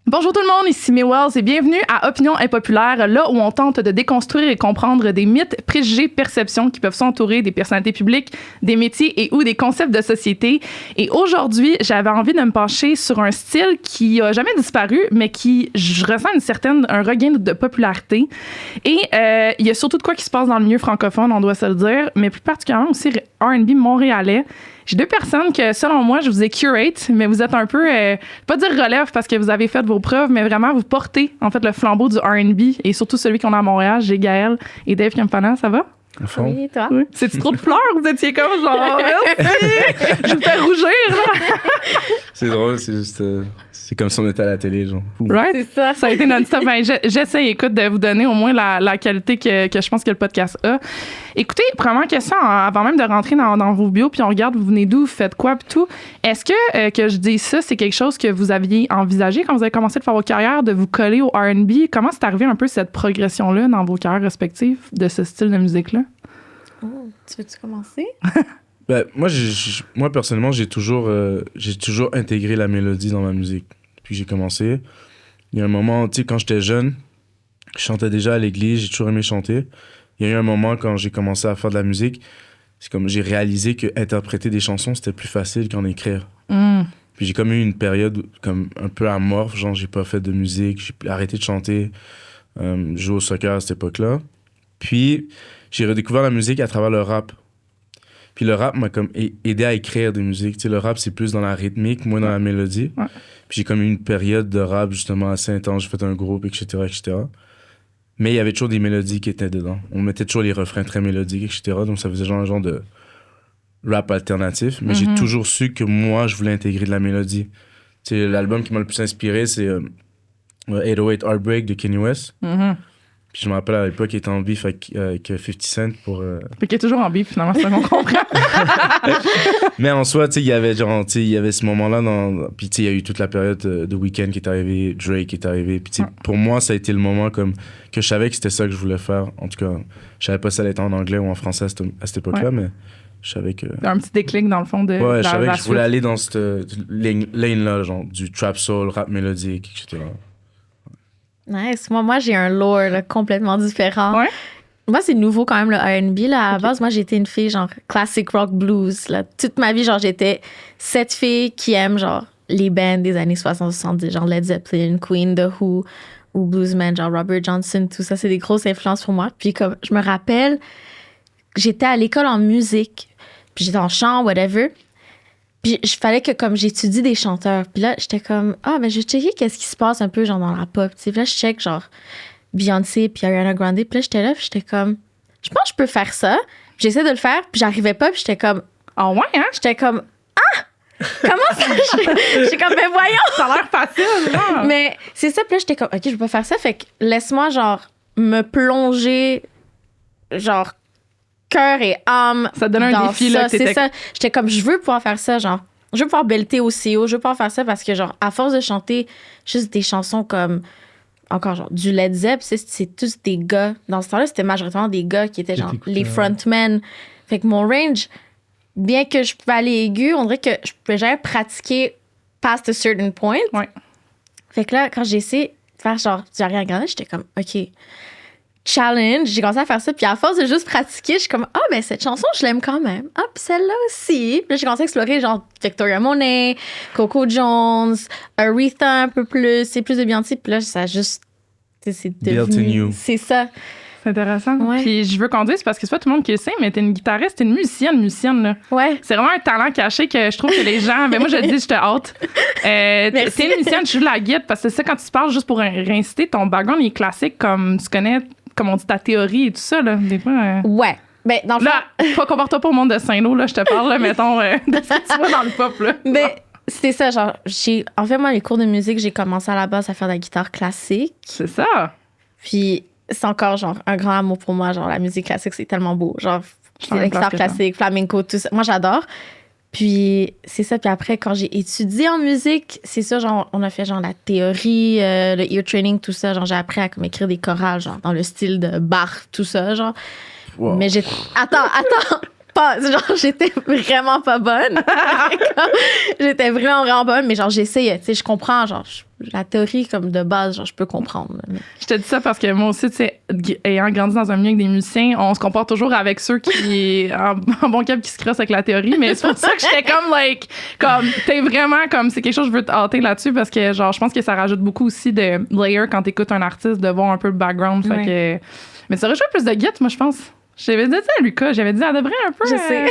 Bonjour tout le monde, ici May Wells et bienvenue à Opinion impopulaire, là où on tente de déconstruire et comprendre des mythes, préjugés, perceptions qui peuvent s'entourer des personnalités publiques, des métiers et ou des concepts de société. Et aujourd'hui, j'avais envie de me pencher sur un style qui a jamais disparu, mais qui, je ressens un regain de popularité. Et il y a surtout de quoi qui se passe dans le milieu francophone, on doit se le dire, mais plus particulièrement aussi R&B montréalais. J'ai deux personnes que, selon moi, je vous ai curate, mais vous êtes un peu, pas dire relève parce que vous avez fait vos preuves, mais vraiment, vous portez, en fait, le flambeau du R&B et surtout celui qu'on a à Montréal. J'ai Gaël et Dave Campana, ça va? Oui, toi? Oui. C'est-tu trop de fleurs? Vous étiez comme genre, je me fais rougir, là. C'est drôle, c'est juste. C'est comme si on était à la télé, genre. Right? C'est ça. Ça a été non-stop. Ben, j'essaie, écoute, de vous donner au moins la qualité que je pense que le podcast a. Écoutez, première question, avant même de rentrer dans vos bios, puis on regarde, vous venez d'où, vous faites quoi, puis tout. Est-ce que je dis ça, c'est quelque chose que vous aviez envisagé quand vous avez commencé de faire votre carrière, de vous coller au R&B? Comment c'est arrivé un peu cette progression-là dans vos carrières respectives de ce style de musique-là? Oh, tu veux-tu commencer? Ben, moi, personnellement, j'ai toujours intégré la mélodie dans ma musique. Puis j'ai commencé. Il y a un moment, tu sais, quand j'étais jeune, je chantais déjà à l'église, j'ai toujours aimé chanter. Il y a eu un moment quand j'ai commencé à faire de la musique, c'est comme j'ai réalisé que interpréter des chansons, c'était plus facile qu'en écrire. Puis j'ai comme eu une période comme un peu amorphe, genre j'ai pas fait de musique, j'ai arrêté de chanter, jouer au soccer à cette époque-là. Puis j'ai redécouvert la musique à travers le rap. Puis le rap m'a comme aidé à écrire des musiques. Tu sais, le rap, c'est plus dans la rythmique, moins dans la mélodie. Ouais. Puis j'ai comme eu une période de rap justement assez intense. J'ai fait un groupe, etc., etc. Mais il y avait toujours des mélodies qui étaient dedans. On mettait toujours les refrains très mélodiques, etc. Donc ça faisait genre un genre de rap alternatif. Mais j'ai toujours su que moi, je voulais intégrer de la mélodie. Tu sais, l'album qui m'a le plus inspiré, c'est 808 Heartbreak de Kanye West. Puis je me rappelle à l'époque, il était en beef avec 50 Cent pour... Fait qu'il est toujours en bif, finalement, c'est ça qu'on comprend. Mais en soi, tu sais, il y avait genre, tu sais, il y avait ce moment-là puis tu sais, il y a eu toute la période de Weeknd qui est arrivé, Drake qui est arrivé. Puis tu sais, pour moi, ça a été le moment comme que je savais que c'était ça que je voulais faire. En tout cas, je savais pas si ça allait être en anglais ou en français à cette époque-là, mais je savais que... Un petit déclic, dans le fond, de ouais, je savais que je voulais suite. aller dans cette lane-là, genre, du trap soul, rap mélodique, etc. Nice. Moi j'ai un lore là, complètement différent. Ouais. Moi, c'est nouveau quand même, le R&B. Là. À la base, moi, j'étais une fille, genre, classic rock blues. Là. Toute ma vie, genre, j'étais cette fille qui aime, genre, les bands des années 60-70, genre Led Zeppelin, Queen, The Who, ou bluesman, genre Robert Johnson, tout ça. C'est des grosses influences pour moi. Puis, comme, je me rappelle, j'étais à l'école en musique, puis j'étais en chant, whatever. Puis, il fallait que, comme, j'étudie des chanteurs. Puis là, j'étais comme, ben, je vais checker qu'est-ce qui se passe un peu, genre, dans la pop. Puis là, je check, genre, Beyoncé puis Ariana Grande. Puis là, j'étais là, puis j'étais comme, je pense que je peux faire ça. Puis j'essaie de le faire, puis j'arrivais pas, puis j'étais comme, Ah ouais, hein? j'étais comme, comment ça? J'étais comme, ben voyons! Ça a l'air facile, là. Mais c'est ça, puis là, j'étais comme, OK, je peux pas faire ça. Fait que laisse-moi, genre, me plonger, genre, cœur et âme. Ça te donne un dans défi, ça. là, que C'est t'étais- ça. J'étais comme, je veux pouvoir faire ça, genre. Je veux pouvoir belter au CO, je veux pouvoir faire ça parce que, genre, à force de chanter juste des chansons comme, encore, genre, du Led Zepp, c'est tous des gars. Dans ce temps-là, c'était majoritairement des gars qui étaient, genre, les frontmen. Fait que mon range, bien que je pouvais aller aigu, on dirait que je pouvais jamais pratiquer past a certain point. Ouais. Fait que là, quand j'ai essayé de faire, genre, du Ariana Grande, j'étais comme, OK, challenge. J'ai commencé à faire ça. Puis à force de juste pratiquer, je suis comme, ben cette chanson, je l'aime quand même. Ah, puis celle-là aussi. Puis là, j'ai commencé à explorer, genre, Victoria Monet, Coco Jones, Aretha un peu plus, c'est plus de Beyoncé. Puis là, ça a juste. C'est Built in devenu. you. C'est ça. C'est intéressant. Ouais. Puis je veux qu'on dise, parce que c'est pas tout le monde qui le sait, mais t'es une guitariste, t'es une musicienne, là. Ouais. C'est vraiment un talent caché que je trouve que les gens... Ben moi, je le dis, je te hâte. Merci. T'es une musicienne, tu joues de la guitare, parce que c'est ça, quand tu te parles, juste pour réinciter, ton background est classique, comme tu connais, comme on dit, ta théorie et tout ça, là. Des fois... Ouais. Ben, dans le fond. Là, pas compare-toi pas au monde de Saint-Lô, là, je te parle, là, mettons, de ce que tu vois dans le pop, là. Ben, c'est ça, genre, en fait, moi, les cours de musique, j'ai commencé à la base à faire de la guitare classique. C'est ça. Puis c'est encore, genre, un grand amour pour moi. Genre, la musique classique, c'est tellement beau. Genre, c'est la guitare classique, flamenco, tout ça. Moi, j'adore. Puis c'est ça. Puis après, quand j'ai étudié en musique, c'est ça, genre, on a fait, genre, la théorie, le ear training, tout ça. Genre, j'ai appris à comme, écrire des chorales, genre, dans le style de Bach, tout ça, genre. Wow. Mais j'ai... Attends. pas. Genre, j'étais vraiment pas bonne. J'étais vraiment bonne, mais genre, j'essayais. Tu sais, je comprends, genre, la théorie comme de base, genre, je peux comprendre. Mais... Je te dis ça parce que moi aussi, tu sais, ayant grandi dans un milieu avec des musiciens, on se compare toujours avec ceux qui, en bon cap, qui se crossent avec la théorie, mais c'est pour ça que j'étais comme, t'es vraiment comme, c'est quelque chose que je veux te hâter là-dessus parce que, genre, je pense que ça rajoute beaucoup aussi de layer quand t'écoutes un artiste, de voir un peu le background. Fait que, mais ça aurait joué plus de guitare, moi, je pense. J'avais dit à Lucas, elle devrait un peu. Je sais.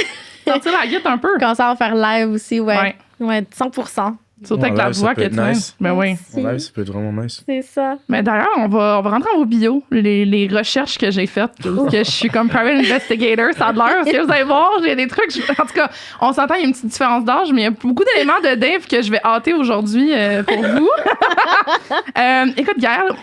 Sortir la guitare un peu. Commencer à en faire live aussi, ouais. Ouais, 100%. Surtout avec la voix que tu as. Nice. Ben oui. En live, ça peut être vraiment nice. C'est ça. Mais d'ailleurs, on va rentrer dans vos bios, les recherches que j'ai faites, que je suis comme private investigator, ça a de l'air. Parce que vous allez voir, j'ai des trucs. En tout cas, on s'entend, il y a une petite différence d'âge, mais il y a beaucoup d'éléments de Dave que je vais hâter aujourd'hui pour vous. Écoute, Gaëlle,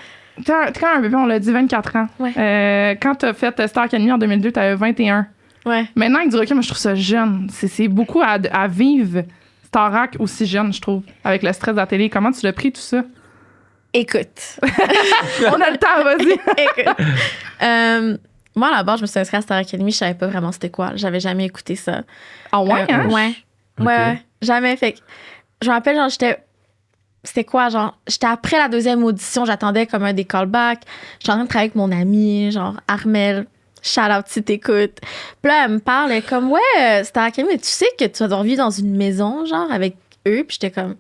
t'es quand même un bébé, on l'a dit, 24 ans. Ouais. Quand t'as fait Star Academy en 2002, t'avais 21. Ouais. Maintenant, avec du recul, moi, je trouve ça jeune. C'est beaucoup à vivre. Starac aussi jeune, je trouve, avec le stress de la télé. Comment tu l'as pris, tout ça? Écoute. On a le temps, vas-y. Écoute. Moi, à la base, je me suis inscrite à Star Academy, je savais pas vraiment c'était quoi. J'avais jamais écouté ça. Ah ouais, hein? Ouais. Ok. Ouais. Jamais. Fait que, je me rappelle, genre, c'était quoi, genre, j'étais après la deuxième audition, j'attendais comme un des callbacks. J'étais en train de travailler avec mon ami, genre, Armel. Shout out si t'écoutes. Puis là, elle me parle, elle est comme, ouais, Star Academy, mais tu sais que tu vas dormir dans une maison, genre, avec eux. Puis j'étais comme,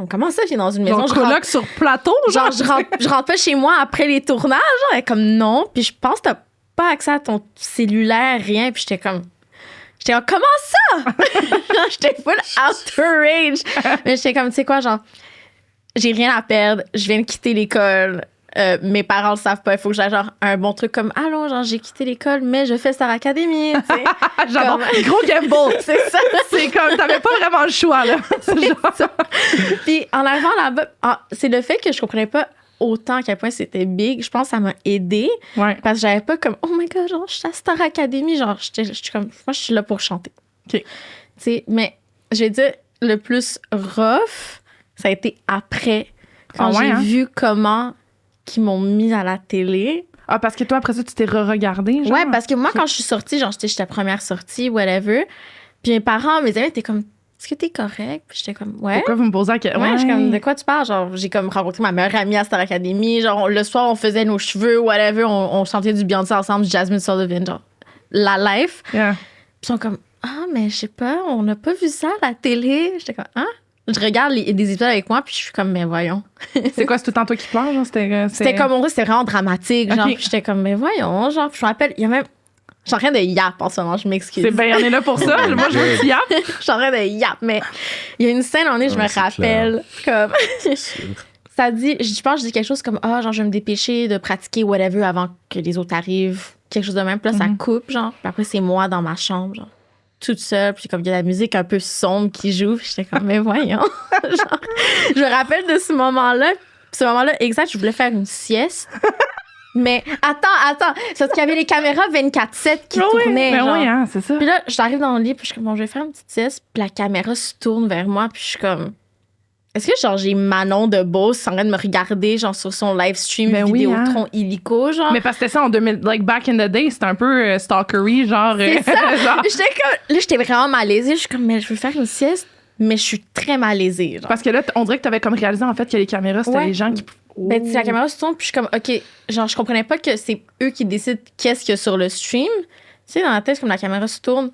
comment ça, j'ai dans une maison? Genre, coloc sur plateau, genre, je rentre pas chez moi après les tournages, genre, elle est comme, non. Puis je pense que t'as pas accès à ton cellulaire, rien. Puis j'étais comme, comment ça? J'étais full outrage. Mais j'étais comme, tu sais quoi, genre, j'ai rien à perdre, je viens de quitter l'école. Mes parents le savent pas, il faut que j'aille genre un bon truc comme allons, genre j'ai quitté l'école mais je fais Star Academy, tu sais. J'adore. Gros gamble. C'est ça. C'est comme t'avais pas vraiment le choix là. Ça. Puis en arrivant là-bas, c'est le fait que je comprenais pas autant à quel point c'était big. Je pense que ça m'a aidée parce que j'avais pas comme oh my god, genre je suis à Star Academy, genre j'étais comme moi je suis là pour chanter. OK. Tu sais, mais je vais dire le plus rough, ça a été après quand j'ai vu comment qui m'ont mis à la télé. Ah, parce que toi, après ça, tu t'es re-regardé, genre? Ouais, parce que moi, quand je suis sortie, genre, j'étais première sortie, whatever. Puis mes parents, mes amis étaient comme, est-ce que t'es correct? Puis j'étais comme, ouais. Pourquoi vous me posez la question? Ouais, je suis comme, de quoi tu parles? Genre, j'ai comme rencontré ma meilleure amie à Star Academy. Genre, le soir, on faisait nos cheveux, whatever. On chantait du Beyoncé ensemble, du Jasmine Sullivan, genre, la life. Yeah. Puis ils sont comme, mais je sais pas, on n'a pas vu ça à la télé. J'étais comme, Je regarde des épisodes avec moi, puis je suis comme, mais voyons. C'est quoi, c'est tout le temps toi qui pleures, genre? C'était comme, on dirait, c'était vraiment dramatique, genre. Okay. Puis j'étais comme, mais voyons, genre. Puis je me rappelle, il y a même. Je suis en train de yap en ce moment, je m'excuse. C'est bien, on est là pour ça. Moi, je veux que tu yappes. Je suis en train de yap, mais il y a une scène, je me rappelle, comme. Ça dit, je pense que je dis quelque chose comme, genre, je vais me dépêcher de pratiquer whatever avant que les autres arrivent. Quelque chose de même. Puis là, ça coupe, genre. Puis après, c'est moi dans ma chambre, genre. Toute seule, puis comme il y a la musique un peu sombre qui joue, j'étais comme mais voyons. Genre, je me rappelle de ce moment-là exact, je voulais faire une sieste. Mais attends, c'est parce qu'il y avait les caméras 24/7 qui tournaient. Ben genre. oui, hein, c'est ça. Puis là, j'arrive dans le lit, puis je suis comme bon, je vais faire une petite sieste, puis la caméra se tourne vers moi, puis je suis comme est-ce que genre j'ai Manon de Beauce en train de me regarder genre sur son live stream Vidéotron illico genre. Mais parce que c'était ça en 2000, like back in the day, c'était un peu stalkery genre. C'est ça. genre. J'étais vraiment malaisée, je suis comme mais je veux faire une sieste, mais je suis très malaisée genre. Parce que là on dirait que t'avais comme réalisé en fait que les caméras c'était les gens qui Ben, la caméra se tourne, puis je suis comme, OK, genre, je comprenais pas que c'est eux qui décident qu'est-ce qu'il y a sur le stream. Tu sais, dans la tête, comme la caméra se tourne,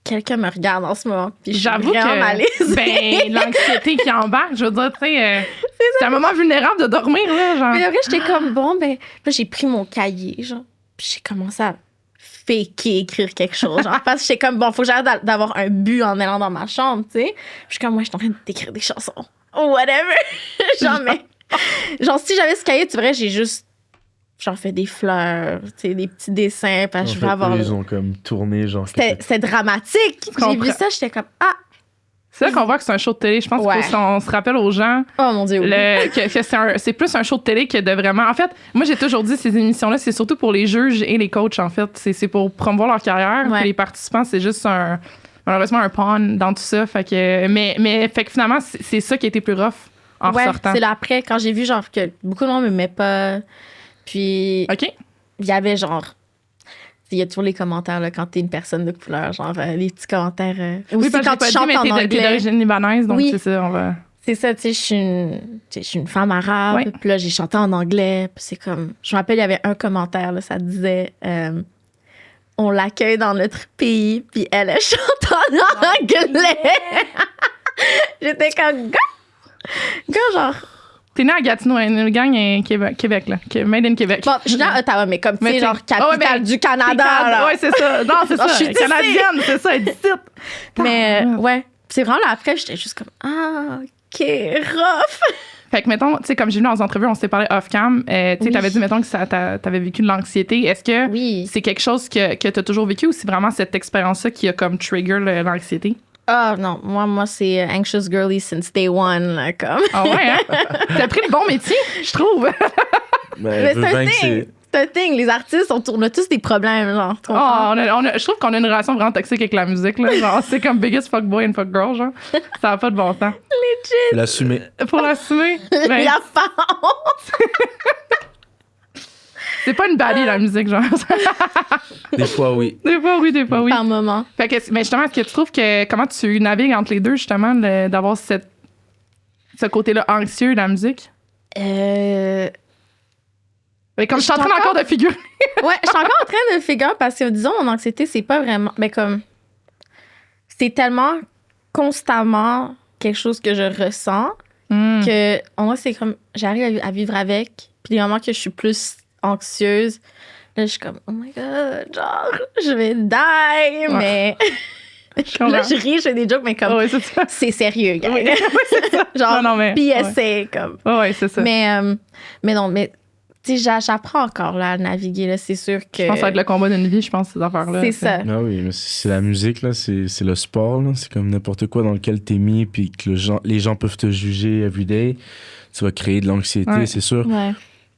quelqu'un me regarde en ce moment. Puis j'avoue vraiment que malaisée. ben l'anxiété qui embarque, je veux dire, tu sais, c'est un moment vulnérable de dormir là, genre. Mais après, j'étais comme bon, ben, là, j'ai pris mon cahier, genre, puis j'ai commencé à faker écrire quelque chose, genre, parce que j'étais comme bon, faut que j'arrête d'avoir un but en allant dans ma chambre, tu sais. Puis je suis comme, moi, je suis en train d'écrire des chansons, whatever, genre, mais genre, si j'avais ce cahier, tu verrais, j'ai juste genre fait des fleurs, tu sais, des petits dessins, parce que je veux avoir. Ils ont comme tourné, genre. C'était dramatique. J'ai vu ça, j'étais comme, C'est là qu'on voit que c'est un show de télé. Je pense qu'on se rappelle aux gens oh mon Dieu, que c'est plus un show de télé que de vraiment. En fait, moi, j'ai toujours dit ces émissions-là, c'est surtout pour les juges et les coachs, en fait. C'est pour promouvoir leur carrière. Puis les participants, c'est juste malheureusement un pawn dans tout ça. Fait que, mais fait que finalement, c'est ça qui a été plus rough en ressortant. C'est l'après, quand j'ai vu genre que beaucoup de monde me met pas. Puis OK. il y avait genre il y a toujours les commentaires là, quand t'es une personne de couleur, genre les petits commentaires. Oui, Aussi parce que quand j'ai tu pas chantes dit, en mais t'es anglais. d'origine libanaise, donc Oui. c'est ça, on va... C'est ça, tu sais, je suis une femme arabe, Ouais. puis là, j'ai chanté en anglais, puis c'est comme... Je me rappelle, il y avait un commentaire, là, ça disait... on l'accueille dans notre pays, puis elle chante en anglais. J'étais comme... Gars, genre... T'es né à Gatineau, une gang est Québec, là. Made in Québec. Bon, je suis née à Ottawa, mais comme, tu Mais sais, genre, t'es- capitale ouais, ben, du Canada, là. Ouais, c'est ça. Non, c'est Genre, ça. je suis Canadienne, c'est ça, elle dit Mais, ouais, c'est vraiment là, après, j'étais juste comme... Ah, OK, rough. Fait que, mettons, tu sais, comme j'ai vu dans les entrevues, on s'était parlé off-cam, tu sais, Oui. t'avais dit, mettons, que t'avais vécu de l'anxiété. Est-ce que Oui. c'est quelque chose que t'as toujours vécu ou c'est vraiment cette expérience-là qui a comme trigger l'anxiété? Ah, non, moi, c'est anxious girly since day one, là, comme... Ah ouais, hein? T'as pris le bon métier, je trouve. Mais Mais elle veut c'est un bien que thing. C'est un thing. Les artistes, on a tous des problèmes, genre. tu comprends? Je trouve qu'on a une relation vraiment toxique avec la musique, là. Genre, c'est comme biggest fuck boy and fuck girl, genre. Ça n'a pas de bon sens. faut l'assumer. Pour l'assumer, Il ben, y a pas honte. c'est pas une baddie, la musique, genre. Des fois, oui. Des fois, oui, des fois, oui. Par moment. Fait que, mais justement, est-ce que tu trouves que comment tu navigues entre les deux, justement, d'avoir ce côté-là anxieux de la musique? Mais comme je suis en train encore de figurer. Ouais, je suis encore en train de figure parce que, disons, mon anxiété, c'est pas vraiment. Mais comme. C'est tellement constamment quelque chose que je ressens que, en moi, c'est comme. J'arrive à vivre avec. Puis les moments que je suis plus anxieuse, là, je suis comme, oh my god, genre, je vais die, mais. Là, je ris, je fais des jokes, mais comme. Ouais, c'est ça. C'est sérieux, gars. Oui, c'est ça. Genre, Non, mais, PSA, comme. Ouais, c'est ça. Mais non, mais tu sais, j'apprends encore là, à naviguer. Là, c'est sûr que. Je pense que ça va être le combat d'une vie, je pense, ces affaires-là. C'est ça. Ah oui, mais c'est la musique, là, c'est le sport, là. C'est comme n'importe quoi dans lequel t'es mis, puis que les gens peuvent te juger everyday. Tu vas créer de l'anxiété, Ouais. c'est sûr. Ouais.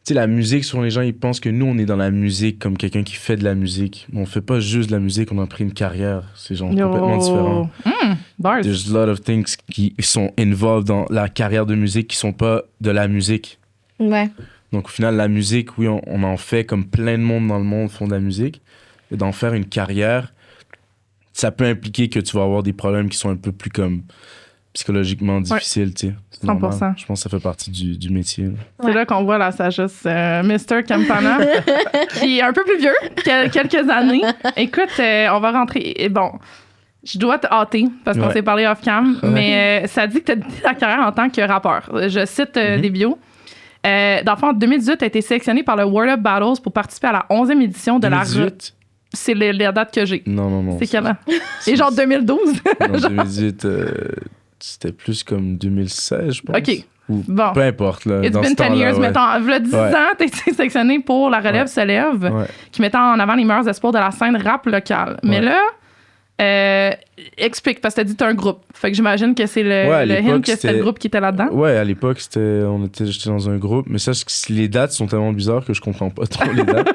Tu sais, la musique, souvent les gens, ils pensent que nous, on est dans la musique comme quelqu'un qui fait de la musique. Mais on fait pas juste de la musique, on a pris une carrière. C'est genre complètement différent. Bars. There's a lot of things qui sont involved dans la carrière de musique qui sont pas de la musique. Ouais. Donc, au final, la musique, oui, on en fait comme plein de monde dans le monde font de la musique. Et d'en faire une carrière, ça peut impliquer que tu vas avoir des problèmes qui sont un peu plus comme psychologiquement difficiles, tu sais. C'est 100%. normal. Je pense que ça fait partie du métier. Là. C'est là qu'on voit la sagesse. Mr. Campana, qui est un peu plus vieux, quelques années. Écoute, on va rentrer. Et bon, je dois te hâter parce qu'on Ouais. s'est parlé off-cam, Ouais. mais ça dit que tu as débuté ta carrière en tant que rappeur. Je cite des bios. Dans le fond, en 2018, tu as été sélectionné par le Word Up Battles pour participer à la 11e édition de 2018? C'est la date que j'ai. Non. C'est quelle année? Et genre 2012? Non, 2018, c'était plus comme 2016, je pense. OK. Ou Bon. peu importe. Là, It's dans been ce 10 temps-là, years, ouais. mettons. V'là 10 Ouais. ans, t'as été sélectionné pour La Relève Ouais. se lève, Ouais. qui mettait en avant les meilleurs espoirs de la scène rap locale. Mais Ouais. là, explique, parce que t'as dit t'as un groupe. Fait que j'imagine que c'est Ouais, à le l'époque, hint que c'était c'était- le groupe qui était là-dedans. Ouais, à l'époque, j'étais dans un groupe, mais ça, les dates sont tellement bizarres que je comprends pas trop les dates.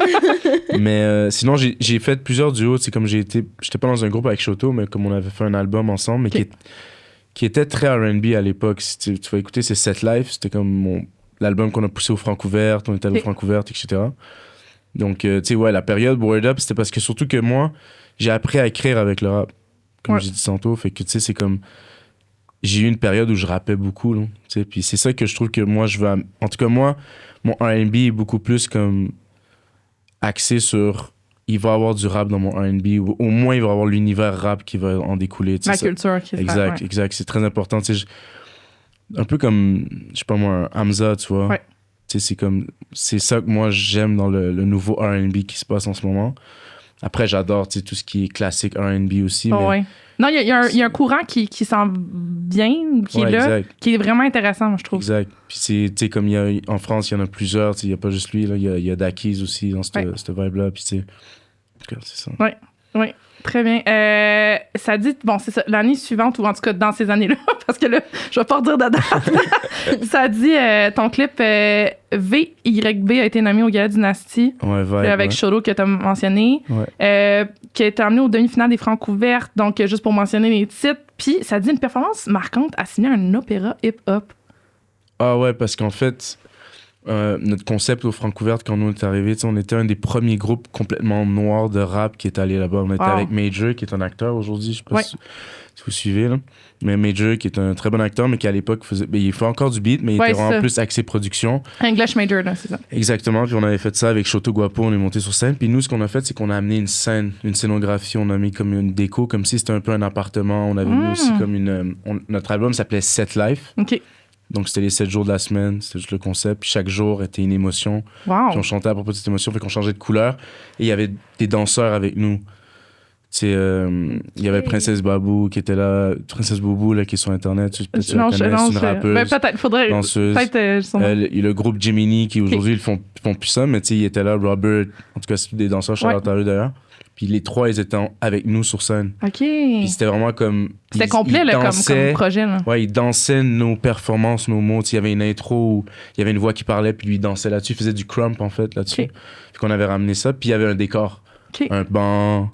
Mais sinon, j'ai fait plusieurs duos. C'est comme j'étais pas dans un groupe avec Shoto, mais comme on avait fait un album ensemble, mais Ok. qui était très R&B à l'époque. Si tu vas écouter, c'est Set Life. C'était comme l'album qu'on a poussé au Francouverte, on était allé au Ok. Francouverte, etc. Donc, tu sais, ouais, la période Word Up, c'était parce que surtout que moi, j'ai appris à écrire avec le rap, comme Ouais. j'ai dit tantôt. Fait que, tu sais, c'est comme... J'ai eu une période où je rappais beaucoup, là, tu sais. Puis c'est ça que je trouve que moi, je veux... En tout cas, moi, mon R&B est beaucoup plus comme axé sur... Il va y avoir du rap dans mon R&B, ou au moins, il va y avoir l'univers rap qui va en découler, tu sais. La ça- culture qui se fait, Exact, ouais. exact. C'est très important. Tu sais, un peu comme, je sais pas moi, un Hamza, tu vois. Ouais. Tu sais, c'est ça que moi j'aime dans le nouveau R&B qui se passe en ce moment. Après, j'adore, tu sais, tout ce qui est classique R&B aussi. Oh, mais... ouais. Non, il y a un courant qui s'en vient, qui Ouais, est là, exact. qui est vraiment intéressant, moi, je trouve. Exact. Puis c'est, tu sais, comme en France, il y en a plusieurs, tu sais, il y a pas juste lui, là. Il y a Dakiz aussi dans cette vibe-là. Puis tu sais, en tout cas, c'est ça. Oui, très bien. Ça dit, bon, c'est ça, l'année suivante, ou en tout cas dans ces années-là, parce que là, je vais pas redire de date. Ça dit, ton clip VYB a été nommé au Gala Dynasty, Ouais, vibe, avec ouais. Shoto que tu as mentionné, Ouais. qui a été amené aux demi-finales des Francs-Couvertes, donc juste pour mentionner les titres. Puis ça dit une performance marquante à signer un opéra hip-hop. Ah ouais, parce qu'en fait, notre concept au Francouverte, quand nous on est arrivés, on était un des premiers groupes complètement noirs de rap qui est allé là-bas. On était avec Major, qui est un acteur aujourd'hui, je sais pas si vous suivez, là. Mais Major, qui est un très bon acteur, mais qui à l'époque faisait... il fait encore du beat, mais il était vraiment plus axé production. English Major, là, c'est ça. Exactement, puis on avait fait ça avec Shoto Guapo, on est monté sur scène. Puis nous, ce qu'on a fait, c'est qu'on a amené une scène, une scénographie, on a mis comme une déco, comme si c'était un peu un appartement. On avait mis aussi comme une... notre album s'appelait Set Life. OK. Donc, c'était les 7 jours de la semaine, c'était juste le concept. Puis chaque jour était une émotion. Wow. Puis on chantait à propos de cette émotion, fait qu'on changeait de couleur. Et il y avait des danseurs avec nous. Il y avait Princesse Babou qui était là, Princesse Boubou là, qui est sur Internet. Tu la connais, c'est une rappeuse. Ben, peut-être, faudrait. Danseuse. Le groupe Gemini qui aujourd'hui, ils font plus ça, mais il était là, Robert, en tout cas, c'est des danseurs, Charlotte d'ailleurs. Puis les trois, ils étaient avec nous sur scène. OK. Puis c'était vraiment comme... C'était complet, là, comme projet, là. Ouais, ils dansaient nos performances, nos mots. Il y avait une intro où il y avait une voix qui parlait, puis lui, il dansait là-dessus. Il faisait du crump, en fait, là-dessus. Okay. Puis qu'on avait ramené ça. Puis il y avait un décor. Okay. Un banc.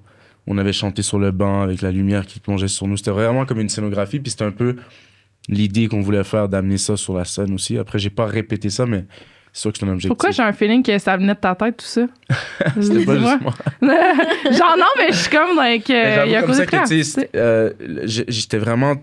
On avait chanté sur le banc avec la lumière qui plongeait sur nous. C'était vraiment comme une scénographie. Puis c'était un peu l'idée qu'on voulait faire d'amener ça sur la scène aussi. Après, j'ai pas répété ça, mais... c'est sûr que c'est un objectif. Pourquoi j'ai un feeling que ça venait de ta tête, tout ça? C'était pas juste moi. Genre, non, mais je suis comme, like, il y a comme ça que, tu sais, j'étais vraiment...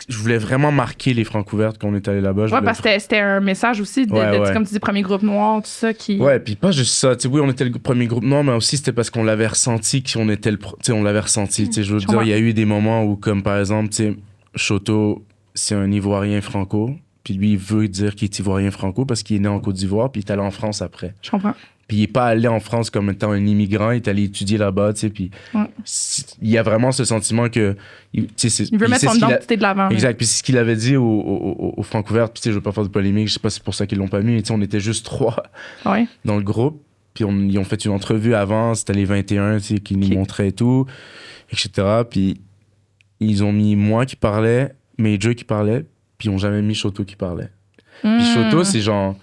Je voulais vraiment marquer les Francouvertes quand on est allé là-bas. Ouais, parce que c'était un message aussi, comme tu dis, premier groupe noir, tout ça, qui... Ouais, puis pas juste ça. Tu sais, oui, on était le premier groupe noir, mais aussi c'était parce qu'on l'avait ressenti, qu'on était le... Tu sais, on l'avait ressenti. Tu sais, je veux dire, il y a eu des moments où, comme par exemple, tu sais, Shoto, c'est un Ivoirien franco. Puis lui, il veut dire qu'il est Ivoirien franco parce qu'il est né en Côte d'Ivoire, puis il est allé en France après. Je comprends. Puis il n'est pas allé en France comme étant un immigrant, il est allé étudier là-bas, tu sais, puis il y a vraiment ce sentiment que... Il veut mettre son identité de l'avant. Exact, puis c'est ce qu'il avait dit au Francouverte, puis tu sais, je veux pas faire de polémique, je sais pas si c'est pour ça qu'ils l'ont pas mis, mais tu sais, on était juste 3 dans le groupe, puis ils ont fait une entrevue avant, c'était les 21, tu sais, qui nous montraient et tout, etc. Puis ils ont mis moi qui parlais, Major qui parlait, puis ils n'ont jamais mis Shoto qui parlait. Puis Shoto, c'est genre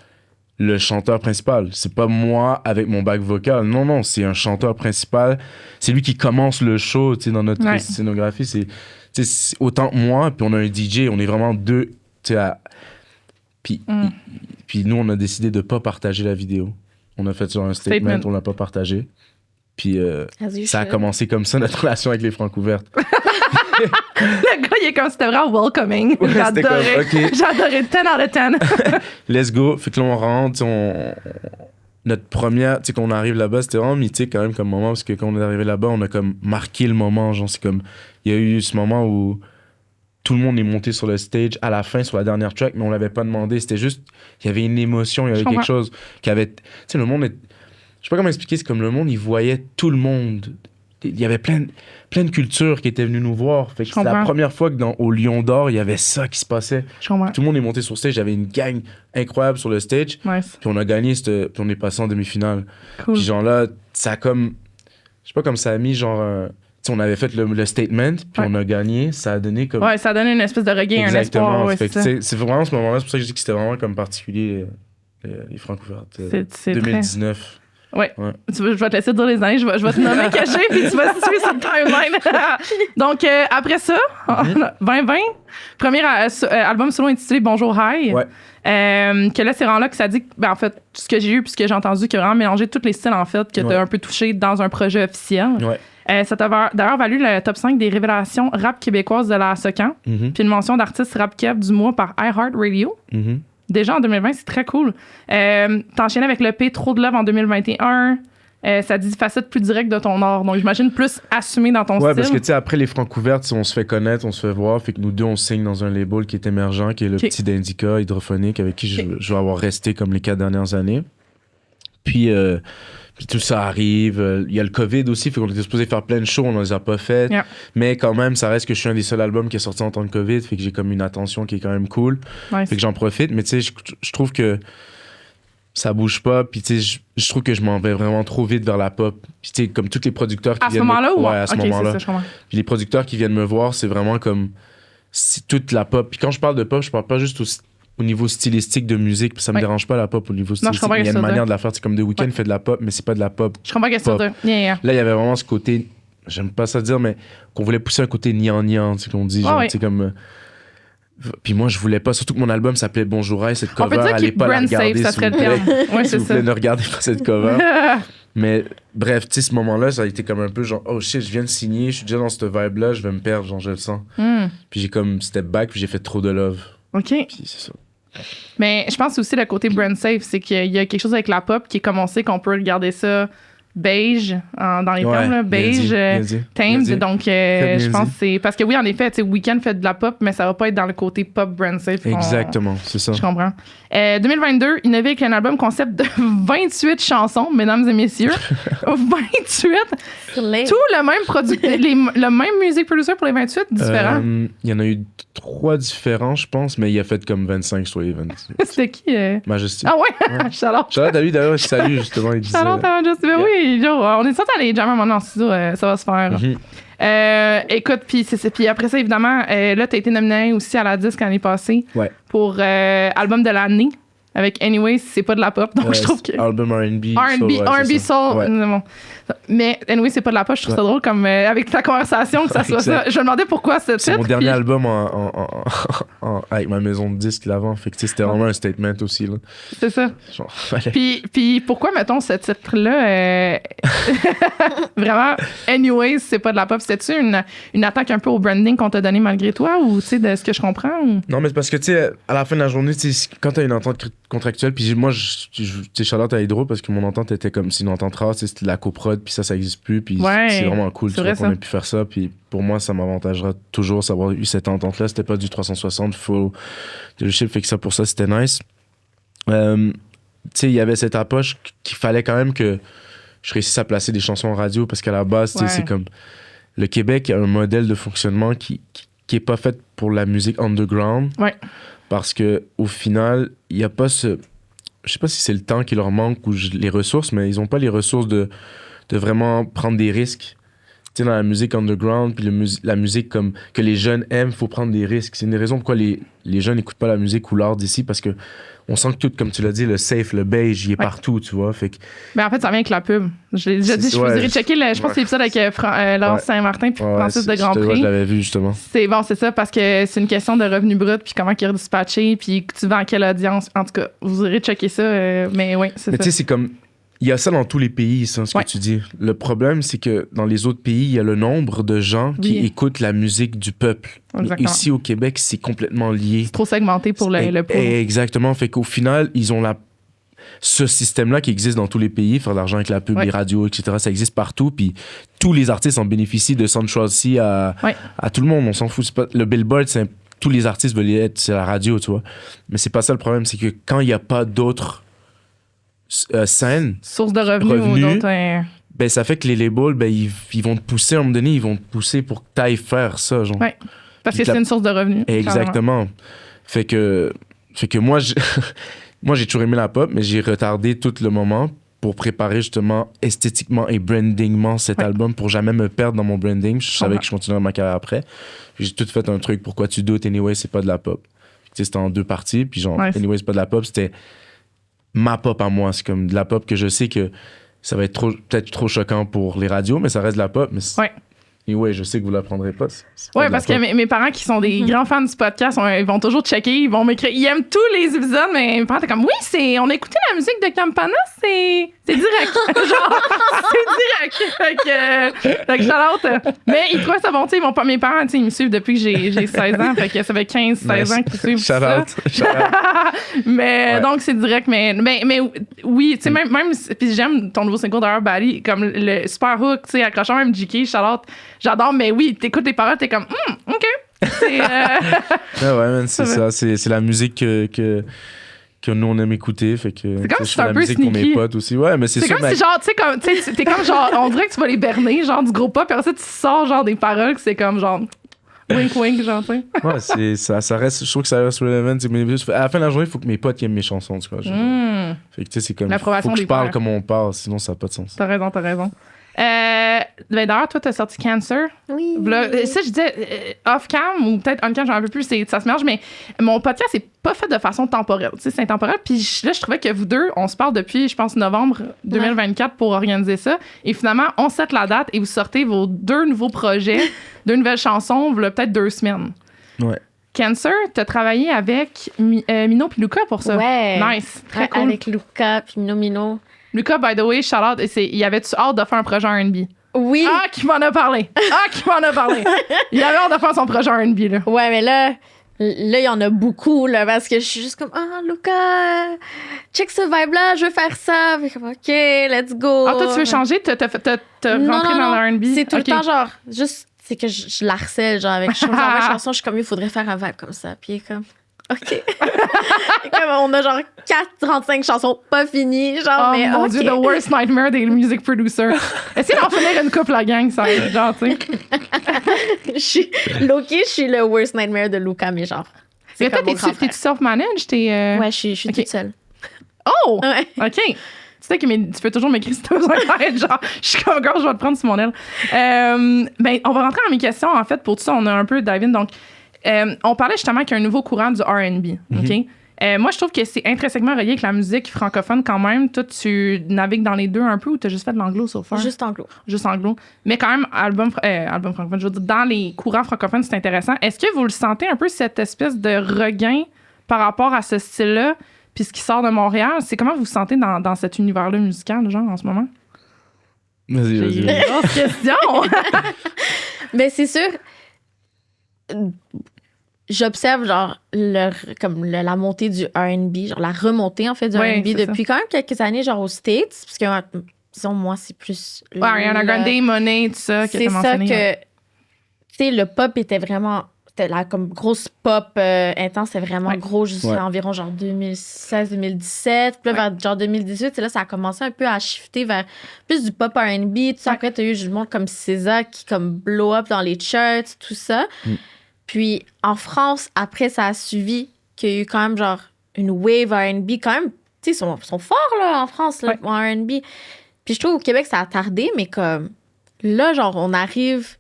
le chanteur principal. C'est pas moi avec mon back vocal. Non, c'est un chanteur principal. C'est lui qui commence le show, tu sais, dans notre scénographie. C'est autant moi, puis on a un DJ, on est vraiment deux, tu sais, puis nous, on a décidé de pas partager la vidéo. On a fait sur un statement, on l'a pas partagé. Puis ça a commencé comme ça, notre relation avec les Francouvertes. Le gars, il est comme c'était vraiment welcoming. Ouais, j'adorais. J'adorais 10 out of 10. Let's go. Fait que là, on rentre. Notre première, tu sais, quand on arrive là-bas, c'était vraiment mythique quand même comme moment parce que quand on est arrivé là-bas, on a comme marqué le moment. Genre, c'est comme. Il y a eu ce moment où tout le monde est monté sur le stage à la fin, sur la dernière track, mais on l'avait pas demandé. C'était juste. Il y avait une émotion, il y avait quelque chose qui avait. Tu sais, le monde est. Je sais pas comment expliquer, c'est comme le monde, il voyait tout le monde. Il y avait plein de cultures qui étaient venues nous voir. Fait que c'est la première fois que au Lion d'Or, il y avait ça qui se passait. Tout le monde est monté sur le stage. Il y avait une gang incroyable sur le stage. Nice. Puis on a gagné, puis on est passé en demi-finale. Cool. Puis genre là, ça a comme... Je sais pas, comme ça a mis genre... tu sais, on avait fait le statement, puis on a gagné. Ça a donné comme... Ouais, ça a donné une espèce de regain, un espoir. Ouais, c'est vraiment ce moment-là. C'est pour ça que je dis que c'était vraiment comme particulier, les Francouvertes. 2019. Ouais. Je vais te laisser dire les années. Je vais te nommer caché, puis tu vas situer sur le timeline. Donc, après ça, 2020, premier album solo intitulé Bonjour High. Ouais. Que là, c'est vraiment là que ça dit, en fait, ce que j'ai eu puis ce que j'ai entendu, qui a vraiment mélangé tous les styles, en fait, que tu as un peu touché dans un projet officiel. Ouais. Ça t'a d'ailleurs valu le top 5 des révélations rap québécoises de la SOCAN, puis une mention d'artiste rap Québec du mois par iHeartRadio. Déjà en 2020, c'est très cool. T'enchaînes avec le P Trop de Love en 2021. Ça dit facette plus directe de ton art. Donc, j'imagine plus assumé dans ton style. Ouais, parce que, tu sais, après les Francouvertes, on se fait connaître, on se fait voir. Fait que nous deux, on signe dans un label qui est émergent, qui est le petit d'Indica Hydrophonique, avec qui je vais avoir resté comme les 4 dernières années. Puis tout ça arrive. Il y a le COVID aussi, fait qu'on était supposé faire plein de shows, on ne les a pas fait. Yeah. Mais quand même, ça reste que je suis un des seuls albums qui est sorti en temps de COVID, fait que j'ai comme une attention qui est quand même cool. Nice. Fait que j'en profite. Mais tu sais, je trouve que ça bouge pas, puis tu sais, je trouve que je m'en vais vraiment trop vite vers la pop. Puis tu sais, comme tous les producteurs qui viennent... À ce moment-là ou... Ouais, à ce moment-là. Ça, puis les producteurs qui viennent me voir, c'est vraiment comme... C'est toute la pop. Puis quand je parle de pop, je parle pas juste au niveau stylistique de musique, puis ça me dérange pas la pop au niveau stylistique. Il y a une manière de la faire. C'est comme The Weeknd fait de la pop, mais c'est pas de la pop. Je comprends qu'est-ce que c'est. Là, il y avait vraiment ce côté, j'aime pas ça dire, mais qu'on voulait pousser un côté nian-nian, tu sais, qu'on dit, genre, tu sais, comme... Puis moi, je voulais pas, surtout que mon album s'appelait Bonjour Hey, cette cover, On peut dire allez que pas la brand regarder. safe, ça serait le terme. Ouais, S'il c'est vous ça. plaît, ne regardez pas cette cover. Mais bref, tu sais, ce moment-là, ça a été comme un peu genre, oh shit, je viens de signer, je suis déjà dans cette vibe-là, je vais me perdre, genre, je le sens. Puis j'ai comme step back, puis j'ai fait trop de love. OK. Puis c'est ça. Mais je pense aussi le côté brand safe, c'est qu'il y a quelque chose avec la pop qui est commencé qu'on peut regarder ça beige dans les termes, là, beige, tamed. Donc, je pense que c'est. Parce que oui, en effet, tu sais, Weeknd fait de la pop, mais ça va pas être dans le côté pop brand safe. Exactement, c'est ça. Je comprends. 2022, innové avec un album concept de 28 chansons, mesdames et messieurs. 28! Tout le même le même music producer pour les 28, différents. Il y en a eu 3 différents, je pense, mais il a fait comme 25 sur les 28. C'était qui? Majesty. Ah ouais? Charlotte. Charlotte, David, d'ailleurs, je salue justement. Il disait... Charlotte à Majesty. Ben oui, Joe, on est sortis aller jammer maintenant en studio, ça va se faire. Écoute, puis après ça, évidemment, là, t'as été nominé aussi à la disque l'année passée pour album de l'année. Avec Anyway, c'est pas de la pop, donc je trouve que... Album R&B. R&B Soul. Ouais. Bon. Mais Anyway, c'est pas de la pop, je trouve ça drôle comme avec ta conversation que ça soit ça. Je me demandais pourquoi ce titre. C'est mon dernier album avec ma maison de disques l'avant, fait que c'était vraiment un statement aussi. Là. C'est ça. Genre, fallait... Puis pourquoi, mettons, ce titre-là, vraiment, Anyway, c'est pas de la pop, c'était-tu une attaque un peu au branding qu'on t'a donné malgré toi, ou tu sais, de ce que je comprends? Ou... Non, mais c'est parce que, tu sais, à la fin de la journée, quand t'as une entente contractuelle, puis moi, tu sais, Charlotte à Hydro, parce que mon entente était comme si une entente rare, c'était de la coprod, puis ça existe plus, puis c'est vraiment cool, tu vois, qu'on ait pu faire ça, puis pour moi, ça m'avantagera toujours d'avoir eu cette entente-là. C'était pas du 360 full dealership, fait que ça, pour ça, c'était nice. Tu sais, il y avait cette approche qu'il fallait quand même que je réussisse à placer des chansons en radio, parce qu'à la base, tu sais, c'est comme... Le Québec a un modèle de fonctionnement qui est pas fait pour la musique underground. Ouais. Parce que au final, il n'y a pas ce... Je sais pas si c'est le temps qui leur manque ou les ressources, mais ils n'ont pas les ressources de vraiment prendre des risques. Tu sais, dans la musique underground, puis la musique comme que les jeunes aiment, il faut prendre des risques. C'est une des raisons pourquoi les jeunes n'écoutent pas la musique ou l'art d'ici, parce que on sent que tout, comme tu l'as dit, le safe, le beige, il est partout, tu vois. Fait que... Ben en fait, ça vient avec la pub. J'ai déjà dit, je vous dirais checker, je pense que c'est l'épisode avec Laurence Saint-Martin puis Francis de Grandpré. Je l'avais vu, justement. C'est bon, c'est ça, parce que c'est une question de revenus bruts, puis comment ils redispatchés, puis tu vends à quelle audience. En tout cas, vous irez checker ça, mais oui, c'est ça. Mais tu sais, c'est comme... Il y a ça dans tous les pays, ça, ce que tu dis. Le problème, c'est que dans les autres pays, il y a le nombre de gens qui écoutent la musique du peuple. Ici, au Québec, c'est complètement lié. C'est trop segmenté pour le pauvre. Exactement. Fait qu'au final, ils ont ce système-là qui existe dans tous les pays, faire de l'argent avec la pub, les radios, etc. Ça existe partout. Puis tous les artistes en bénéficient de Central C à tout le monde. On s'en fout. C'est pas... Le Billboard, tous les artistes veulent être, c'est la radio, tu vois. Mais c'est pas ça le problème. C'est que quand il n'y a pas d'autres scène, source de revenus ou d'autres, ben ça fait que les labels, ben ils vont te pousser à un moment donné, ils vont te pousser pour que tu ailles faire ça, genre. Ouais. Parce que c'est une source de revenus. Exactement. Fait que moi j'ai toujours aimé la pop, mais j'ai retardé tout le moment pour préparer justement esthétiquement et brandingement cet album pour jamais me perdre dans mon branding. Je savais que je continuerais ma carrière après. J'ai tout fait un truc. Pourquoi tu doutes? Anyway, c'est pas de la pop. C'était en 2 parties, puis genre Anyway, c'est pas de la pop, c'était ma pop à moi. C'est comme de la pop que je sais que ça va être peut-être trop choquant pour les radios, mais ça reste de la pop. Mais et je sais que vous la prendrez pas. Oui, parce que mes parents qui sont des grands fans du podcast, ils vont toujours checker, ils vont m'écrire. Ils aiment tous les épisodes, mais mes parents étaient comme on a écouté la musique de Campana, c'est direct. Genre, c'est direct. Fait que shout-out. Mais ils trouvent ça bon. Mes parents, ils me suivent depuis que j'ai 16 ans. Fait que ça fait 15-16 ans qu'ils suivent ça. Mais donc, c'est direct. Mais oui, tu sais, même puis j'aime ton nouveau single d'ailleurs, Bali, comme le super hook, tu sais, accrochant même JK, shout-out. J'adore, mais oui, t'écoutes les paroles, t'es comme, OK. C'est man, c'est ça. C'est la musique que nous, on aime écouter. Fait que, c'est comme si c'est un la peu musique sneaky. pour mes potes aussi. Ouais, mais c'est comme si, genre, tu sais, t'es comme genre, on dirait que tu vas les berner, genre, du gros pop, puis après ça, tu sors, genre, des paroles que c'est comme, genre, wink, wink, genre, tu sais. Ouais, ça reste, je trouve que ça reste relevant. À la fin de la journée, il faut que mes potes aiment mes chansons, tu vois. Fait que, tu sais, c'est comme, faut que je parle comme on parle, sinon ça n'a pas de sens. T'as raison. D'ailleurs, toi, t'as sorti Cancer. Oui. Ça, je disais off-cam ou peut-être on-cam, j'en veux plus, ça se mélange, mais mon podcast, c'est pas fait de façon temporelle. C'est intemporel. Puis là, je trouvais que vous deux, on se parle depuis, je pense, novembre 2024 pour organiser ça. Et finalement, on set la date et vous sortez vos 2 nouveaux projets, 2 nouvelles chansons, peut-être 2 semaines. Ouais. Cancer, t'as travaillé avec Mino puis Luca pour ça. Ouais. Nice. Très cool. Avec Luca puis Mino. Luca, by the way, shout out. Il avait-tu hâte de faire un projet R&B? Oui. Ah, qui m'en a parlé. Il avait hâte de faire son projet R&B, là. Ouais, mais là, il y en a beaucoup, là, parce que je suis juste comme, Luca, check ce vibe-là, je veux faire ça. Puis comme, OK, let's go. Ah, toi, tu veux changer? T'as rentré dans le R&B? C'est tout OK. le temps, genre, juste, c'est que je l'harcèle, genre, avec ma chanson, je suis comme, il faudrait faire un vibe comme ça. Puis il est comme, OK. Et comme, on a genre 35 chansons pas finies, genre, Oh mais mon OK. Dieu, the worst nightmare des music producers. Essayez d'en finir une couple, la gang, ça genre, tu sais. Je suis le worst nightmare de Luca, mais genre. Mais C'est toi, comme mon grand t'es-tu self-managed? Ouais, je suis OK. toute seule. Oh! Ouais. OK. Tu sais que tu peux toujours m'écrire si tu as besoin d'aide. Genre, je suis comme, girl, je vais te prendre sur mon aile. Ben, on va rentrer dans mes questions, en fait. Pour tout ça, on a un peu dive in. Donc, on parlait justement qu'il y a un nouveau courant du R&B. OK? Moi, je trouve que c'est intrinsèquement relié avec la musique francophone quand même. Toi, tu navigues dans les deux un peu ou tu as juste fait de l'anglo so far? Juste anglo. Juste anglo. Mais quand même, album francophone, je veux dire, dans les courants francophones, c'est intéressant. Est-ce que vous le sentez un peu, cette espèce de regain par rapport à ce style-là, puis ce qui sort de Montréal? C'est comment vous vous sentez dans cet univers-là musical, genre, en ce moment? Vas-y. Une grosse question! Mais c'est sûr, j'observe genre la montée du R&B, genre la remontée en fait du Ouais, R&B c'est depuis quand même quelques années, genre aux States, parce que disons moi c'est plus Ouais, Ariana Grande, Monet, tout ça, que c'est t'as ça mentionné. que tu sais le pop était vraiment c'était la comme grosse pop intense, c'était vraiment Ouais. gros jusqu'à environ genre 2016-2017, puis là vers genre 2018, c'est là ça a commencé un peu à shifter vers plus du pop R&B, tout ça. Ouais. Après t'as eu du monde comme SZA qui comme blow up dans les charts, tout ça. Puis en France, après, ça a suivi qu'il y a eu quand même genre une wave R&B. Quand même, tu sais, ils sont forts là en France, là, Ouais. en R&B. Puis je trouve au Québec, ça a tardé, mais comme là, genre, on arrive,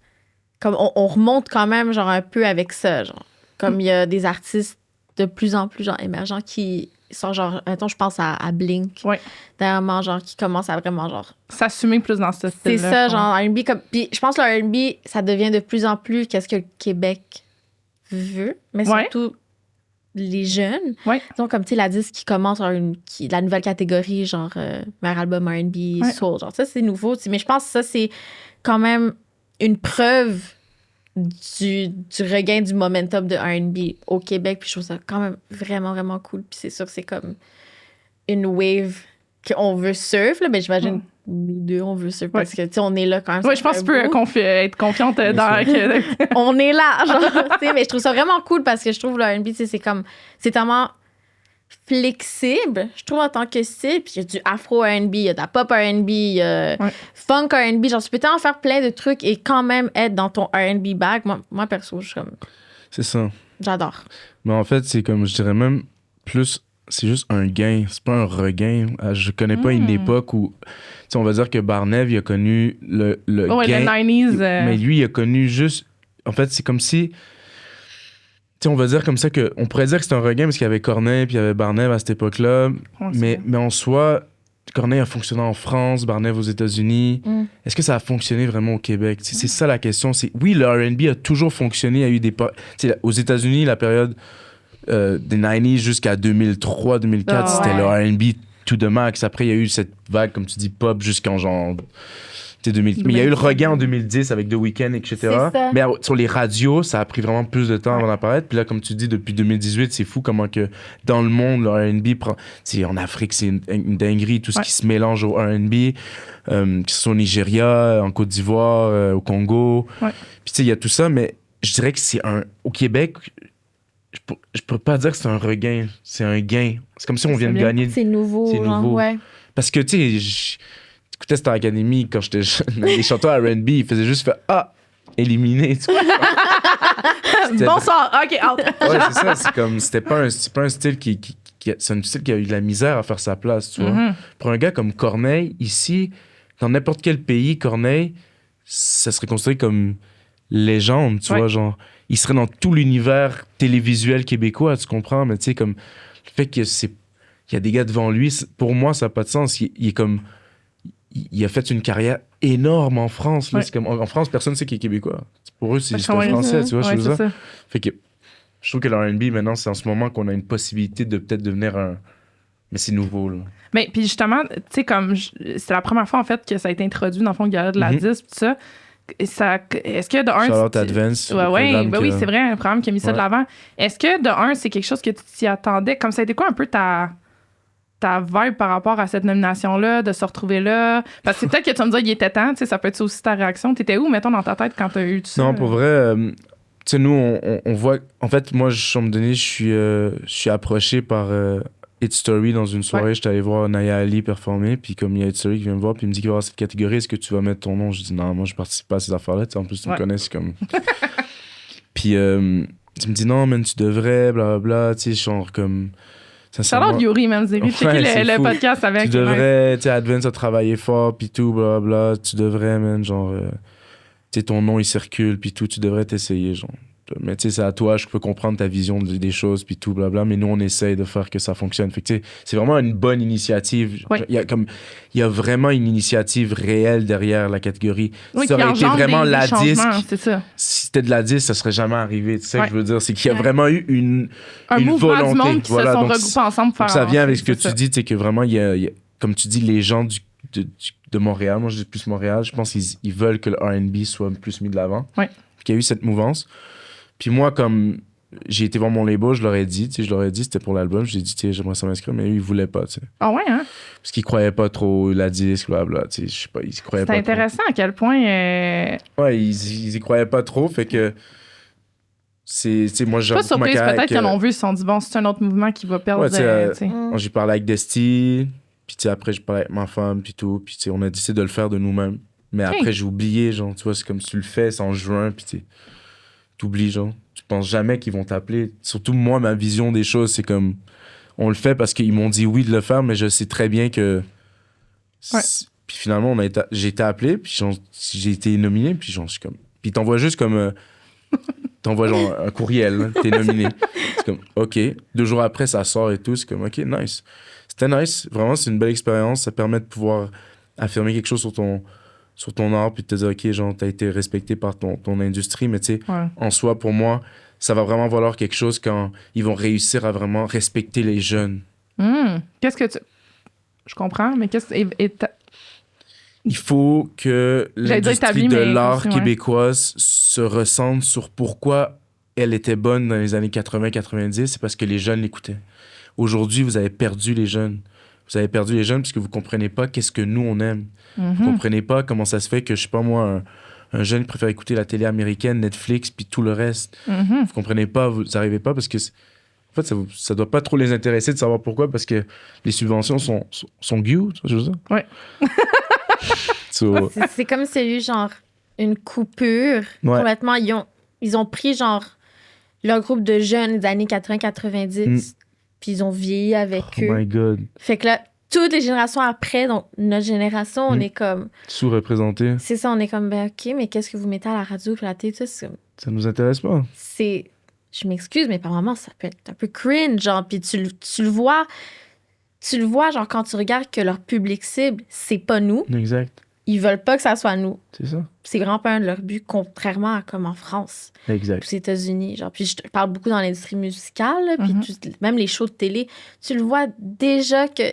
comme on remonte quand même genre un peu avec ça. Genre, comme il y a des artistes de plus en plus genre émergents qui sont genre, attends, je pense à Blink. Ouais. Dernièrement, genre, qui commence à vraiment genre S'assumer plus dans ce style-là. c'est ça, je genre R&B. Puis je pense que le R&B, ça devient de plus en plus qu'est-ce que le Québec veut, mais Ouais. surtout les jeunes. Ouais. Donc, comme, tu sais, la disque qui commence, genre, la nouvelle catégorie, genre, meilleur album R&B, Ouais. soul, genre, ça, c'est nouveau. Mais je pense que ça, c'est quand même une preuve du regain du momentum de R&B au Québec. Puis je trouve ça quand même vraiment, vraiment cool. Puis c'est sûr que c'est comme une wave qu'on veut surf, là. Ben, j'imagine nous deux, on veut surf parce que, tu sais, on est là quand même. Ouais, ça je pense que tu fait peux beau. être confiante dans... On est là, genre, tu sais, mais je trouve ça vraiment cool parce que je trouve le R&B, tu sais, c'est tellement flexible, je trouve, en tant que style. Puis il y a du afro R&B, il y a de la pop R&B, il y a funk R&B. Genre, tu peux en faire plein de trucs et quand même être dans ton R&B bag. Moi perso, je suis comme, C'est ça. j'adore. Mais en fait, c'est comme, je dirais même plus, c'est juste un gain, c'est pas un regain. Je connais pas une époque où, tu sais, on va dire que Barnev, il a connu le Ouais, gain. le 90s. Mais lui, il a connu juste, en fait, c'est comme si, tu sais, on va dire comme ça que, on pourrait dire que c'est un regain parce qu'il y avait Corneille puis il y avait Barnev à cette époque-là. Mais en soi, Corneille a fonctionné en France, Barnev aux États-Unis. Est-ce que ça a fonctionné vraiment au Québec? C'est ça la question. Oui, le R&B a toujours fonctionné. Il y a eu des... Tu sais, aux États-Unis, la période des 90s jusqu'à 2003-2004, c'était le R&B to the max. Après, il y a eu cette vague, comme tu dis, pop jusqu'en genre... tu sais, 2000. Mais il y a eu le regain en 2010 avec The Weeknd, etc. C'est ça. Mais sur les radios, ça a pris vraiment plus de temps avant d'apparaître. Puis là, comme tu dis, depuis 2018, c'est fou comment que dans le monde, le R&B prend... Tu sais, en Afrique, c'est une dinguerie, tout ce qui se mélange au R&B, que ce soit au Nigeria, en Côte d'Ivoire, au Congo. Puis tu sais, il y a tout ça, mais je dirais que c'est un... Au Québec... Je peux pas dire que c'est un regain, c'est un gain. C'est comme si on vient de gagner. C'est nouveau. C'est genre, nouveau. ouais. Parce que, tu sais, j'écoutais Star Academy quand j'étais jeune. Les chanteurs R&B, ils faisaient juste faire « Ah! » Éliminé, tu vois. Bonsoir, OK, out. Ouais, c'est ça. C'est comme... C'est pas un style c'est un style qui a eu de la misère à faire sa place, tu vois. Pour un gars comme Corneille, ici, dans n'importe quel pays, Corneille, ça serait considéré comme légende, tu vois, genre... Il serait dans tout l'univers télévisuel québécois, tu comprends? Mais tu sais, comme, le fait qu'il y a des gars devant lui, pour moi, ça n'a pas de sens. Il est comme... Il a fait une carrière énorme en France. Là. C'est comme, en France, personne ne sait qu'il est québécois. Pour eux, c'est juste un Français, tu vois, je veux dire. Fait que Je trouve que le R&B, maintenant, c'est en ce moment qu'on a une possibilité de peut-être devenir un... Mais c'est nouveau, là. Mais puis justement, tu sais, comme c'est la première fois, en fait, que ça a été introduit dans le fond, il y a de la disque, tout ça. Est-ce que de un... Shout-out Advance. Oui, c'est vrai, un programme qui a mis ça de l'avant. Est-ce que de un, c'est quelque chose que tu t'y attendais? Comme ça a été quoi un peu ta vibe par rapport à cette nomination-là, de se retrouver là? Parce que peut-être que tu vas me dire qu'il était temps, tu sais, ça peut être aussi ta réaction. T'étais où, mettons, dans ta tête quand t'as eu tout ça? Non, pour vrai, tu sais, nous, on voit... En fait, moi, je me donné, je suis approché par Hit Story dans une soirée. J'étais allé voir Naya Ali performer, puis comme il y a Hit Story qui vient me voir, puis il me dit qu'il va y avoir cette catégorie, est-ce que tu vas mettre ton nom? Je dis non, moi, je participe pas à ces affaires-là. Tu sais, en plus, tu me connais, c'est comme... Puis tu me dis non, man, tu devrais, blablabla, tu sais, genre comme... Charlotte Yuri, même, vous avez checké le podcast avec... Tu devrais, tu sais, Advance a travaillé fort, puis tout, blablabla, tu devrais, man, genre... tu sais, ton nom, il circule, puis tout, tu devrais t'essayer, genre. Mais tu sais, c'est à toi, je peux comprendre ta vision des choses, puis tout, blabla, mais nous, on essaye de faire que ça fonctionne. Fait que tu sais, c'est vraiment une bonne initiative. Oui. Il y a vraiment une initiative réelle derrière la catégorie. Oui, ça aurait été vraiment la disque. C'est ça. Si c'était de la disque, ça serait jamais arrivé. Tu sais ce que je veux dire? C'est qu'il y a vraiment eu une mouvement volonté. Du monde qui se sont regroupés ensemble pour faire ça vient avec ce que tu dis, tu sais, que vraiment, il y a, comme tu dis, les gens de Montréal, moi je dis plus Montréal, je pense qu'ils veulent que le R&B soit plus mis de l'avant. Oui. Qu'il y a eu cette mouvance. Puis moi, comme j'ai été voir mon label, je leur ai dit, c'était pour l'album, j'ai dit, j'aimerais ça m'inscrire, mais eux, ils voulaient pas, tu sais. Ah ouais, hein? Parce qu'ils croyaient pas trop la disque, blablabla, tu sais, je sais pas, ils y croyaient pas. C'est intéressant à quel point... Ouais, ils y croyaient pas trop, fait que c'est, tu sais, moi, j'ai... Pas surprise, peut-être qu'ils l'ont vu, ils se sont dit, bon, c'est un autre mouvement qui va perdre... Ouais, moi, j'ai parlé avec Desti, puis tu sais, après, j'ai parlé avec ma femme, puis tout, puis tu sais, on a décidé de le faire de nous-mêmes. Mais après, j'ai oublié, genre, tu vois, c'est comme si tu le fais, c'est en juin, puis tu sais... T'oublies, genre. Tu penses jamais qu'ils vont t'appeler. Surtout, moi, ma vision des choses, c'est comme... On le fait parce qu'ils m'ont dit oui de le faire, mais je sais très bien que... Ouais. Puis finalement, j'ai été appelé, puis j'ai été nominé, puis genre, je suis comme... Puis ils t'envoient juste comme... T'envoies genre un courriel, hein, t'es nominé. C'est comme, OK. 2 jours après, ça sort et tout. C'est comme, OK, nice. C'était nice. Vraiment, c'est une belle expérience. Ça permet de pouvoir affirmer quelque chose sur ton art, puis de te dire, OK, genre, t'as été respecté par ton industrie, mais tu sais, en soi, pour moi, ça va vraiment valoir quelque chose quand ils vont réussir à vraiment respecter les jeunes. Qu'est-ce que tu... Je comprends, mais qu'est-ce... Il faut que l'industrie de l'art québécoise se ressente sur pourquoi elle était bonne dans les années 80-90, c'est parce que les jeunes l'écoutaient. Aujourd'hui, vous avez perdu les jeunes. Vous avez perdu les jeunes parce que vous comprenez pas qu'est-ce que nous, on aime. Vous comprenez pas comment ça se fait que, je sais pas moi, un jeune préfère écouter la télé américaine, Netflix, puis tout le reste. Vous comprenez pas, vous arrivez pas parce que... En fait, ça doit pas trop les intéresser de savoir pourquoi, parce que les subventions sont gueux, tu vois ce que je veux dire? Ouais. C'est comme s'il y a eu, genre, une coupure. Complètement, ils ont pris, genre, leur groupe de jeunes des années 80-90, puis ils ont vieilli avec eux. Oh my God. Fait que là, toutes les générations après, donc notre génération, on est comme... Sous-représenté. C'est ça, on est comme, ben OK, mais qu'est-ce que vous mettez à la radio puis à la télé, tout ça? Ça nous intéresse pas. Je m'excuse, mais par moments, ça peut être un peu cringe, genre, puis tu le vois, genre, quand tu regardes que leur public cible, c'est pas nous. Exact. Ils veulent pas que ça soit nous. C'est ça. C'est vraiment pas un de leurs buts, contrairement à comme en France. Exact. Aux États-Unis, genre. Puis je te parle beaucoup dans l'industrie musicale, là, puis même les shows de télé, tu le vois déjà que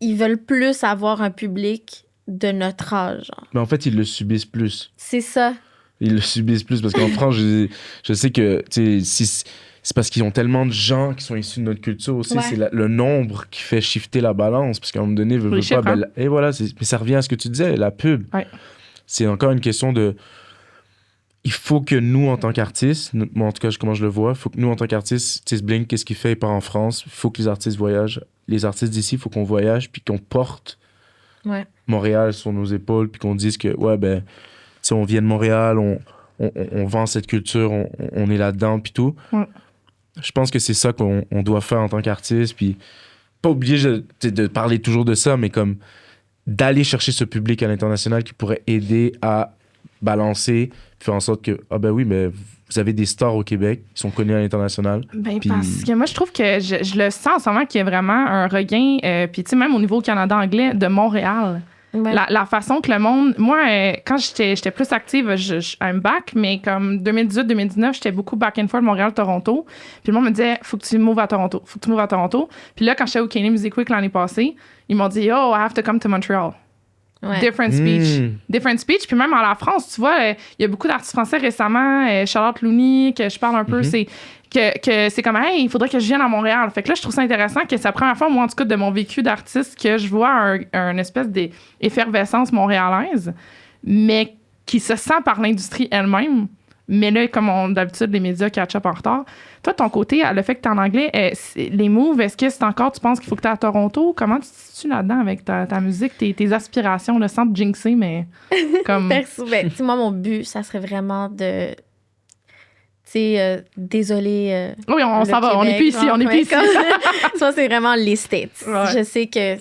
ils veulent plus avoir un public de notre âge. Genre. Mais en fait, ils le subissent plus. C'est ça. Ils le subissent plus parce qu'en France, je sais que c'est parce qu'ils ont tellement de gens qui sont issus de notre culture aussi. Ouais. C'est le nombre qui fait shifter la balance. Parce qu'à un moment donné, veut pas. Et voilà, mais ça revient à ce que tu disais, la pub. Ouais. C'est encore une question de... Il faut que nous, en tant qu'artistes, moi en tout cas, comment je le vois, il faut que nous, en tant qu'artistes, Blink, qu'est-ce qu'il fait? Il part en France. Il faut que les artistes voyagent. Les artistes d'ici, il faut qu'on voyage puis qu'on porte Montréal sur nos épaules puis qu'on dise que, ouais, ben, tu sais, on vient de Montréal, on vend cette culture, on est là-dedans puis tout. Ouais. Je pense que c'est ça qu'on doit faire en tant qu'artiste. Puis pas obligé de parler toujours de ça, mais comme d'aller chercher ce public à l'international qui pourrait aider à balancer, faire en sorte que, ah ben oui, mais vous avez des stars au Québec qui sont connus à l'international. Ben, parce que moi, je trouve que je le sens en ce moment qu'il y a vraiment un regain, puis tu sais, même au niveau Canada anglais, de Montréal. Ouais. La façon que le monde... Moi, quand j'étais plus active, I'm back, mais comme 2018-2019, j'étais beaucoup back and forth Montréal-Toronto. Puis le monde me disait, faut que tu mouves à Toronto, faut que tu mouves à Toronto. Puis là, quand j'étais au Canadian Music Week l'année passée, ils m'ont dit, oh, I have to come to Montreal. Ouais. Different speech. Different speech. Puis même en la France, tu vois, il y a beaucoup d'artistes français récemment, Charlotte Looney, que je parle un peu, c'est que c'est comme, hey, il faudrait que je vienne à Montréal. Fait que là, je trouve ça intéressant que c'est la première fois, moi, en tout cas, de mon vécu d'artiste, que je vois une espèce d'effervescence montréalaise, mais qui se sent par l'industrie elle-même. Mais là, comme d'habitude, les médias catch up en retard. Toi, ton côté, le fait que tu es en anglais, les moves, est-ce que c'est encore, tu penses qu'il faut que tu es à Toronto? Comment tu te situes là-dedans avec ta musique, tes aspirations, le sans te jinxer, mais comme... Perso, moi, mon but, ça serait vraiment de... désolé. Oui, on s'en va, on n'est plus ici, Ça, c'est vraiment les States. Ouais. Je sais que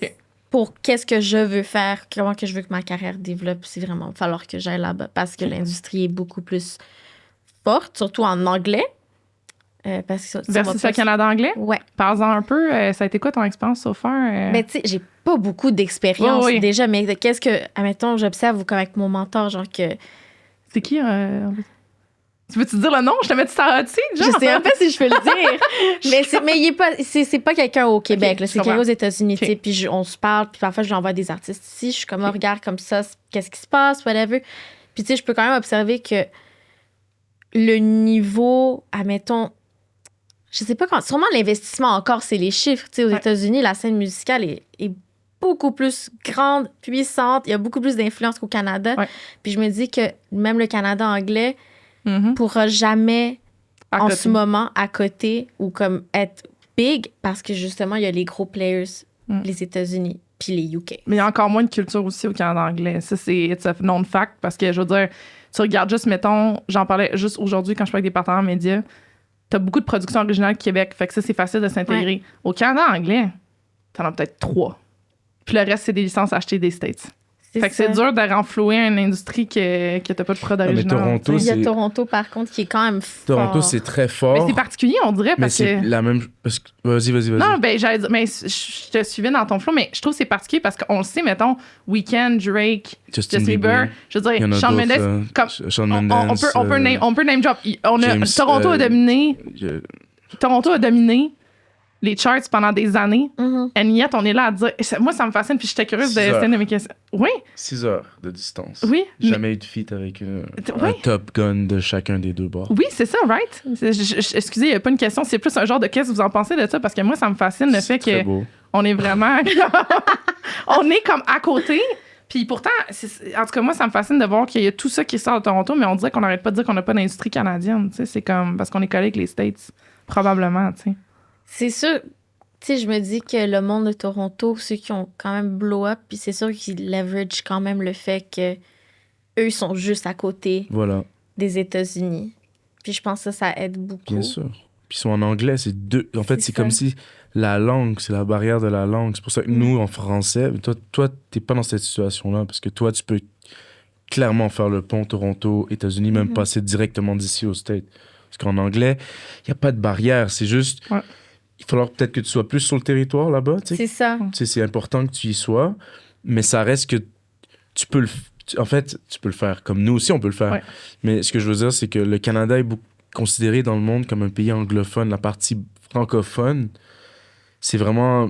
pour qu'est-ce que je veux faire, comment que je veux que ma carrière développe, c'est vraiment, il va falloir que j'aille là-bas parce que l'industrie est beaucoup plus forte, surtout en anglais. Parce que versus le Canada anglais? Ouais. Parle-en un peu, ça a été quoi ton expérience so far? Mais tu sais, j'ai pas beaucoup d'expérience déjà, mais qu'est-ce que, admettons, j'observe comme avec mon mentor, genre que... C'est qui? Tu veux-tu dire le nom? Je te mets ça dessus, genre? Je sais un peu si je peux le dire. mais il est pas, c'est pas quelqu'un au Québec, Okay, là, c'est quelqu'un aux États-Unis, Okay. tu sais, puis on se parle, puis parfois je lui envoie des artistes ici, je suis comme, regarde comme ça, qu'est-ce qui se passe, whatever. Puis tu sais, je peux quand même observer que le niveau, admettons, je sais pas quand, sûrement l'investissement encore, c'est les chiffres, tu sais, aux États-Unis, la scène musicale est beaucoup plus grande, puissante, il y a beaucoup plus d'influence qu'au Canada. Ouais. Puis je me dis que même le Canada anglais Mhm. pourra jamais À en côté. ce moment à côté ou comme être big parce que justement il y a les gros players, les États-Unis puis les UK. Mais il y a encore moins de culture aussi au Canada anglais. Ça, c'est it's a known fact parce que, je veux dire, tu regardes juste, mettons, j'en parlais juste aujourd'hui quand je parlais avec des partenaires médias, t'as beaucoup de productions originales Québec, fait que ça, c'est facile de s'intégrer. Au Canada anglais, t'en as peut-être 3. Puis le reste, c'est des licences achetées des States. Fait que c'est dur de renflouer une industrie que t'as pas de prod original. Toronto, Il y a c'est- Toronto par contre qui est quand même fort. Toronto, c'est très fort. Mais c'est particulier, on dirait, Mais parce c'est que... la même. Parce que... Vas-y. Non, ben j'allais dire, mais je te suivais dans ton flow, mais je trouve que c'est particulier parce qu'on le sait, mettons, Weeknd, Drake, Justin Bieber, je veux Il y en dire, a Shawn d'autres, Mendes, comme, Shawn Mendes, on peut name drop. James, Toronto a dominé, je- Toronto a dominé les charts pendant des années. Mhm. And yet, on est là à dire, moi, ça me fascine, puis j'étais curieuse de 6 heures. essayer de mes questions. Oui, 6 heures de distance. oui. mais- Jamais eu de feat avec un Oui. Top Gun de chacun des deux bords. Oui, c'est ça, right? Excusez, il n'y a pas une question, c'est plus un genre de qu'est-ce que vous en pensez de ça, parce que moi, ça me fascine le fait Très que beau. on est vraiment... on est comme à côté. Puis pourtant, en tout cas, moi, ça me fascine de voir qu'il y a tout ça qui sort de Toronto, mais on dirait qu'on n'arrête pas de dire qu'on n'a pas d'industrie canadienne. Tu sais, c'est comme parce qu'on est collé avec les States, probablement, tu sais. C'est sûr, tu sais, je me dis que le monde de Toronto, ceux qui ont quand même blow up, puis c'est sûr qu'ils leverage quand même le fait que eux sont juste à côté Voilà, des États-Unis. Puis je pense que ça aide beaucoup. bien sûr. Puis ils sont en anglais, c'est deux. En fait, C'est c'est ça. comme si la langue, c'est la barrière de la langue. C'est pour ça que nous, en français, toi, t'es pas dans cette situation-là, parce que toi, tu peux clairement faire le pont Toronto-États-Unis, même passer directement d'ici aux States. Parce qu'en anglais, il n'y a pas de barrière. C'est juste, Ouais. il va falloir peut-être que tu sois plus sur le territoire là-bas. Tu sais. C'est ça. Tu sais, c'est important que tu y sois, mais ça reste que tu peux en fait, tu peux le faire. Comme nous aussi, on peut le faire. Ouais. Mais ce que je veux dire, c'est que le Canada est considéré dans le monde comme un pays anglophone. La partie francophone, c'est vraiment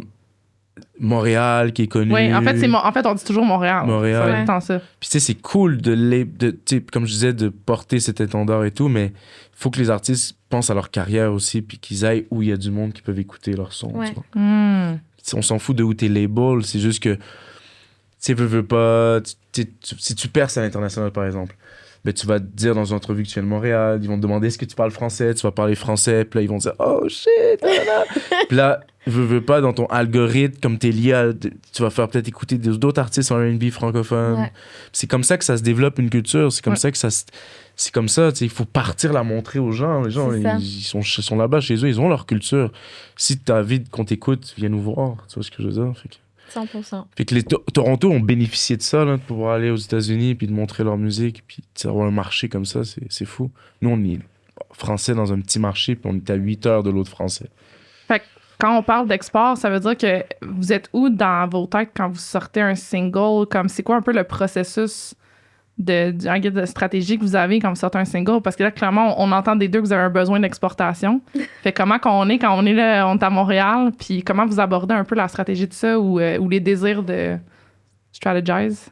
Montréal qui est connu. Oui, en fait, on dit toujours Montréal. Montréal. Ça va être tant ça. Puis tu sais, c'est cool tu sais, comme je disais, de porter cet étendard et tout, mais il faut que les artistes pensent à leur carrière aussi, puis qu'ils aillent où il y a du monde qui peuvent écouter leur son. Ouais. Tu vois. Hmm. On s'en fout de où t'es label, c'est juste que, tu sais, veux pas, si tu perces à l'international, par exemple, ben, tu vas te dire dans une entrevue que tu viens de Montréal, ils vont te demander est-ce que tu parles français, tu vas parler français, puis là, ils vont dire oh shit, puis là, veux pas, dans ton algorithme, comme t'es lié à, tu vas faire peut-être écouter d'autres artistes en R&B francophones. Ouais. C'est comme ça que ça se développe une culture, c'est comme Ouais. ça que c'est comme ça, tu sais, il faut partir la montrer aux gens. Les gens, C'est ça. ils sont là-bas chez eux, ils ont leur culture. Si t'as envie qu'on t'écoute, viens nous voir, tu vois ce que je veux dire? Fait que 100%. fait que les Toronto ont bénéficié de ça, là, de pouvoir aller aux États-Unis puis de montrer leur musique, puis d'avoir un marché comme ça, c'est fou. Nous, on est français dans un petit marché, puis on est à 8 heures de l'autre français. Fait que quand on parle d'export, ça veut dire que vous êtes où dans vos têtes quand vous sortez un single? Comme c'est quoi un peu le processus un guide de stratégie que vous avez quand vous sortez un single? Parce que là, clairement, on entend des deux que vous avez un besoin d'exportation. Fait comment qu'on est quand on est là, on est à Montréal, puis comment vous abordez un peu la stratégie de ça ou les désirs de strategize?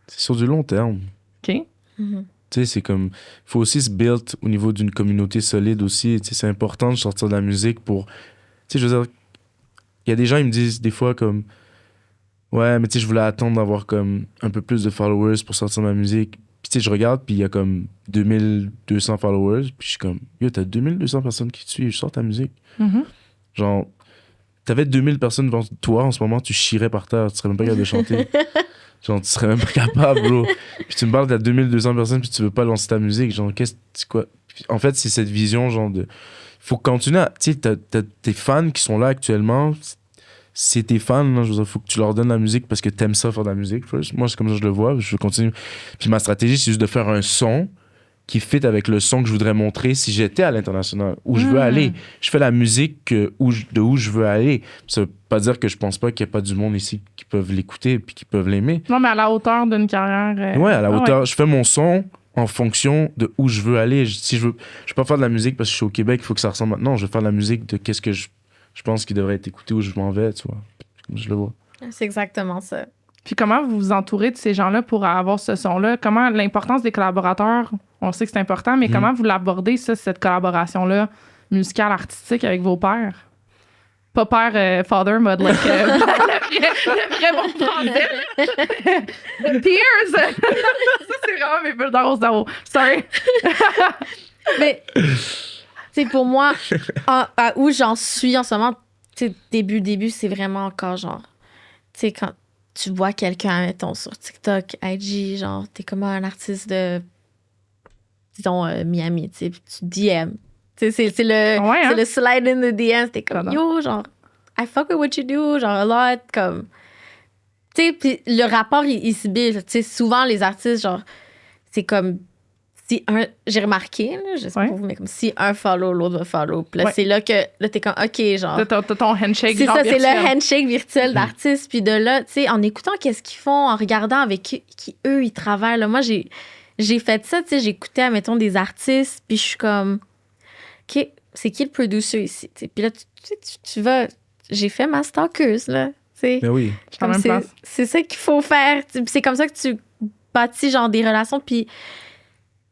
C'est sur du long terme. OK. Mhm. Tu sais, c'est comme... Il faut aussi se build au niveau d'une communauté solide aussi. Tu sais, c'est important de sortir de la musique pour... Tu sais, je veux dire, il y a des gens, ils me disent des fois comme... Ouais, mais tu sais, je voulais attendre d'avoir comme un peu plus de followers pour sortir ma musique. Puis tu sais, je regarde, puis il y a comme 2200 followers. Puis je suis comme, yo, t'as 2200 personnes qui te suivent, je sors ta musique. Mhm. Genre, t'avais 2000 personnes devant toi en ce moment, tu chierais par terre, tu serais même pas capable de chanter. Genre, tu serais même pas capable, bro. Puis tu me parles, t'as 2200 personnes, puis tu veux pas lancer ta musique. Genre, c'est quoi? En fait, c'est cette vision, genre, de. Faut continuer à. Tu sais, t'as tes fans qui sont là actuellement. C'est tes fans, là, je veux dire, faut que tu leur donnes la musique parce que t'aimes ça, faire de la musique. First. Moi, c'est comme ça que je le vois, je veux continuer. Puis ma stratégie, c'est juste de faire un son qui fit avec le son que je voudrais montrer si j'étais à l'international, où je veux aller. Je fais la musique de où je veux aller. Ça veut pas dire que je pense pas qu'il y a pas du monde ici qui peuvent l'écouter puis qui peuvent l'aimer. Non, mais à la hauteur d'une carrière. Ouais, à la hauteur. Ouais. Je fais mon son en fonction de où je veux aller. Si je veux pas faire de la musique parce que je suis au Québec, il faut que ça ressemble maintenant. Je veux faire de la musique de qu'est-ce que je pense qu'il devrait être écouté où je m'en vais, tu vois. Comme je le vois. C'est exactement ça. Puis comment vous vous entourez de ces gens-là pour avoir ce son-là? Comment l'importance des collaborateurs, on sait que c'est important, mais comment vous l'abordez, ça, cette collaboration-là musicale, artistique avec vos pairs? Pas père, father, mode like, le vrai bon français. Peers! Ça, c'est vraiment mes bulles dans mon cerveau. Sorry. Mais, tu sais, pour moi, où j'en suis en ce moment, tu sais, début, c'est vraiment encore genre, tu sais, quand tu vois quelqu'un, mettons, sur TikTok, IG, genre, t'es comme un artiste de, disons, Miami, tu sais, puis tu DM. Tu sais, c'est le slide in the DM, t'es comme, yo, genre, I fuck with what you do, genre, a lot, comme, tu sais, puis le rapport, il se build, tu sais, souvent, les artistes, genre, c'est comme, j'ai remarqué, là, je sais pas pour vous, mais comme si un follow, l'autre va follow. Puis là, c'est là que là, t'es comme, OK, genre. T'as ton handshake. C'est ça, virtuel. C'est le handshake virtuel d'artistes. Puis de là, tu sais, en écoutant qu'est-ce qu'ils font, en regardant avec qui eux, ils travaillent. Là, moi, j'ai fait ça, tu sais, j'écoutais, admettons, des artistes, puis je suis comme, OK, c'est qui le producer ici? T'sais, puis là, tu vas. J'ai fait ma stalkeuse, là. Mais oui. C'est ça qu'il faut faire. C'est comme ça que tu bâtis, genre, des relations. Puis.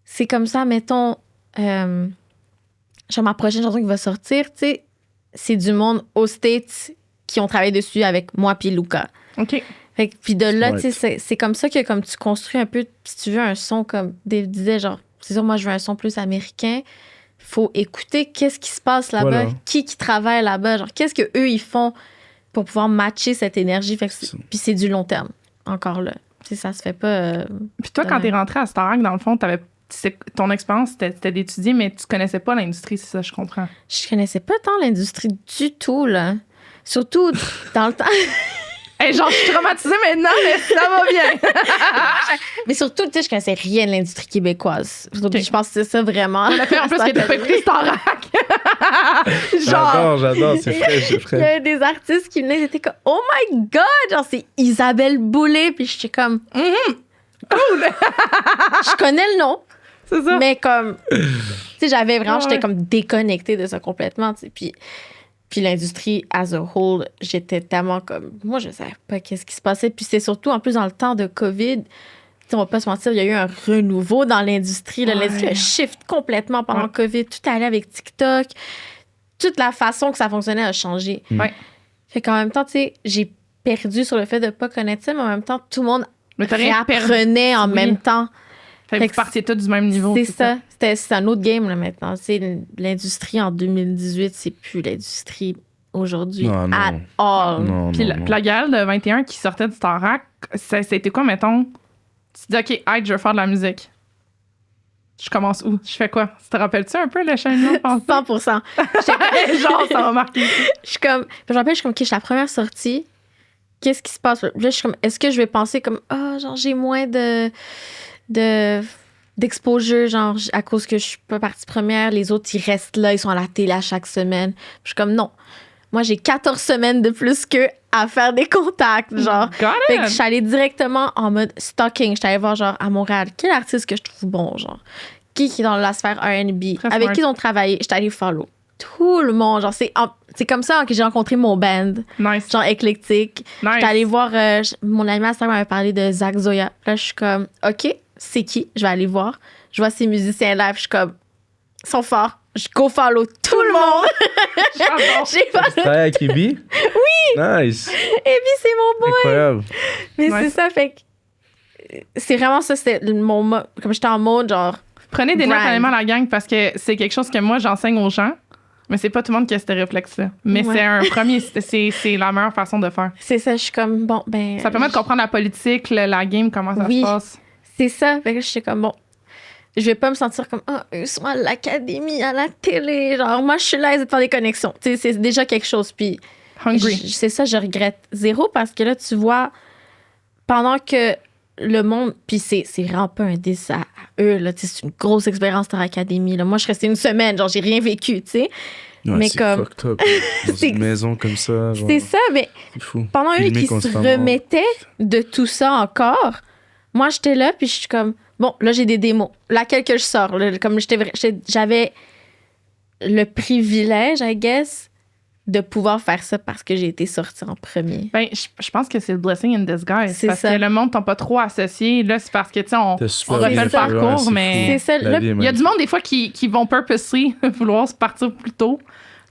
C'est comme ça, mettons, genre ma prochaine chanson qui va sortir, tu sais, c'est du monde aux States qui ont travaillé dessus avec moi puis Luca. OK. Fait que, puis de là, tu sais, c'est comme ça que comme tu construis un peu, si tu veux un son comme Dave disait, genre, c'est sûr, moi, je veux un son plus américain. Faut écouter qu'est-ce qui se passe là-bas, voilà. qui travaille là-bas, genre, qu'est-ce qu'eux, ils font pour pouvoir matcher cette énergie. Fait que puis c'est du long terme, encore là. Tu sais, ça se fait pas... puis toi, quand t'es rentrée à Starac, dans le fond, ton expérience, c'était d'étudier, mais tu connaissais pas l'industrie, c'est ça, je comprends. Je connaissais pas tant l'industrie du tout, là. Surtout dans le temps... Hey, genre, je suis traumatisée maintenant, mais ça va bien. Mais surtout, tu sais, je connaissais rien de l'industrie québécoise. Okay. Je pense que c'est ça vraiment. On a fait en plus que t'as pas écouté Starac. Genre. J'adore, c'est frais. Il y a des artistes qui venaient, ils étaient comme, oh my God! Genre, c'est Isabelle Boulay. Puis j'étais comme, cool! Je connais le nom. C'est ça. Mais comme, tu sais, j'avais vraiment, j'étais comme déconnectée de ça complètement, tu sais. Puis l'industrie as a whole, j'étais tellement comme... Moi, je savais pas qu'est-ce qui se passait. Puis c'est surtout, en plus, dans le temps de COVID, on va pas se mentir, il y a eu un renouveau dans l'industrie. Ouais. L'industrie a shift complètement pendant COVID. Tout allait avec TikTok. Toute la façon que ça fonctionnait a changé. Ouais. Fait qu'en même temps, tu sais, j'ai perdu sur le fait de pas connaître ça, mais en même temps, tout le monde réapprenait en même temps. Fait que vous partiez tous du même niveau. C'est ça. C'est un autre game, là, maintenant. C'est l'industrie en 2018, c'est plus l'industrie aujourd'hui. At all. Puis la gale de 21 qui sortait du Starac, ça a été quoi, mettons? Tu dis, OK, je veux faire de la musique. Je commence où? Je fais quoi? Tu te rappelles-tu un peu le changement? 100%. Genre, ça m'a marqué. Je me rappelle, je suis comme, OK, je suis la première sortie. Qu'est-ce qui se passe? Là, je suis comme, est-ce que je vais penser comme, genre, j'ai moins d'exposure, genre, à cause que je suis pas partie première, les autres, ils restent là, ils sont à la télé à chaque semaine. Je suis comme, non. moi, j'ai 14 semaines de plus qu'eux à faire des contacts, genre. Got Fait it. que je suis allée directement en mode stalking. J'étais allée voir, genre, à Montréal, quel artiste que je trouve bon, genre. Qui est dans la sphère R&B, Très avec smart. qui ils ont travaillé. J'étais allée follow tout le monde. Genre, c'est comme ça que j'ai rencontré mon band, Nice. genre éclectique. Nice. J'étais allée voir, mon ami Master m'avait parlé de Zach Zoya. Là, je suis comme, OK, c'est qui? Je vais aller voir. Je vois ces musiciens live, je suis comme, ils sont forts. Je go follow tout le monde. J'adore. J'ai follow. Tu travailles avec Ibi? Oui! Nice! Et puis, c'est mon boy. Incroyable. Mais Ouais. c'est ça, fait que c'est vraiment ça, c'était comme j'étais en mode, genre, Prenez des notes Brand. honnêtement, la gang, parce que c'est quelque chose que moi, j'enseigne aux gens. Mais c'est pas tout le monde qui a ce réflexe-là. Mais Ouais. c'est un premier, c'est la meilleure façon de faire. c'est ça, je suis comme, bon, ben. Ça permet de comprendre la politique, la game, comment ça Oui. se passe. C'est ça, fait que je suis comme, bon, je vais pas me sentir comme, eux sont à l'académie, à la télé. Genre, moi, je suis là, ils de faire des connexions. Tu sais, c'est déjà quelque chose. Puis, Hungry. c'est ça, je regrette zéro parce que là, tu vois, pendant que le monde, puis c'est vraiment pas un diss à eux, là, tu sais, c'est une grosse expérience Star Academy. Là. Moi, je suis restée une semaine, genre, j'ai rien vécu, tu sais. Ouais, Mais c'est comme- fucked up. Dans C'est- une maison comme ça. genre, C'est ça, mais C'est fou. pendant eux Filmé qui se constamment. remettaient de tout ça encore, moi, j'étais là, puis je suis comme, bon, là, j'ai des démos. Laquelle que je sors? Là, comme j'avais le privilège, I guess, de pouvoir faire ça parce que j'ai été sortie en premier. Ben, je pense que c'est le blessing in disguise. C'est Parce ça. que le monde t'a pas trop associé. Là, c'est parce que, tu sais, on T'as super refait bien le fait, parcours, c'est mais- fou. C'est ça, La là, vie est il y a du monde, des fois, qui vont purposely vouloir se partir plus tôt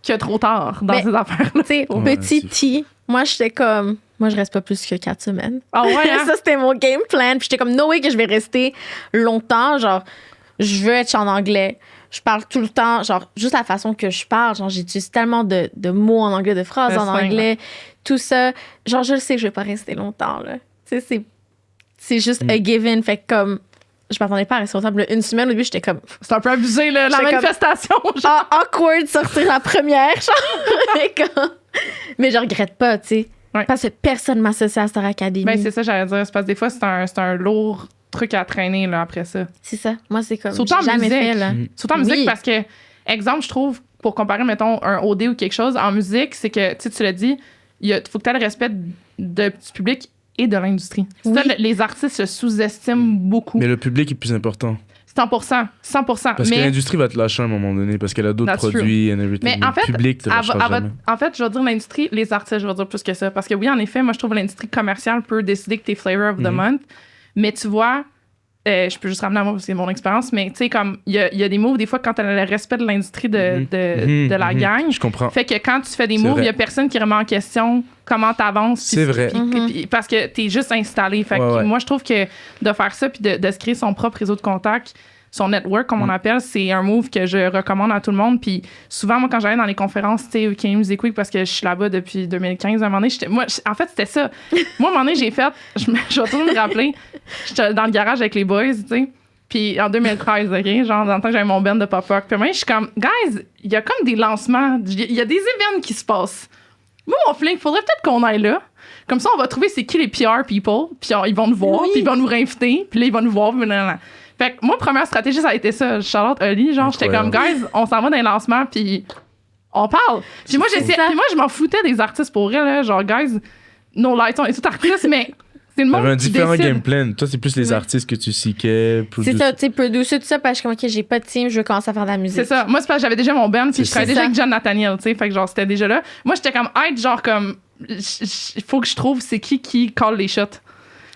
que trop tard dans Mais- ces affaires-là. Tu sais, Ouais, petit c'est T, moi, j'étais comme, moi, je reste pas plus que 4 semaines. Ah ouais, hein? Ça, c'était mon game plan. Puis j'étais comme, no way que je vais rester longtemps. Genre, je veux être en anglais. Je parle tout le temps, genre, juste la façon que je parle. Genre, j'utilise tellement de mots en anglais, de phrases Le en slang, anglais, tout ça. Genre, je le sais que je vais pas rester longtemps, là. Tu sais, c'est juste a given. Fait que comme, je m'attendais pas à rester longtemps. Puis là, une semaine au début, j'étais comme, C'est un peu abusé, là, la J'étais comme- manifestation. genre. awkward sortir la première, genre. Mais je regrette pas, tu sais. Ouais. Parce que personne m'associe à Star Academy. Ben, c'est ça, j'allais dire. C'est parce que des fois, c'est un lourd truc à traîner, là, après ça. C'est ça. Moi, c'est comme, Surtout en j'ai jamais musique. fait, là. Surtout en musique, Oui. parce que, exemple, je trouve, pour comparer, mettons, un OD ou quelque chose, en musique, c'est que, tu sais, tu l'as dit, il faut que tu aies le respect du public et de l'industrie. C'est Oui. ça, les artistes se sous-estiment beaucoup. Mais le public est plus important. 100%. 100%. Parce que mais l'industrie va te lâcher à un moment donné, parce qu'elle a d'autres That's true. produits and everything. Mais en fait, le public te lâchera jamais. en fait, je vais dire l'industrie, les artistes, je vais dire plus que ça. Parce que oui, en effet, moi, je trouve que l'industrie commerciale peut décider que t'es flavor of the month. Mais tu vois, je peux juste ramener à moi parce que c'est mon expérience, mais tu sais, comme, il y a des moves, des fois, quand t'as le respect de l'industrie de la gang, Je comprends. fait que quand tu fais des C'est moves, il vrai. y a personne qui remet en question comment t'avances. C'est vrai. Parce que t'es juste installé. Fait que Ouais, ouais. moi, je trouve que de faire ça puis de se créer son propre réseau de contacts, son network, comme on appelle, c'est un move que je recommande à tout le monde. Puis souvent, moi, quand j'allais dans les conférences, tu sais, Canadian Music Week, parce que je suis là-bas depuis 2015, à un moment donné, en fait, c'était ça. Moi, à un moment donné, j'ai fait, je vais toujours me rappeler, j'étais dans le garage avec les boys, tu sais. Puis en 2013, OK, genre, dans le temps que j'avais mon band de pop-rock. Puis moi, je suis comme, guys, il y a comme des lancements, il y a des événements qui se passent. Moi, mon feeling, faudrait peut-être qu'on aille là. Comme ça, on va trouver c'est qui les PR people, puis ils vont nous voir, Oui. puis ils vont nous réinviter, puis là, ils vont nous voir, puis blablabla. Fait que moi, première stratégie, ça a été ça. Charlotte, Oli, genre, j'étais comme, Incroyable. guys, on s'en va dans les lancements, puis on parle. Puis moi, C'est ça. puis moi, je m'en foutais des artistes pour vrai, là. Genre, guys, no lights, on est tous artistes, mais c'est le monde T'avais un qui différent décide. game plan. Toi, c'est plus les Ouais. artistes que tu seekais. C'est ça, tu sais, producer, tout ça, parce que, OK, j'ai pas de team, je veux commencer à faire de la musique. C'est ça. Moi, c'est parce que j'avais déjà mon band, puis C'est je travaillais ça. déjà avec John Nathaniel, tu sais. Fait que genre, c'était déjà là. Moi, j'étais comme, genre, comme, il faut que je trouve c'est qui call les shots.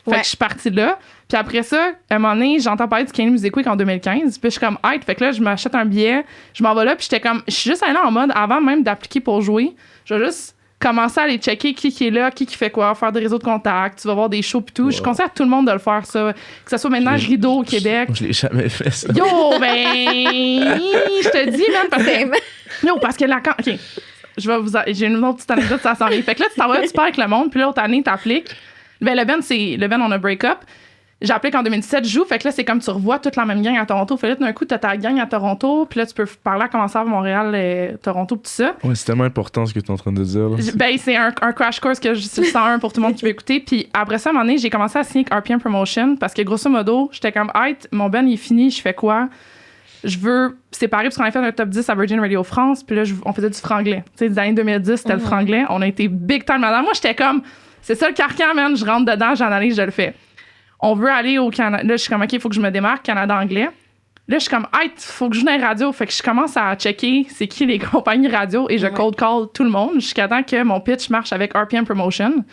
Fait Ouais. que je suis partie de là. Puis après ça, à un moment donné, j'entends parler du Canadian Music Week en 2015. Puis je suis comme, fait que là, je m'achète un billet, je m'en vais là, puis j'étais comme, je suis juste allée en mode, avant même d'appliquer pour jouer, je vais juste commencer à aller checker qui est là, qui fait quoi, faire des réseaux de contacts, tu vas voir des shows pis tout. Je conseille à tout le monde de le faire, ça. Que ce soit maintenant Rideau au Québec. Moi, je l'ai jamais fait, ça. Yo, ben, je te dis, man, parce que, yo, parce que là, OK, j'ai une autre petite anecdote, ça s'en vient. Fait que là, tu t'en vas, tu pars avec le monde, puis l'autre année, t'appliques. Ben, le band, on a break-up. J'applique en 2017, je joue. Fait que là, c'est comme tu revois toute la même gang à Toronto. Fait que là, d'un coup, t'as ta gang à Toronto. Puis là, tu peux parler à comment ça va Montréal, Toronto, pis tout ça. Ouais, c'est tellement important ce que tu es en train de dire. Là. Ben, c'est un crash course que c'est le 101 pour tout le monde qui veut écouter. Puis après ça, à un moment donné, j'ai commencé à signer avec RPM Promotion parce que grosso modo, j'étais comme, mon band, il est fini, je fais quoi? je veux séparer, parce qu'on a fait un top 10 à Virgin Radio France, puis là, on faisait du franglais. Tu sais, des années 2010, c'était le franglais. On a été big time là-dedans. Moi, j'étais comme, c'est ça le carcan, man. Je rentre dedans, j'analyse, je le fais. On veut aller au Canada. Là, je suis comme, OK, il faut que je me démarque, Canada anglais. Là, je suis comme, hey, faut que je joue dans les radios. Fait que je commence à checker c'est qui les compagnies radio et je cold call tout le monde jusqu'à temps que mon pitch marche avec RPM Promotion.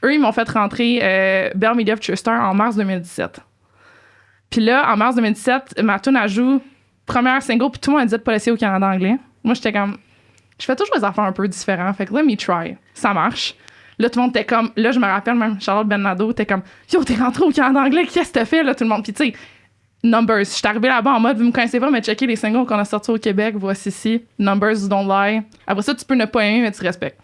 Eux, ils m'ont fait rentrer Bell Media Future Star en mars 2017. Puis là, en mars 2017, ma tune a joué première single, puis tout le monde a dit de pas laisser au Canada anglais. Moi, j'étais comme, je fais toujours des affaires un peu différentes. Fait que let me try. Ça marche. Là, tout le monde était comme, là, je me rappelle même, Charlotte Bernardo était comme, yo, t'es rentré au Canada anglais, qu'est-ce que t'as fait, là, tout le monde. Puis tu sais, Numbers. Je suis arrivée là-bas en mode, vous me connaissez pas, mais checker les singles qu'on a sortis au Québec, voici ici. Numbers, Don't Lie. Après ça, tu peux ne pas aimer, mais tu respectes.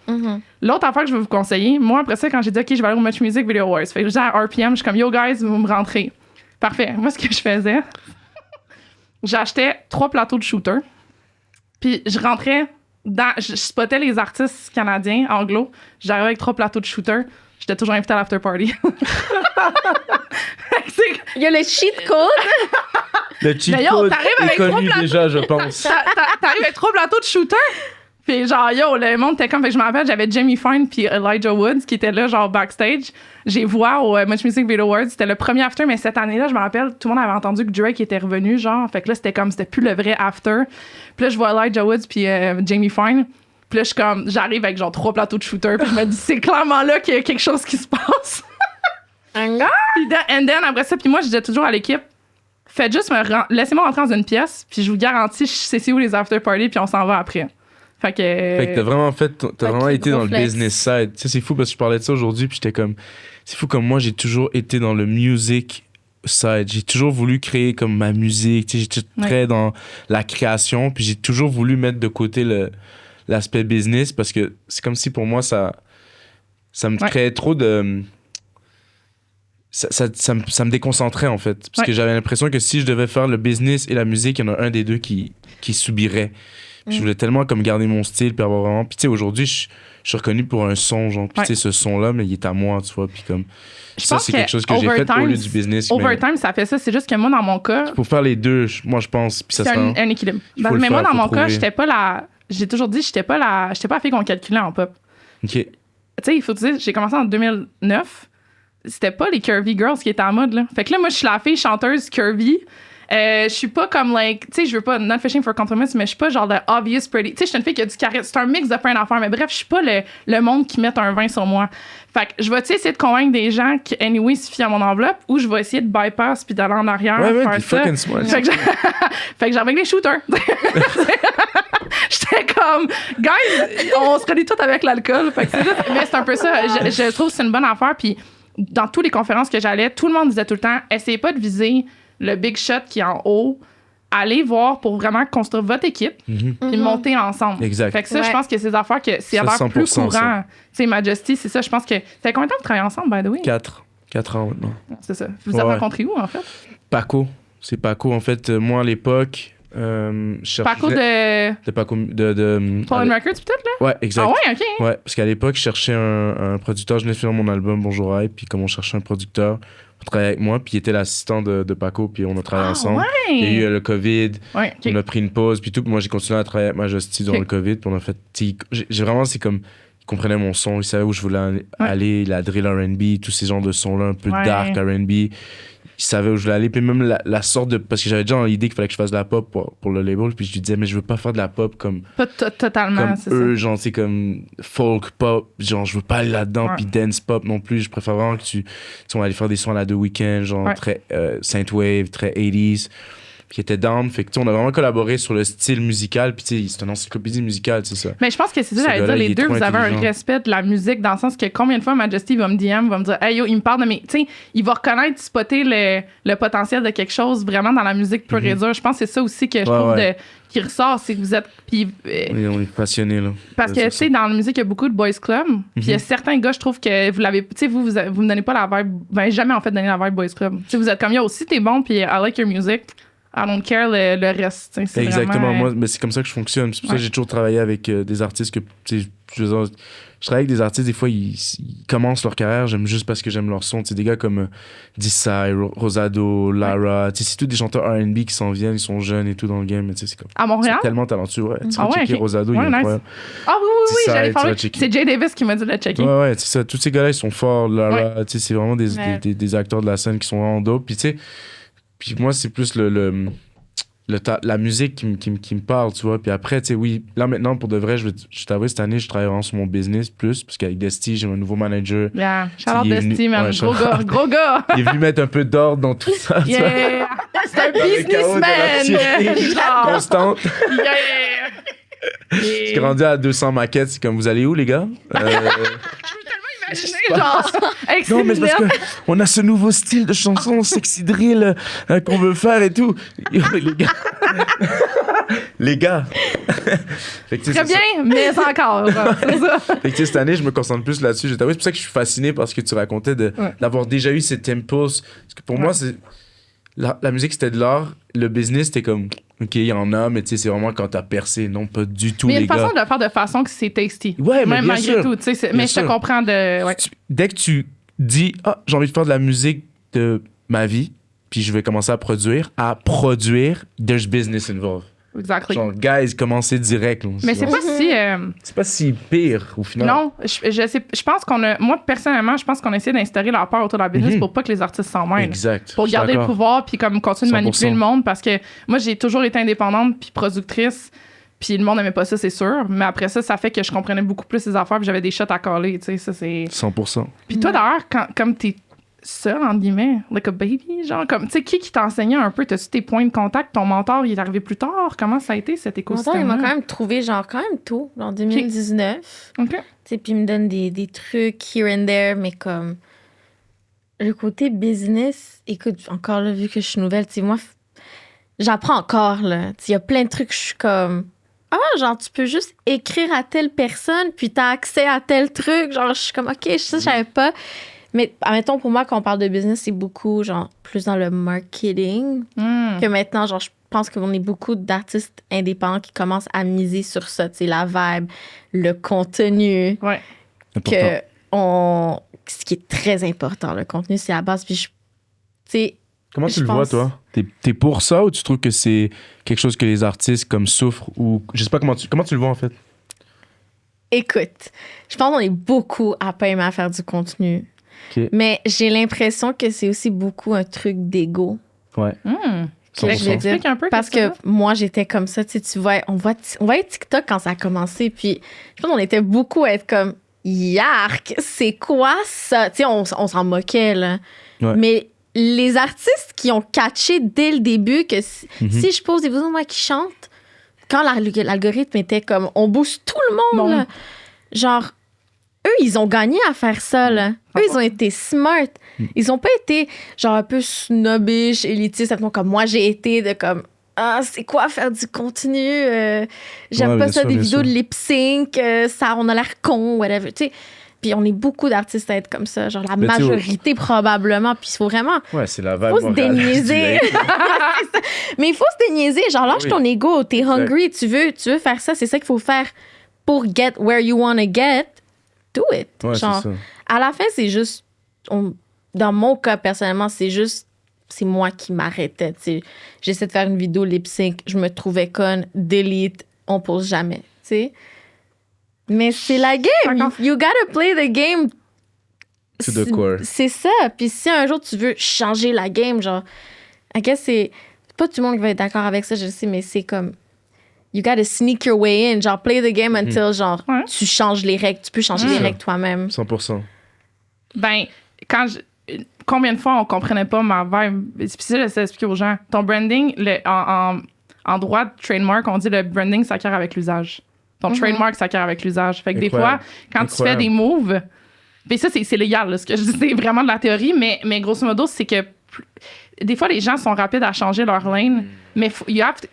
L'autre affaire que je vais vous conseiller, moi, après ça, quand j'ai dit, OK, je vais aller au Much Music Video Awards, fait que je dis à RPM, je suis comme, yo, guys, vous me rentrez. Parfait. Moi, ce que je faisais, j'achetais 3 plateaux de shooter, puis je rentrais je spottais les artistes canadiens, anglo, j'arrivais avec 3 plateaux de shooter. J'étais toujours invitée à l'after party. Il y a le cheat code. Le cheat code est connu déjà, je pense. T'arrives avec 3 plateaux de shooter. Puis genre, yo, le monde était comme... Fait que je me rappelle, j'avais Jamie Fine puis Elijah Woods qui étaient là, genre, backstage. J'ai vois au Much Music Video Awards. C'était le premier after, mais cette année-là, je me rappelle, tout le monde avait entendu que Drake était revenu, genre. Fait que là, c'était plus le vrai after. Puis là, je vois Elijah Woods puis Jamie Fine. Puis là, j'arrive avec genre 3 plateaux de shooter. Puis je me dis, c'est clairement là qu'il y a quelque chose qui se passe. Puis après ça, puis moi, je disais toujours à l'équipe, faites juste laissez-moi rentrer dans une pièce, puis je vous garantis, je sais où les after parties, puis on s'en va après. Fait que t'as vraiment été dans le business side. Tu sais, c'est fou parce que je parlais de ça aujourd'hui, puis j'étais comme, c'est fou comme moi, j'ai toujours été dans le music side. J'ai toujours voulu créer comme ma musique. Tu sais, j'étais très dans la création, puis j'ai toujours voulu mettre de côté l'aspect business parce que c'est comme si pour moi ça me créait trop de ça me déconcentrait en fait parce que j'avais l'impression que si je devais faire le business et la musique, il y en a un des deux qui subirait. Puis je voulais tellement comme garder mon style puis avoir vraiment, puis tu sais, aujourd'hui je suis reconnu pour un son, genre, puis tu sais, ce son là mais il est à moi, tu vois, puis comme ça c'est quelque chose que j'ai fait au lieu du business. Overtime, ça fait ça. C'est juste que moi, dans mon cas, pour faire les deux, moi je pense, puis ça c'est un équilibre. Mais moi, dans mon cas, j'ai toujours dit, j'étais pas la fille qu'on calculait en pop. OK. Tu sais, il faut dire, j'ai commencé en 2009. C'était pas les curvy girls qui étaient en mode, là. Fait que là, moi, je suis la fille chanteuse curvy. Je suis pas comme, like, tu sais, je veux pas, not fishing for compliments, mais je suis pas genre le obvious pretty. Tu sais, je suis une fille qui a du charisme. C'est un mix de plein d'affaires. Mais bref, je suis pas le monde qui met un vin sur moi. Fait que je vais essayer de convaincre des gens qui, anyway, se fient à mon enveloppe, ou je vais essayer de bypass puis d'aller en arrière. Ouais, fucking smart. Fait que j'avais les shooters. J'étais comme, guys, on se relie tout avec l'alcool. Fait que mais c'est un peu ça. Je trouve que c'est une bonne affaire. Puis dans toutes les conférences que j'allais, tout le monde disait tout le temps, essayez pas de viser le big shot qui est en haut. Allez voir pour vraiment construire votre équipe puis monter ensemble. Exact. Fait que ça, je pense que c'est des affaires que c'est l'air plus courant. Tu sais, Majesty, c'est ça. Je pense que... Ça fait combien de temps que vous travaillez ensemble, by the way? 4 ans maintenant. C'est ça. Vous avez rencontré où, en fait? Paco. C'est Paco. En fait, moi, à l'époque... Paco de Paco Fallen Records peut-être là? Ouais, exact. Ah ouais, OK. Ouais, parce qu'à l'époque, je cherchais un producteur, je venais de finir mon album Bonjour Aïe, puis comme on cherchait un producteur pour travailler avec moi, puis il était l'assistant de Paco, puis on a travaillé ensemble. Ouais. Il y a eu le COVID, ouais, okay. On a pris une pause, puis tout, puis moi j'ai continué à travailler avec Majesty durant le COVID, puis on a fait, j'ai vraiment, c'est comme, il comprenait mon son, il savait où je voulais aller, la drill R&B, tous ces genres de sons-là, un peu dark R&B. Il savait où je voulais aller, puis même la sorte de... Parce que j'avais déjà l'idée qu'il fallait que je fasse de la pop pour le label, puis je lui disais, mais je veux pas faire de la pop comme... Pas totalement, comme c'est eux, ça. genre, c'est comme folk pop, genre, je veux pas aller là-dedans, puis dance pop non plus, je préfère vraiment que tu on va aller faire des sons à la The Weeknd, genre, très synthwave, très 80s, qui était down, fait que on a vraiment collaboré sur le style musical, puis tu sais, c'est une encyclopédie musicale, c'est ça. Mais je pense que c'est ça, j'allais dire, les deux, vous avez un respect de la musique, dans le sens que combien de fois Majesty va me DM, va me dire, hey yo, il me parle de mes. Tu sais, il va reconnaître, spotter le potentiel de quelque chose vraiment dans la musique pure et dure. Je pense que c'est ça aussi que je trouve qui ressort, c'est que vous êtes. Puis, oui, on est passionnés, là. Parce que, tu sais, dans la musique, il y a beaucoup de boys club, puis il y a certains gars, je trouve que vous l'avez. Tu sais, vous me donnez pas la vibe, jamais en fait donner la vibe boys club. Tu sais, vous êtes comme, yo, si t'es bon, puis I like your music. I don't care le reste. C'est Exactement, vraiment, moi, mais c'est comme ça que je fonctionne. C'est pour ça que j'ai toujours travaillé avec des artistes que, tu sais, je travaille avec des artistes, des fois, ils commencent leur carrière, j'aime juste parce que j'aime leur son. Tu sais, des gars comme Desai, Rosado, Lara, tu sais, c'est tous des chanteurs R&B qui s'en viennent, ils sont jeunes et tout dans le game, mais tu sais, c'est comme... À Montréal? Ils sont tellement talentueux, ouais. Tu vas checker Rosado, il est nice. incroyable. Ah oui, Desai, j'allais tu vas parler. checker. C'est Jay Davis qui m'a dit de le checker. Ouais, c'est ça. Tous ces gars-là, ils sont forts. Lara, tu sais, c'est vraiment des acteurs de la scène qui sont vraiment dope. Puis tu sais, puis moi, c'est plus la musique qui me parle, tu vois. Puis après, tu sais, oui, là maintenant, pour de vrai, je t'avoue, cette année, je travaille vraiment sur mon business plus, parce qu'avec Desti, j'ai un nouveau manager. Yeah, shout-out Il est Desti, venu- man. ouais, Gros gars. Il est venu mettre un peu d'ordre dans tout ça. tu vois. Yeah! C'est un Dans le chaos de la businessman! fierté Genre, constante. yeah! Je suis rendu à 200 maquettes. C'est comme, vous allez où, les gars? Imaginez, genre, avec Non, ses mais c'est parce lunettes. qu'on a ce nouveau style de chanson sexy drill qu'on veut faire et tout. Yo, les gars. Les gars. Fait que, tu sais, Très c'est ça. bien, mais encore, genre, c'est ça. Fait que, tu sais, cette année, je me concentre plus là-dessus. C'est pour ça que je suis fasciné par ce que tu racontais d'avoir déjà eu cet impulse. Parce que pour moi, c'est la musique, c'était de l'art. Le business, c'était comme, OK, il y en a, mais tu sais, c'est vraiment quand t'as percé. Non, pas du tout, Mais il y a les une façon gars. de le faire de façon que c'est tasty. Ouais, mais Même bien malgré sûr. tout, tu sais. Bien Mais je te sûr. comprends de. Ouais. Dès que tu dis, j'ai envie de faire de la musique de ma vie, puis je vais commencer à produire, there's business involved. Exactly. Genre, guys, commencez direct. Là. Mais c'est pas si. C'est pas si pire, au final. Non, je pense qu'on a. Moi, personnellement, je pense qu'on a essayé d'instaurer la peur autour de la business pour pas que les artistes s'en mêlent. Exact. Pour Je suis garder le d'accord. pouvoir puis comme continuer de 100%. manipuler le monde parce que moi, j'ai toujours été indépendante puis productrice. Puis le monde n'aimait pas ça, c'est sûr. Mais après ça, ça fait que je comprenais beaucoup plus les affaires puis j'avais des shots à coller, tu sais. Ça, c'est. 100%. Puis toi, d'ailleurs, comme t'es seule, entre guillemets, like a baby, genre, comme, tu sais, qui t'enseignait un peu? T'as-tu tes points de contact? Ton mentor, il est arrivé plus tard? Comment ça a été, cet Mon écosystème? il m'a quand même trouvé, genre, quand même tôt, en 2019. OK. Tu sais, puis il me donne des trucs here and there, mais comme le côté business, écoute, encore là, vu que je suis nouvelle, tu sais, moi, j'apprends encore, là. Tu sais, il y a plein de trucs, je suis comme, genre, tu peux juste écrire à telle personne, puis t'as accès à tel truc. Genre, je suis comme, OK, ça, je savais pas. Mais, admettons, pour moi, quand on parle de business, c'est beaucoup, genre, plus dans le marketing que maintenant, genre, je pense qu'on est beaucoup d'artistes indépendants qui commencent à miser sur ça, tu sais, la vibe, le contenu. Ouais. Ce qui est très important, le contenu, c'est la base. Puis, tu sais, Comment tu je le vois, pense- toi? T'es pour ça ou tu trouves que c'est quelque chose que les artistes comme souffrent ou... Je sais pas comment tu le vois, en fait. écoute, je pense qu'on est beaucoup à pas aimer à faire du contenu. OK. Mais j'ai l'impression que c'est aussi beaucoup un truc d'ego. Ouais. Que je vais dire. Explique un peu. Parce qu'est-ce que moi, j'étais comme ça. Tu sais, on voyait TikTok quand ça a commencé. Puis je pense qu'on était beaucoup à être comme, yark, c'est quoi ça? Tu sais, on s'en moquait, là. Ouais. Mais les artistes qui ont catché dès le début que si je pose des vidéos de moi qui chantent, quand l'algorithme était comme, on booste tout le monde, Bon. là. Genre, eux, ils ont gagné à faire ça, là. Eux, ils ont été smart. Ils ont pas été, genre, un peu snobbish, élitistes, comme moi, j'ai été de comme, c'est quoi faire du contenu? J'aime Ouais, pas bien ça, sûr, des bien vidéos sûr. de lip-sync, ça, on a l'air con, whatever, tu sais. Puis on est beaucoup d'artistes à être comme ça, genre la Mais tu sais, majorité probablement. Puis il faut vraiment, Ouais, c'est la vibe faut se morale du déniaiser. direct. Mais il faut se déniaiser. Genre, lâche Oui. ton ego. T'es Exact. hungry. Tu veux faire ça. C'est ça qu'il faut faire pour get where you want to get. Do it. Ouais, Genre, c'est ça. à la fin, c'est juste. Dans mon cas, personnellement, c'est moi qui m'arrêtais. Tu sais. J'essaie de faire une vidéo lip sync. Je me trouvais conne. Delete. On pose jamais. Tu sais. Mais c'est la game. D'accord. You gotta play the game. To the core. C'est ça. Puis si un jour tu veux changer la game, genre, I guess c'est pas tout le monde qui va être d'accord avec ça, je sais, mais c'est comme you gotta sneak your way in, genre play the game until genre Ouais. tu changes les règles, tu peux changer les ça. règles toi-même. 100%. Ben, combien de fois on comprenait pas ma vibe? Puis ça, j'essaie d'expliquer aux gens. Ton branding, en droit de trademark, on dit le branding s'acquiert avec l'usage. Ton trademark s'acquiert avec l'usage. Fait que des fois, Incroyable. quand tu fais des moves, puis ça, c'est légal, là, ce que je dis, c'est vraiment de la théorie, mais grosso modo, c'est que des fois, les gens sont rapides à changer leur lane, mais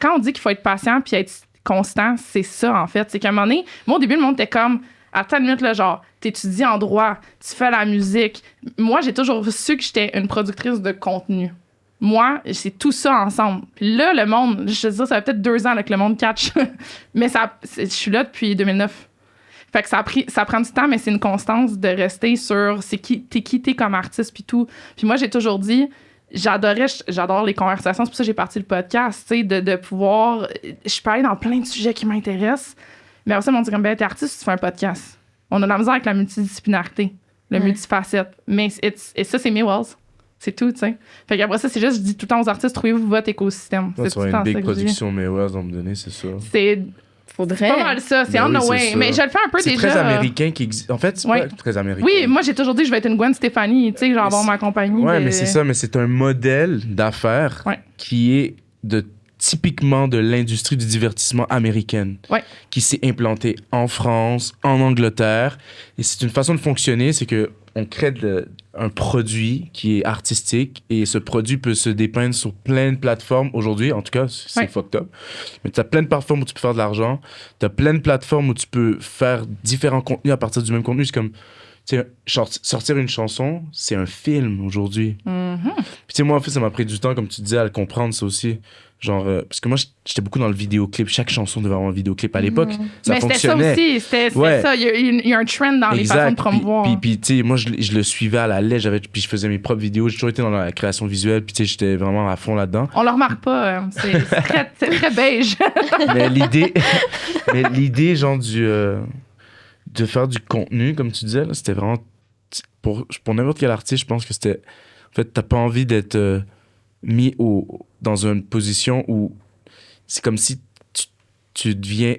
quand on dit qu'il faut être patient puis être constant, c'est ça, en fait. C'est qu'à un moment donné, moi, au début, le monde était comme, attends une minute, là, genre, t'étudies en droit, tu fais la musique. Moi, j'ai toujours su que j'étais une productrice de contenu. Moi, c'est tout ça ensemble. Puis là, le monde, je te dis ça fait peut-être 2 ans là, que le monde catch. Mais je suis là depuis 2009. Fait que ça prend du temps, mais c'est une constance de rester sur t'es comme artiste puis tout. Puis moi, j'ai toujours dit, j'adore les conversations. C'est pour ça que j'ai parti le podcast, tu sais, de pouvoir... Je peux aller dans plein de sujets qui m'intéressent. Mais après ça, on dit comme, t'es artiste, tu fais un podcast. On a de la misère avec la multidisciplinarité, le multifacette. Mais et ça, c'est mes walls. C'est tout, tu sais. Fait qu'après ça, c'est juste, je dis tout le temps aux artistes, trouvez-vous votre écosystème. C'est tout le temps une big production Mayweather, on me donner, c'est ça. Faudrait. Pas mal ça, c'est on the way. Mais je le fais un peu c'est déjà. C'est très américain qui existe. En fait, c'est pas très américain. Oui, moi, j'ai toujours dit que je vais être une Gwen Stefani, tu sais, genre avoir ma compagnie. Ouais, mais c'est ça, mais c'est un modèle d'affaires qui est typiquement de l'industrie du divertissement américaine, qui s'est implantée en France, en Angleterre. Et c'est une façon de fonctionner, c'est que on crée un produit qui est artistique et ce produit peut se dépeindre sur plein de plateformes. Aujourd'hui, en tout cas, c'est fucked up. Mais tu as plein de plateformes où tu peux faire de l'argent. Tu as plein de plateformes où tu peux faire différents contenus à partir du même contenu. C'est comme, tu sais, sortir une chanson, c'est un film aujourd'hui. Mm-hmm. Puis tu sais, moi, en fait, ça m'a pris du temps, comme tu disais, à le comprendre, ça aussi. Genre, parce que moi, j'étais beaucoup dans le vidéoclip. Chaque chanson devait avoir un vidéoclip. À l'époque, ça fonctionnait. Mais c'était ça aussi. C'était ça. Il y a un trend dans les façons de promouvoir. Puis tu sais, moi, je le suivais à la lettre. Puis je faisais mes propres vidéos. J'ai toujours été dans la création visuelle. Puis tu sais, j'étais vraiment à fond là-dedans. On le remarque pas. C'est très beige. Mais l'idée, genre, de faire du contenu, comme tu disais, là, c'était vraiment... Pour n'importe quel artiste, je pense que c'était... En fait, t'as pas envie d'être... mis dans une position où c'est comme si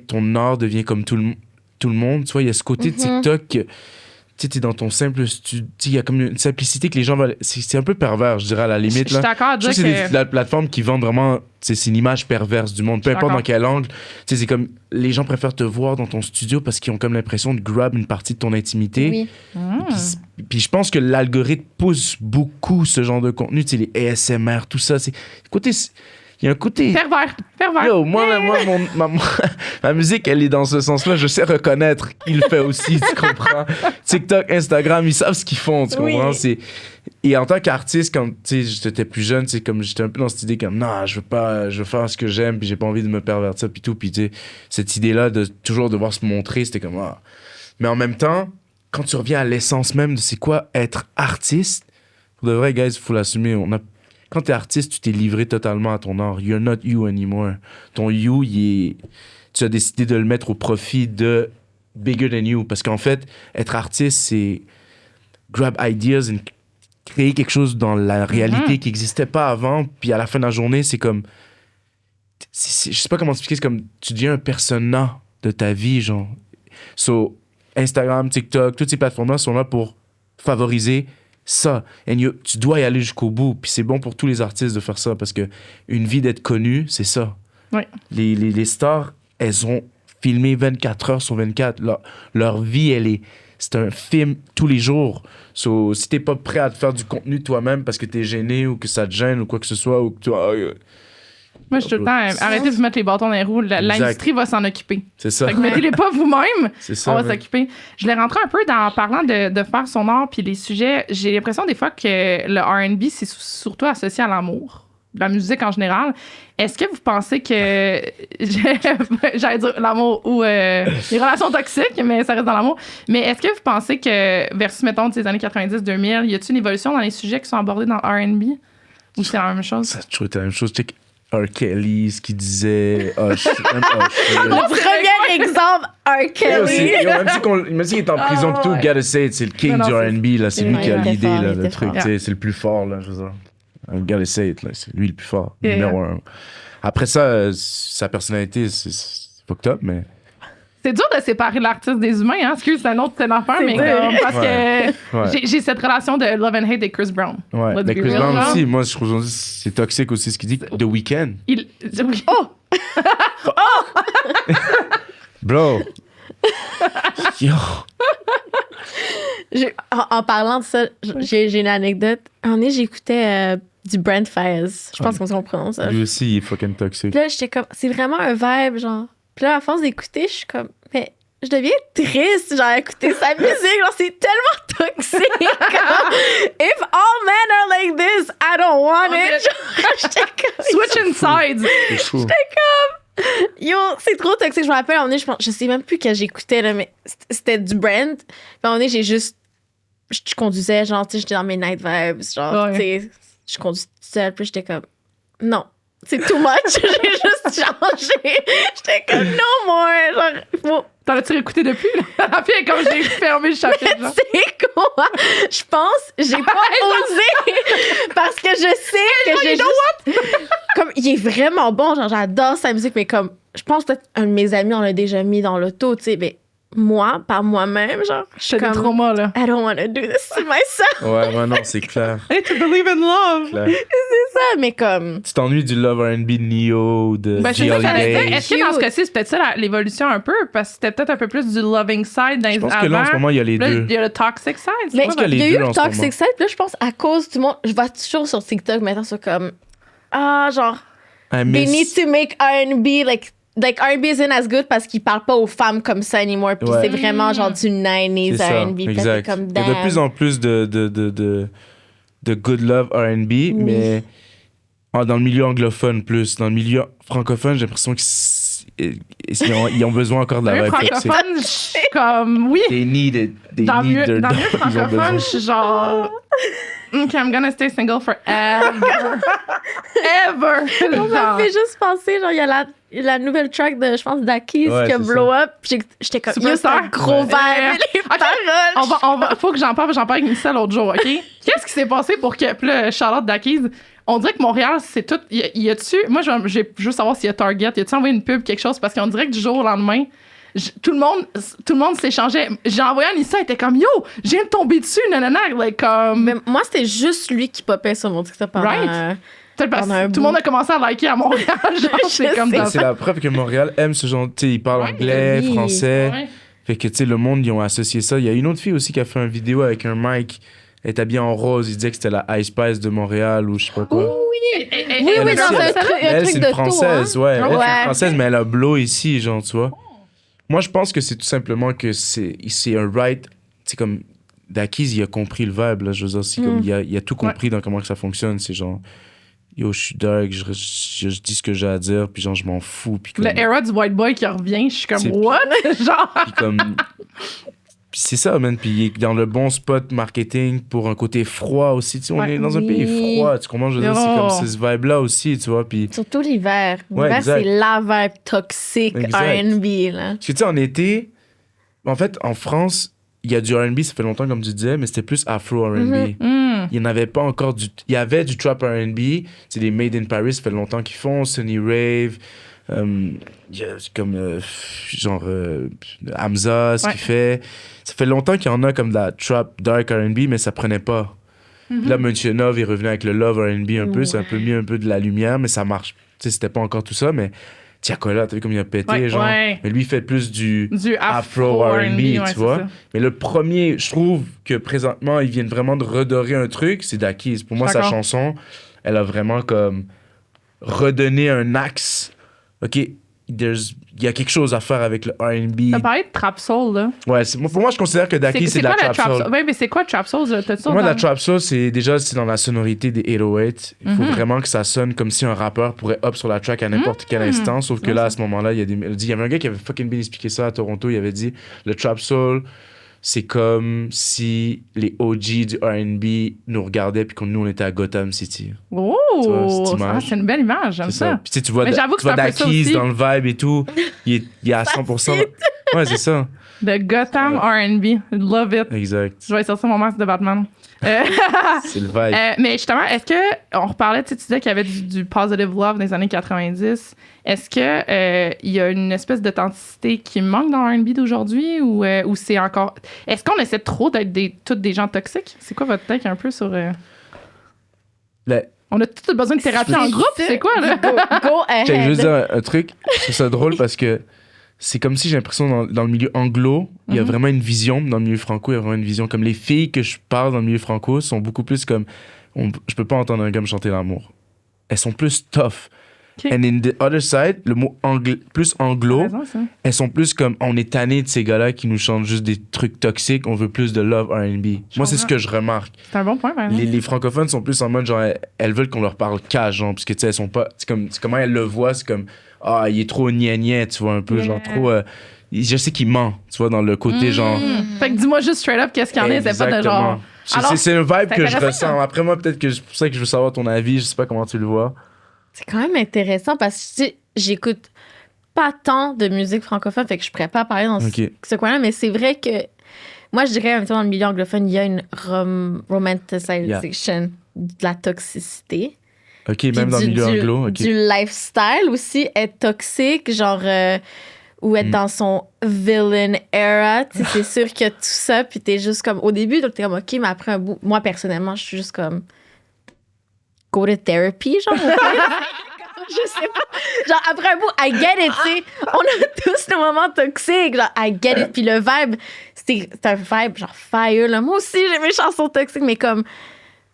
ton art devient comme tout le monde. Tu vois, il y a ce côté TikTok, tu sais, t'es dans ton simple studio, il y a comme une simplicité que les gens veulent. C'est un peu pervers, je dirais, à la limite. Je suis d'accord à dire que... c'est des plateformes qui vendent vraiment... C'est une image perverse du monde, peu importe dans quel angle. Tu sais, c'est comme... Les gens préfèrent te voir dans ton studio parce qu'ils ont comme l'impression de grab une partie de ton intimité. Oui. Puis je pense que l'algorithme pousse beaucoup ce genre de contenu. Tu sais, les ASMR, tout ça. Il y a un côté... Pervers. Yo, ma musique, elle est dans ce sens-là. Je sais reconnaître qu'il le fait aussi, tu comprends? TikTok, Instagram, ils savent ce qu'ils font, tu comprends? Et en tant qu'artiste, quand j'étais plus jeune, comme j'étais un peu dans cette idée comme non, je veux faire ce que j'aime, puis j'ai pas envie de me pervertir, puis tout. Puis cette idée-là de toujours devoir se montrer, c'était comme ah. Mais en même temps, quand tu reviens à l'essence même de c'est quoi être artiste, pour de vrai, guys, il faut l'assumer. Quand t'es artiste, tu t'es livré totalement à ton art. You're not you anymore. Ton you, tu as décidé de le mettre au profit de bigger than you. Parce qu'en fait, être artiste, c'est grab ideas et créer quelque chose dans la réalité qui n'existait pas avant. Puis à la fin de la journée, c'est comme... je sais pas comment expliquer. C'est comme tu deviens un persona de ta vie, genre. So, Instagram, TikTok, toutes ces plateformes-là sont là pour favoriser ça. Et tu dois y aller jusqu'au bout. Puis c'est bon pour tous les artistes de faire ça parce que une vie d'être connu, c'est ça. Oui. Les stars, elles ont filmé 24 heures sur 24. Leur vie, c'est un film tous les jours. So, si t'es pas prêt à te faire du contenu toi-même parce que t'es gêné ou que ça te gêne ou quoi que ce soit, ou que tu... Moi, je suis tout le temps, arrêtez de vous mettre les bâtons dans les roues. L'industrie va s'en occuper. C'est ça. Fait que mettez-les pas vous-même. C'est ça. On va s'occuper. Je l'ai rentré un peu en parlant de faire son art puis les sujets. J'ai l'impression des fois que le R&B, c'est surtout associé à l'amour. La musique en général. Est-ce que vous pensez que... J'allais dire l'amour ou les relations toxiques, mais ça reste dans l'amour. Mais est-ce que vous pensez que, versus, mettons, des années 90-2000, y a-t-il une évolution dans les sujets qui sont abordés dans le R&B? Ou c'est la même chose? Ça a toujours été la même chose. R. Kelly, ce qu'il disait. Le premier exemple, R. Kelly. Même s'il est en prison, tout, gotta say it, c'est le king du R&B, là. C'est lui qui a l'idée, là, le truc. C'est le plus fort, là. Je veux dire. Gotta say it, là. C'est lui le plus fort. Numéro 1. Après ça, sa personnalité, c'est fucked up, mais. C'est dur de séparer l'artiste des humains, hein? Excuse, c'est un autre affaire, mais parce que j'ai cette relation de love and hate avec Chris Brown. Ouais, mais Chris Brown aussi, moi, je trouve que c'est toxique aussi ce qu'il dit. The Weeknd. Bro. Yo. En parlant de ça, j'ai une anecdote. Un moment donné, j'écoutais du Brent Faiyaz. Je pense qu'on se prononce. Lui aussi, il est fucking toxique. Là, j'étais comme, c'est vraiment un vibe, genre. Puis là, à force d'écouter, je suis comme, mais je deviens triste, genre, écouter sa musique, genre, c'est tellement toxique. If all men are like this, I don't want it. J'étais comme... Switching sides. C'est fou. Yo, c'est trop toxique. Je me rappelle, à un moment donné, je sais même plus que j'écoutais, là, mais c'était du Brand. Puis à un moment donné, je conduisais, genre, tu sais, j'étais dans mes night vibes, genre, tu sais, je conduisais toute seule, puis j'étais comme, non, c'est too much. J'ai juste changé. J'étais comme, no more. Genre, faut... T'en as-tu réécouté depuis? La fille, comme j'ai fermé le chapitre. Genre. C'est quoi? Je pense, j'ai pas osé parce que je sais que j'ai juste... Comme, il est vraiment bon, genre, j'adore sa musique, mais comme, je pense peut-être un de mes amis, on l'a déjà mis dans l'auto, tu sais, mais moi, par moi-même, genre, je suis J'ai des comme, traumas, là. I don't want to do this to myself. Ouais, non, c'est clair. Hey, to believe in love! clair. C'est ça, mais comme... Tu t'ennuies du Love R&B de Neo, de Ben, c'est G. ça, j'allais dire. Holiday. Est-ce que dans ce cas-ci, c'est peut-être ça l'évolution un peu? Parce que c'était peut-être un peu plus du loving side dans Je pense que là, en ce moment, il y a les Là, deux. il y a le toxic side. Mais pense qu'il y a il y a les eu deux le en ce Toxic moment. Side, puis là, je pense, à cause du monde... Je vois toujours sur TikTok, maintenant, c'est comme... Ah, genre... I They need miss... to make R&B, like R&B isn't as good parce qu'ils parlent pas aux femmes comme ça anymore. Puis Ouais. c'est vraiment genre du 90s C'est ça, R&B. Puis là, t'es exact. comme, Il y a de plus damn. en plus de good love R&B, mais dans le milieu anglophone plus. Dans le milieu francophone, j'ai l'impression qu'ils ont besoin encore de la Le vibe toxique. francophone, je suis comme, oui. They need it. They Dans need le their milieu ils ont besoin. francophone, je suis genre... OK, I'm gonna stay single forever. Ever. Ça me Genre. fait juste penser, genre, il y a la nouvelle track de, je pense, Dakiz Ouais, qui a c'est blow up. Puis j'étais comme, yo, c'est Superstar. un gros Ouais. vibe. Les Ok, paroles. on va, faut que j'en parle avec Nissa l'autre jour, OK? Qu'est-ce qui s'est passé pour que, puis là, Charlotte Dakiz, on dirait que Montréal, c'est tout, y a-tu, moi, je veux savoir s'il y a Target, y a-tu envoyé une pub, quelque chose, parce qu'on dirait que du jour au lendemain, tout le monde s'échangeait. J'ai envoyé à Nissa, elle était comme, yo, je viens de tomber dessus, nanana, like, comme... Mais moi, c'était juste lui qui popait sur mon TikTok pendant... Right. Peut-être parce pendant un que tout le bout. monde a commencé à liker à Montréal, genre, c'est comme sais. dans C'est la preuve que Montréal aime ce genre. Tu sais, ils parlent Ouais, anglais, oui. français. Ouais. Fait que, tu sais, le monde, ils ont associé ça. Il y a une autre fille aussi qui a fait une vidéo avec un mic. Elle est habillée en rose. Il disait que c'était la Ice Spice de Montréal ou je sais pas quoi. Oui, Et- oui, Elle dans aussi, un elle- truc Elle, c'est de une taux, française, hein. ouais. Elle, c'est Ouais. une française, mais elle a blow ici, genre, tu vois. Moi, je pense que c'est tout simplement que c'est un right. C'est comme. Dakiz, il a compris le vibe, là. Je veux dire, c'est comme. Il a tout compris dans comment que ça fonctionne. C'est genre. Yo, je suis dark, je dis ce que j'ai à dire, puis genre, je m'en fous. Puis comme. Le era du white boy qui revient, je suis comme, C'est- what? Genre... Puis comme. Puis c'est ça, man. Puis il est dans le bon spot marketing pour un côté froid aussi. Tu sais, on Ouais. est dans un Oui. pays froid. Tu comprends? Je veux dire, c'est Yo. comme ce vibe-là aussi, tu vois. Puis. Surtout l'hiver. Ouais, L'hiver, exact. c'est la vibe toxique Exact. R&B, là. Parce que tu sais, en été, en fait, en France, il y a du R&B, ça fait longtemps, comme tu disais, mais c'était plus Afro R&B. Il n'y en avait pas encore du. Il y avait du trap R&B. C'est des Made in Paris, ça fait longtemps qu'ils font. Sunny Rave. Il y a comme. Genre. Hamza, ce Ouais. qu'il fait. Ça fait longtemps qu'il y en a comme de la trap dark R&B, mais ça prenait pas. Puis là, Monsieur Nov est revenu avec le Love R&B un peu. C'est un peu mieux, un peu de la lumière, mais ça marche. Tu sais, c'était pas encore tout ça, mais. Tiakola, t'as vu comme il a pété, Ouais, genre. ouais. Mais lui, il fait plus du Afro R&B, ouais, tu c'est vois. ça. Mais le premier, je trouve que présentement, ils viennent vraiment de redorer un truc, c'est Dakiz. Pour moi, sa D'accord. chanson, elle a vraiment comme redonné un axe. OK, il y a quelque chose à faire avec le R&B. T'as parlé de Trap Soul, là. Ouais, pour moi, je considère que Dakiz, c'est de la quoi trap soul. Ouais, mais c'est quoi Trap Soul? T'as-tu Pour moi, la entendu? trap soul, c'est dans la sonorité des 808. Il faut vraiment que ça sonne comme si un rappeur pourrait hop sur la track à n'importe quel instant. Sauf que là, à ce moment-là, il y a des mélodies. Il y avait un gars qui avait fucking bien expliqué ça à Toronto. Il avait dit le trap soul, c'est comme si les OG du R&B nous regardaient puis que nous, on était à Gotham City. Oh! Tu vois, cette image. C'est une belle image, j'aime C'est ça. ça. Puis tu sais, tu vois, Mais j'avoue que tu vois c'est un peu ça Dakiz aussi. dans le vibe et tout. Il est à 100%. Ouais, c'est ça. De Gotham R&B. Love it. Exact. Je vais sortir mon masque de Batman. C'est le vibe. Mais justement, est-ce que, on reparlait, tu disais qu'il y avait du positive love dans les années 90. Est-ce que il y a une espèce d'authenticité qui manque dans R&B d'aujourd'hui ou c'est encore... Est-ce qu'on essaie trop d'être toutes des gens toxiques? C'est quoi votre take un peu sur... Le- On a tous besoin de thérapie en groupe, c'est quoi, là? Go Je vais ahead. juste dire un truc. Je trouve ça drôle parce que c'est comme si j'ai l'impression dans le milieu anglo, il y a vraiment une vision. Dans le milieu franco, il y a vraiment une vision. Comme les filles que je parle dans le milieu franco sont beaucoup plus comme. Je peux pas entendre un gars me chanter l'amour. Elles sont plus tough. Ok. And in the other side, le mot plus anglo, T'as raison, ça. elles sont plus comme on est tanné de ces gars-là qui nous chantent juste des trucs toxiques, on veut plus de love R&B. Moi, c'est ce que je remarque. C'est un bon point, par exemple. Les francophones sont plus en mode genre elles veulent qu'on leur parle cash, genre, parce que tu sais, elles sont pas. C'est comment elles le voient, c'est comme ah, il est trop gnagnan, tu vois, un peu, genre trop. Je sais qu'il ment, tu vois, dans le côté genre. Fait que dis-moi juste straight up qu'est-ce qu'il y en a, c'est pas de genre. Exactement. C'est un vibe que je intéressant. ressens. Après, moi, peut-être que c'est pour ça que je veux savoir ton avis, je sais pas comment tu le vois. C'est quand même intéressant parce que tu sais, j'écoute pas tant de musique francophone, fait que je pourrais pas parler dans Ok. ce coin-là, mais c'est vrai que moi, je dirais, en même temps, dans le milieu anglophone, il y a une romanticization de la toxicité. Ok, même dans le milieu anglo. Ok. Du lifestyle aussi, être toxique, genre, ou être dans son villain era. Tu sais, c'est sûr que tout ça, puis t'es juste comme, au début, donc t'es comme, ok, mais après un bout, moi, personnellement, je suis juste comme, go to therapy, genre. Je sais pas. Genre, après un bout, I get it, tu sais. On a tous nos moments toxiques. Genre, I get it. Puis le vibe, c'est un vibe, genre, fire. Là. Moi aussi, j'ai mes chansons toxiques, mais comme,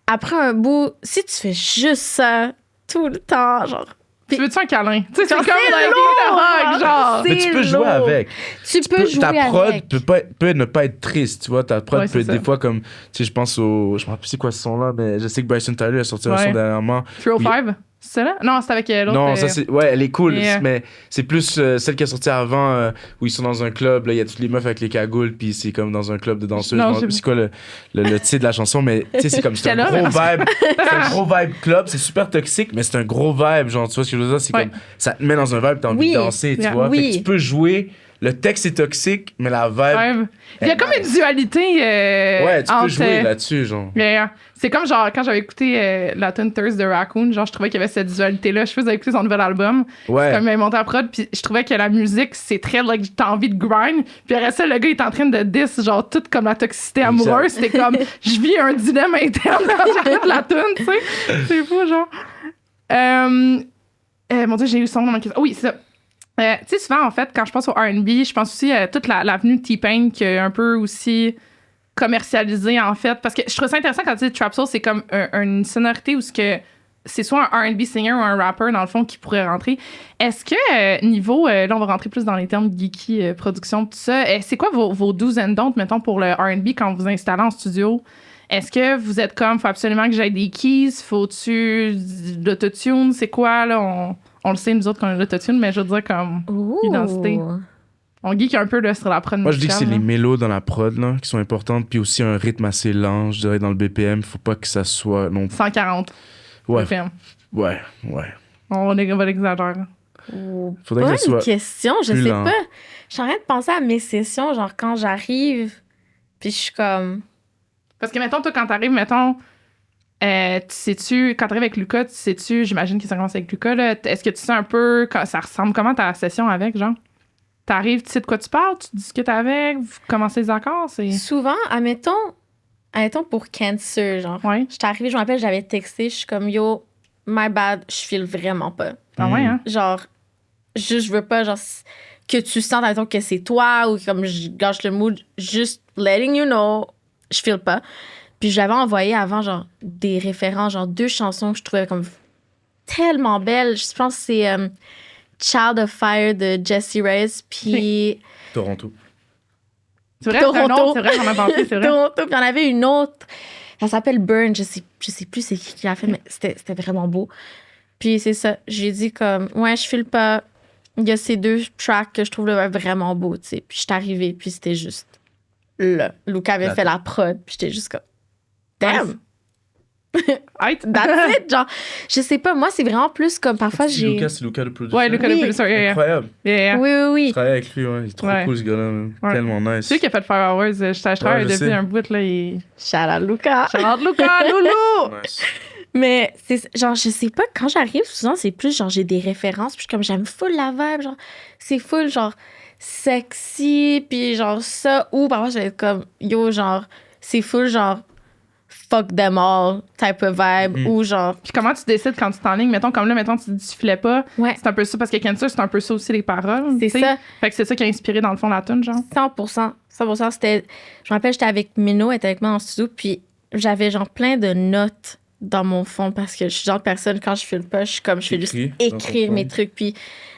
après un bout, si tu fais juste ça tout le temps, genre. Tu veux-tu un câlin? Tu sais, c'est Genre, comme c'est like, lourd, a hug, genre. c'est Mais tu peux jouer lourd. avec. Tu peux jouer ta prod avec. peut ne pas être triste, tu vois. Ta prod Ouais, peut c'est être ça. des fois comme. Tu sais, je pense au. Je me rappelle plus c'est quoi ce son-là, mais je sais que Bryson Tyler a sorti un Ouais. son dernièrement. 305? C'est là? Non, c'est avec l'autre. Non, ça c'est. Ouais, elle est cool, Yeah. mais c'est plus celle qui a sorti avant où ils sont dans un club, là, il y a toutes les meufs avec les cagoules, puis c'est comme dans un club de danseuses. Non, Je me rappelle plus c'est quoi le titre de la chanson, mais tu sais, c'est comme. C'est un J'étais là, gros mais- vibe. C'est un gros vibe club, c'est super toxique, mais c'est un gros vibe, genre, tu vois ce que je veux dire? C'est Ouais. comme. Ça te met dans un vibe, t'as envie Oui. de danser, tu Yeah. vois. Fait Oui. que tu peux jouer. Le texte est toxique, mais la vibe. Ouais. Il y a comme une dualité. Ouais, tu peux entre, jouer là-dessus, genre. Yeah. C'est comme genre quand j'avais écouté la tune Thirst de Raccoon, genre je trouvais qu'il y avait cette dualité-là. Je faisais écouter son nouvel album, Ouais. comme il monté à prod, puis je trouvais que la musique c'est très like t'as envie de grind, puis après ça le gars il est en train de diss genre tout comme la toxicité amoureuse, c'était comme je vis un dilemme interne quand j'écoute la tune, tu sais, c'est fou genre. Mon Dieu j'ai eu son nom dans ma question. Oui c'est ça. Tu sais, souvent, en fait, quand je pense au R&B, je pense aussi à toute l'avenue de T-Pain qui est un peu aussi commercialisée, en fait. Parce que je trouve ça intéressant quand tu dis Trap Soul, c'est comme une sonorité où c'est soit un R&B singer ou un rapper, dans le fond, qui pourrait rentrer. Est-ce que, niveau... là, on va rentrer plus dans les termes geeky, production, tout ça. C'est quoi vos do's and don'ts, mettons, pour le R&B quand vous installez en studio? Est-ce que vous êtes comme, faut absolument que j'aille des keys? Faut-tu de l'autotune? C'est quoi, là? On le sait, nous autres, qu'on a l'autotune, mais je veux dire, comme, Ouh. identité. On geek un peu là, sur la prod Moi, je dis que c'est musicale, les là. mélos dans la prod là, qui sont importantes, puis aussi un rythme assez lent, je dirais, dans le BPM. Faut pas que ça soit. Non. 140 Ouais, BPM. ouais. On va l'exagérer. Faudrait que Bonne ça soit. question, je plus sais lent. pas. Je suis en train de penser à mes sessions, genre quand j'arrive, puis je suis comme... Parce que, mettons, toi, quand t'arrives, mettons, quand t'arrives avec Lucas, j'imagine que ça commence avec Lucas, là, est-ce que tu sais un peu, ça ressemble comment ta session avec, genre? T'arrives, tu sais de quoi tu parles, tu discutes avec, vous commencez les accords, c'est... Souvent, admettons pour Cancer, genre, Ouais. je suis arrivée, je me rappelle, j'avais texté, je suis comme, yo, my bad, je file vraiment pas. Ah ouais, hein? Genre, je veux pas, genre, que tu sentes, admettons, que c'est toi ou comme je gâche le mood, juste letting you know, je file pas. Puis j'avais envoyé avant, genre, des références, genre, 2 chansons que je trouvais comme tellement belles. Je pense que c'est Child of Fire de Jessie Reyes, puis Toronto. C'est vrai, Toronto. c'est vrai, j'en ai pensé, c'est vrai. Toronto. Puis il y en avait une autre, elle s'appelle Burn, je sais plus c'est qui l'a fait, mais c'était vraiment beau. Puis c'est ça, j'ai dit comme, ouais, je file pas. Il y a ces 2 tracks que je trouve là, vraiment beaux, tu sais. Puis je suis arrivée, puis c'était juste là. Luca avait fait la prod, puis j'étais juste comme, damn, Right? that's it. Genre, je sais pas, moi, c'est vraiment plus comme parfois C'est j'ai. Lucas, c'est Lucas le producteur. Ouais, Lucas Oui. le producer, yeah, yeah. Incroyable. Yeah, yeah. Oui, oui, Je oui. travaille avec lui, ouais. Il est trop Ouais. cool ce gars-là, man. Ouais. Tellement nice. C'est lui qui a fait 5 Hours. Je travaille je depuis sais. un bout, là. Shout out Luca. Shout-out Lucas, loulou! Nice. Mais c'est genre, je sais pas, quand j'arrive, souvent, c'est plus genre, j'ai des références, puis je suis comme, j'aime full la vibe, genre, c'est full, genre, sexy, puis genre, ça, ou parfois, je vais être comme, yo, genre, c'est full, genre, fuck them all type of vibe, ou genre, Puis comment tu décides quand tu t'enlignes? Mettons, comme là, mettons, tu dis tu filais pas. ouais, C'est un peu ça, parce que Cancer, c'est un peu ça aussi, les paroles. c'est tu sais. ça, Fait que c'est ça qui a inspiré, dans le fond, la tune, genre. 100%, c'était, je me rappelle, j'étais avec Mino, elle était avec moi en studio, puis j'avais genre plein de notes dans mon fond parce que je suis le genre de personne, quand je file pas, je fais juste écrire mes trucs. Puis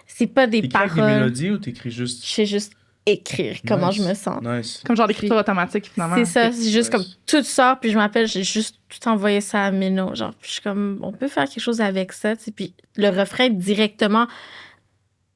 c'est pas des paroles. T'écris des mélodies ou t'écris juste... Je fais juste écrire comment je me sens. Nice. Comme genre d'écriture automatique, finalement. C'est ça, c'est juste comme tout sort, puis je m'appelle, j'ai juste tout envoyé ça à Mino. Genre, puis je suis comme, on peut faire quelque chose avec ça, tu sais. Puis le refrain directement,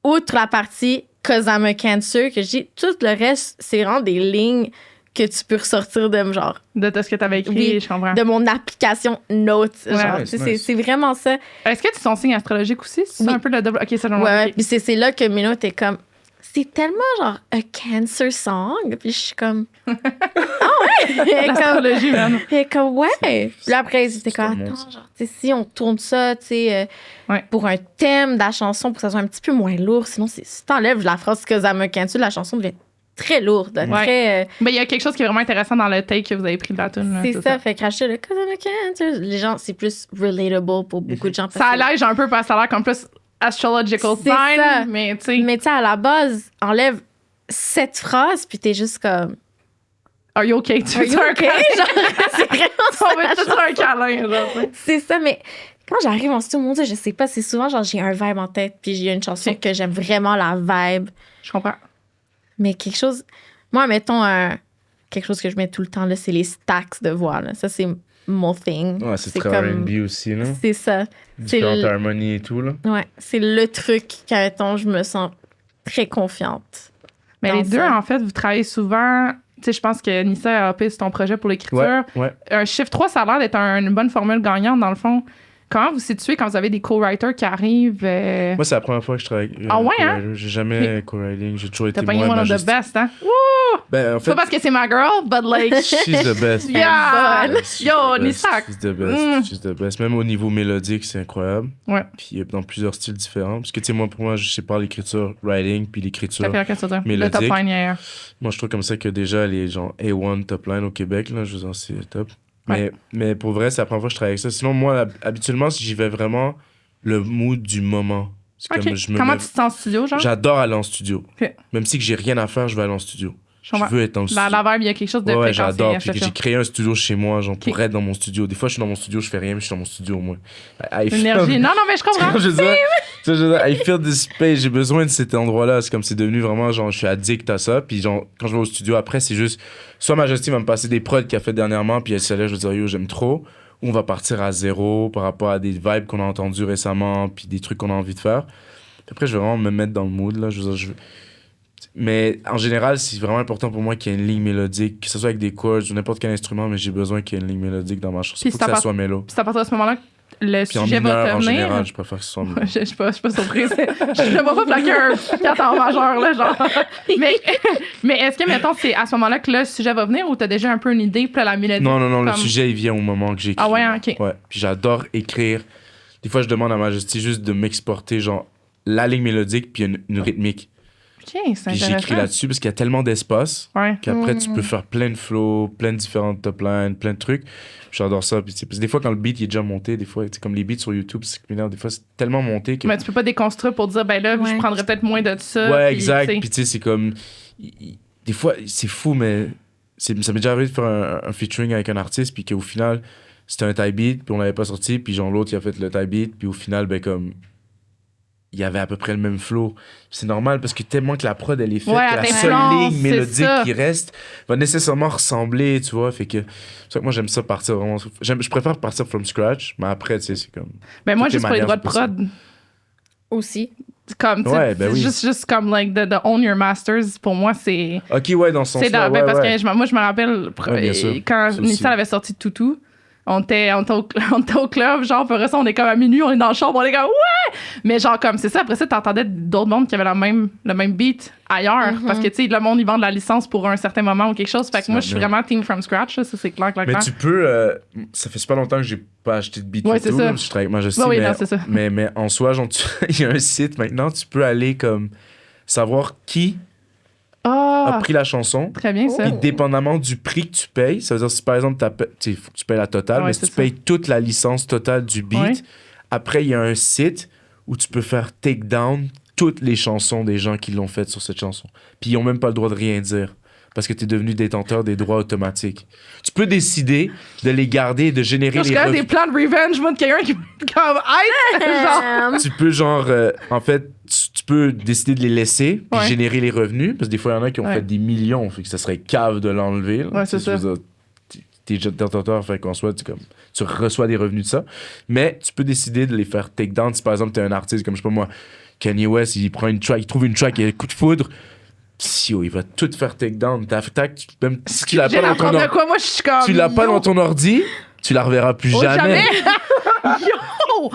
outre la partie « Cause I'm a Cancer », que je dis, tout le reste, c'est vraiment des lignes que tu peux ressortir de genre. De ce que t'avais écrit, je comprends. De mon application Notes. Ouais, genre, nice, c'est vraiment ça. Est-ce que tu son signe astrologique aussi? C'est un peu le double. Ok, ça, j'en Ouais, puis c'est là que Mino était comme, c'est tellement genre un cancer song. Puis je suis comme, ah ouais! L'astrologie, man. Et comme, ouais. Puis là, après, c'était comme, attends, genre, tu sais, si on tourne ça, tu sais, pour un thème de la chanson, pour que ça soit un petit peu moins lourd, sinon, si t'enlèves la phrase que ça me cancer, la chanson devient très lourde. Très. Mais il y a quelque chose qui est vraiment intéressant dans le take que vous avez pris de la tune. C'est ça, fait cracher le cause I'm a cancer. Les gens, c'est plus relatable pour beaucoup de gens. Ça allège un peu parce que ça a l'air comme plus astrological sign, ça. mais tu sais. Mais tu sais, à la base, enlève cette phrase, puis t'es juste comme. Are you okay? Tu Are you okay? Genre, c'est vraiment ça. On va tout faire un câlin, genre. C'est ça, mais quand j'arrive en studio, mon Dieu, je sais pas, c'est souvent genre j'ai un vibe en tête, puis j'ai une chanson que j'aime vraiment la vibe. Je comprends. Mais quelque chose. Moi, mettons, quelque chose que je mets tout le temps, là, c'est les stacks de voix. Là. Ça, c'est mon thing. Ouais, c'est très R&B aussi, là. C'est ça. Différentes harmonies et tout, là. Ouais, c'est le truc mettons, je me sens très confiante. Mais les deux, en fait, vous travaillez souvent. Tu sais, je pense que Nissa a appuyé sur ton projet pour l'écriture. Ouais. Un chiffre 3, ça a l'air d'être une bonne formule gagnante, dans le fond. Comment vous situez quand vous avez des co-writers qui arrivent? Moi, c'est la première fois que je travaille avec Ah ouais, hein? J'ai jamais co-writing. J'ai toujours été T'as pas une one of the best, hein? Wouh! Ben, en fait, Pas parce que c'est ma girl, but like... she's the best. Yeah! Yo, Nissa! She's the best. She's the best. Même au niveau mélodique, c'est incroyable. Ouais. Puis dans plusieurs styles différents. Parce que, tu sais, moi, pour moi, je sépare l'écriture writing puis l'écriture Ça fait qu'est-ce que ça veut dire? mélodique. Le top line, yeah. Moi, je trouve comme ça que déjà, les gens A1 top line au Québec, là, je veux dire, c'est top. Ouais. Mais pour vrai, c'est la première fois que je travaille avec ça. Sinon, moi, habituellement, j'y vais vraiment le mood du moment. C'est Ok. comme Comment tu te sens en studio, genre? J'adore aller en studio. Ok. Même si que j'ai rien à faire, je vais aller en studio. Je comprends. veux être en studio. La vibe, il y a quelque chose de Ouais, fréquencié, j'adore. je Puis te j'ai créé un studio chez moi, genre, pour être dans mon studio. Des fois, je suis dans mon studio, je fais rien, mais je suis dans mon studio au moins. Énergie. Non, mais je comprends. Je veux dire, I feel this space. J'ai besoin de cet endroit-là. C'est comme c'est devenu vraiment, genre, je suis addict à ça. Puis, genre, quand je vais au studio après, c'est juste, soit Majesty va me passer des prods qu'elle a fait dernièrement, puis elle s'est là, je vais dire, yo, j'aime trop. Ou on va partir à zéro par rapport à des vibes qu'on a entendues récemment, puis des trucs qu'on a envie de faire. Puis après, je vais vraiment me mettre dans le mood, là. Je veux dire, mais en général, c'est vraiment important pour moi qu'il y ait une ligne mélodique, que ce soit avec des chords ou n'importe quel instrument, mais j'ai besoin qu'il y ait une ligne mélodique dans ma chanson. Il faut que ça soit mélo. Puis c'est à partir de ce moment-là que le Puis en sujet mineur, va te en venir. général, je préfère que ce soit mélo. Je suis pas surprise. Je ne vois pas plaquer un 4 en majeur, là, genre. Mais est-ce que, mettons, c'est à ce moment-là que le sujet va venir ou t'as déjà un peu une idée, puis là, la mélodie? Non, comme... le sujet, il vient au moment que j'écris. Ah ouais, OK. Ouais, puis j'adore écrire. Des fois, je demande à Majesty juste de m'exporter, genre, la ligne mélodique puis une rythmique. OK, c'est Puis intéressant. j'écris là-dessus parce qu'il y a tellement d'espace Ouais. qu'après, tu peux faire plein de flows, plein de différentes top lines, plein de trucs. J'adore ça. Puis, parce que des fois, quand le beat il est déjà monté, des fois, comme les beats sur YouTube, des fois, c'est tellement monté que... Mais tu peux pas déconstruire pour dire, ben là, je prendrais peut-être moins de ça. Ouais, puis, exact. t'sais. Puis tu sais, c'est comme... Des fois, c'est fou, mais ça m'est déjà arrivé de faire un featuring avec un artiste, puis qu'au final, c'était un tie beat, puis on l'avait pas sorti, puis genre l'autre, il a fait le tie beat, puis au final, ben comme... Il y avait à peu près le même flow. C'est normal parce que tellement que la prod elle est faite, Ouais, que la seule ligne mélodique qui reste va nécessairement ressembler, tu vois. Fait que c'est ça que moi j'aime ça partir vraiment. Je préfère partir from scratch, mais après, tu sais, c'est comme. Ben moi, juste pour les droits de prod. Aussi. Comme, ouais, ben oui. juste comme, like, the own your masters, pour moi, c'est. Ok, ouais, dans ce sens-là. Ben, parce ouais. que moi, je me rappelle, quand Nissa avait sorti Toutou, on était au club, genre, pour ça, on est comme à minuit, on est dans le chambre, on est comme ouais! Mais genre, comme c'est ça, après ça, t'entendais d'autres mondes qui avaient le même beat ailleurs. Parce que, tu sais, le monde, ils vendent la licence pour un certain moment ou quelque chose. Fait que moi, je suis vraiment team from scratch, là, ça, c'est clair. Mais tu peux. Ça fait super longtemps que j'ai pas acheté de beat ouais, du tout. Ça. Là, je travaille avec Majesty. Ouais, mais, non, c'est ça. mais en soi, genre, il y a un site maintenant, tu peux aller comme savoir qui a pris la chanson. Très bien, ça. Et dépendamment du prix que tu payes, ça veut dire si par exemple, il faut que tu payes la totale, mais si tu payes toute la licence totale du beat, après, il y a un site où tu peux faire take down toutes les chansons des gens qui l'ont faites sur cette chanson. Puis ils n'ont même pas le droit de rien dire. parce que tu es devenu détenteur des droits automatiques. Tu peux décider de les garder et de générer les revenus. Je revenus. des plans de revenge, moi, de quelqu'un qui comme genre. Tu peux genre, en fait, tu peux décider de les laisser puis Ouais. générer les revenus, parce que des fois, il y en a qui ont Ouais. fait des millions, fait que ça serait cave de l'enlever. Là. Ouais, c'est ça. T'es détenteur, fait qu'en soit, tu reçois des revenus de ça. Mais tu peux décider de les faire take down. Si par exemple, t'es un artiste comme, je sais pas moi, Kanye West, il prend une track, il trouve une track et un coup de foudre, il va tout faire take down. Même si tu l'as J'ai pas dans ton l'apprendre de ordi, quoi, moi, je suis comme. tu l'as pas yo. dans ton ordi, tu la reverras plus Oh, jamais. Yo!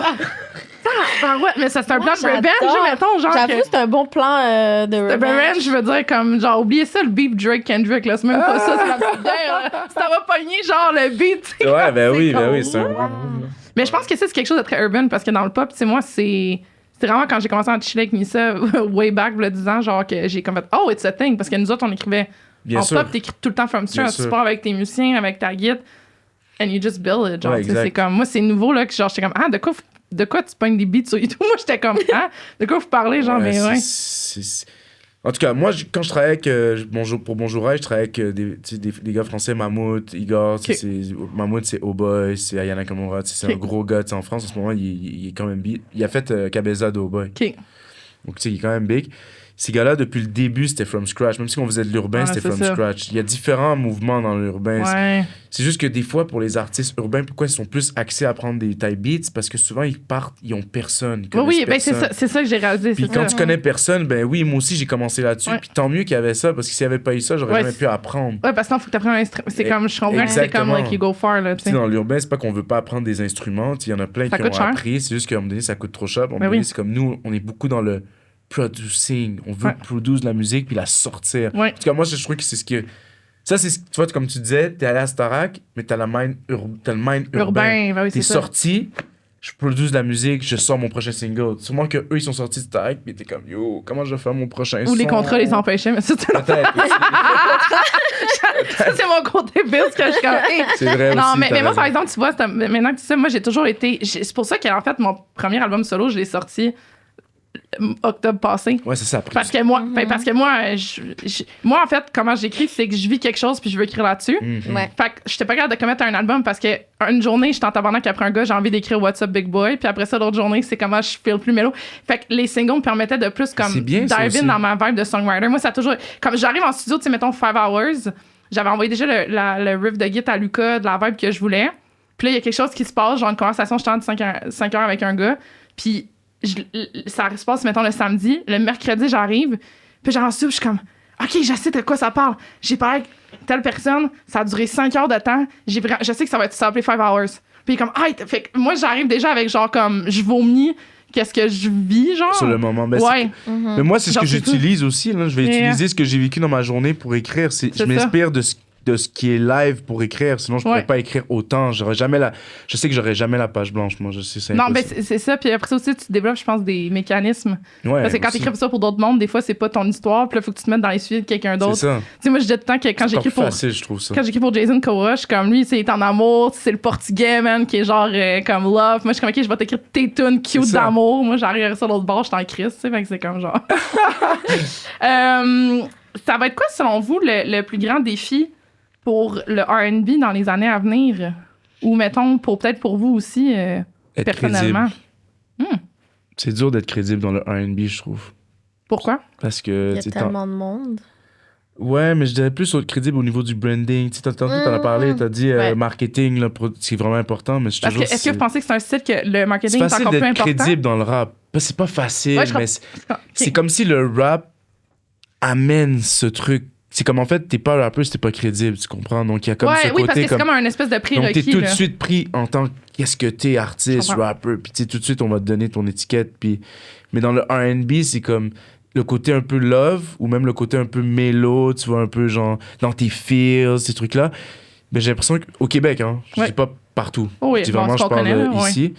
Ouais, mais ça, c'est un plan de Moi, revenge, j'adore. mettons, genre. J'avoue, c'est un bon plan de The revenge. Revenge, je veux dire, comme, genre, oubliez ça, le beat Drake Kendrick, là, c'est même pas ça, c'est la petite guerre, là. Si t'en vas pogner, genre, le beat, tu sais, Ouais, ben c'est oui, comme, c'est un wow. bon. Mais je pense que ça, c'est quelque chose de très urban, parce que dans le pop, tu sais, moi, c'est vraiment quand j'ai commencé à chiller avec Nissa, way back, il y a 10 ans, genre, que j'ai comme fait, oh, it's a thing, parce que nous autres, on écrivait Bien en sûr. pop, t'écris tout le temps from Bien scratch, tu sûr. pars avec tes musiciens, avec ta guide, and you just build it, genre, Ouais, tu sais, exact. c'est comme, moi, c'est nouveau, là, que genre, j'étais comme, ah, de quoi tu pognes des beats sur YouTube? Moi, j'étais comme, ah, de quoi vous parlez, genre, mais ouais. En tout cas, moi, quand je travaillais avec pour Bonjour, je travaillais avec des gars français, Mammouth, Igor. Ok. Mammouth, c'est O-Boy, c'est Ayana Kamura. C'est Ok. un gros gars. En France, en ce moment, il est quand même big. Il a fait Cabeza de O-Boy. OK. Donc, tu sais, il est quand même big. Ces gars-là, depuis le début, c'était from scratch. Même si on faisait de l'urbain, Ouais, c'était c'est from ça. scratch. Il y a différents mouvements dans l'urbain. Ouais. C'est juste que des fois, pour les artistes urbains, pourquoi ils sont plus axés à prendre des type beats? Parce que souvent, ils partent, ils ont personne. Ils Oui, oui, connaissent ben personne. c'est ça que j'ai réalisé. Puis c'est quand ça. tu connais personne, ben oui, moi aussi, j'ai commencé là-dessus. Ouais. Puis tant mieux qu'il y avait ça, parce que s'il n'y avait pas eu ça, j'aurais Ouais, jamais pu apprendre. Ouais, parce qu'il faut que tu apprennes un instrument. C'est comme, je comprends que c'est comme, Exactement. like, you go far, là, tu Tu sais, sais. dans l'urbain, c'est pas qu'on veut pas apprendre des instruments. Tu sais, il y en a plein Ça qui ont coûte cher. appris. C'est juste qu'à un moment donné, ça coûte trop cher. À un moment Ben donné, oui. c'est comme nous, on est beaucoup dans le producing. On veut Ouais. produire de la musique puis la sortir. Ouais. En tout cas, moi, je trouve que c'est ce que... Ça, c'est... Tu vois, comme tu disais, t'es allé à Starac, mais t'as le mind urbain. Urbain, ben oui, c'est T'es ça. sorti, je produis de la musique, je sors mon prochain single. Sûrement qu'eux, ils sont sortis de Starac, puis t'es comme, yo, comment je vais faire mon prochain Ou les son? contrats les empêchaient, mais ça, c'est Peut-être aussi. ça, c'est mon côté biz que je suis comme, hey. C'est vrai Non, aussi, mais t'as moi, raison. par exemple, tu vois, maintenant que tu sais, moi, j'ai toujours été. C'est pour ça qu'en fait, mon premier album solo, je l'ai sorti octobre passé. Ouais, c'est ça. Après, Parce que moi, parce que moi, moi, en fait, comment j'écris, c'est que je vis quelque chose puis je veux écrire là-dessus. Ouais. Fait que j'étais pas capable de commettre un album parce que une journée, j'étais en tabarnak après un gars, j'ai envie d'écrire What's Up Big Boy, puis après ça, l'autre journée, c'est comment je feel plus mélo. Fait que les singles me permettaient de plus comme C'est bien, ça dive in aussi. dans ma vibe de songwriter. Moi, ça a toujours. Comme j'arrive en studio, tu sais, mettons 5 hours, j'avais envoyé déjà le riff de guitare à Lucas, de la vibe que je voulais. Puis là, il y a quelque chose qui se passe, genre une conversation, je tente 5 heures avec un gars, puis ça se passe, mettons, le samedi. Le mercredi, j'arrive, puis j'en suis, je suis comme, OK, je sais de quoi ça parle. J'ai parlé avec telle personne, ça a duré 5 heures de temps, je sais que ça va s'appeler 5 hours. Puis comme, ah, fait que moi, j'arrive déjà avec genre comme, je vomis, qu'est-ce que je vis, genre. sur le moment. Ben, Ouais. Mais moi, c'est ce Genre, que c'est j'utilise aussi. Là. Je vais Yeah. utiliser ce que j'ai vécu dans ma journée pour écrire. C'est Je ça. m'inspire de ce qui est live pour écrire. Sinon, je pourrais Ouais. pas écrire autant. Je sais que j'aurais jamais la page blanche. Moi, je sais, c'est Non, ben impossible. c'est ça. Puis après ça aussi, tu développes, je pense, des mécanismes. Ouais, Parce que quand aussi. t'écris ça pour d'autres mondes, des fois, c'est pas ton histoire. Puis là, faut que tu te mettes dans les suites de quelqu'un C'est d'autre. Tu ça. sais, moi, je dis tout le temps que quand C'est j'écris encore pour. facile, je trouve ça. Quand j'écris pour Jason Kowash, comme lui, il est en amour, c'est le portugais, man, qui est genre comme love. Moi, je suis comme, OK, je vais t'écrire tes tunes cute C'est ça. d'amour. Moi, j'arrive à ça l'autre bord, je suis en crise, tu sais, fait que c'est comme genre. Ça va être quoi, selon vous, le plus grand défi pour le R&B dans les années à venir? Ou, mettons, peut-être pour vous aussi, Être personnellement. crédible. C'est dur d'être crédible dans le R&B, je trouve. Pourquoi? Parce que... Il y a tu sais, tellement de monde. Ouais, mais je dirais plus crédible au niveau du branding. Tu sais, tantôt, t'en as parlé, t'as dit Ouais. marketing, là, c'est vraiment important, mais je te Parce que, jure, est-ce que vous pensez que c'est un style que le marketing c'est est facile encore plus d'être important? crédible dans le rap. C'est pas facile, Ouais, je mais c'est comme si le rap amène ce truc. C'est comme en fait, t'es pas rappeur si t'es pas crédible, tu comprends? Donc il y a comme ce oui, parce côté que c'est comme un espèce de Donc t'es prérequis. tout de là. suite pris en tant qu'est-ce que t'es, Je artiste, comprends. rappeur, puis tu sais, tout de suite on va te donner ton étiquette. Puis... Mais dans le R&B, c'est comme le côté un peu love ou même le côté un peu mélo, tu vois, un peu genre dans tes feels, ces trucs-là. Ben, j'ai l'impression qu'au Québec, hein, je Ouais. dis pas partout, Oh oui, je dis bon, vraiment, c'est je qu'on parle connaît, là, ouais. ici.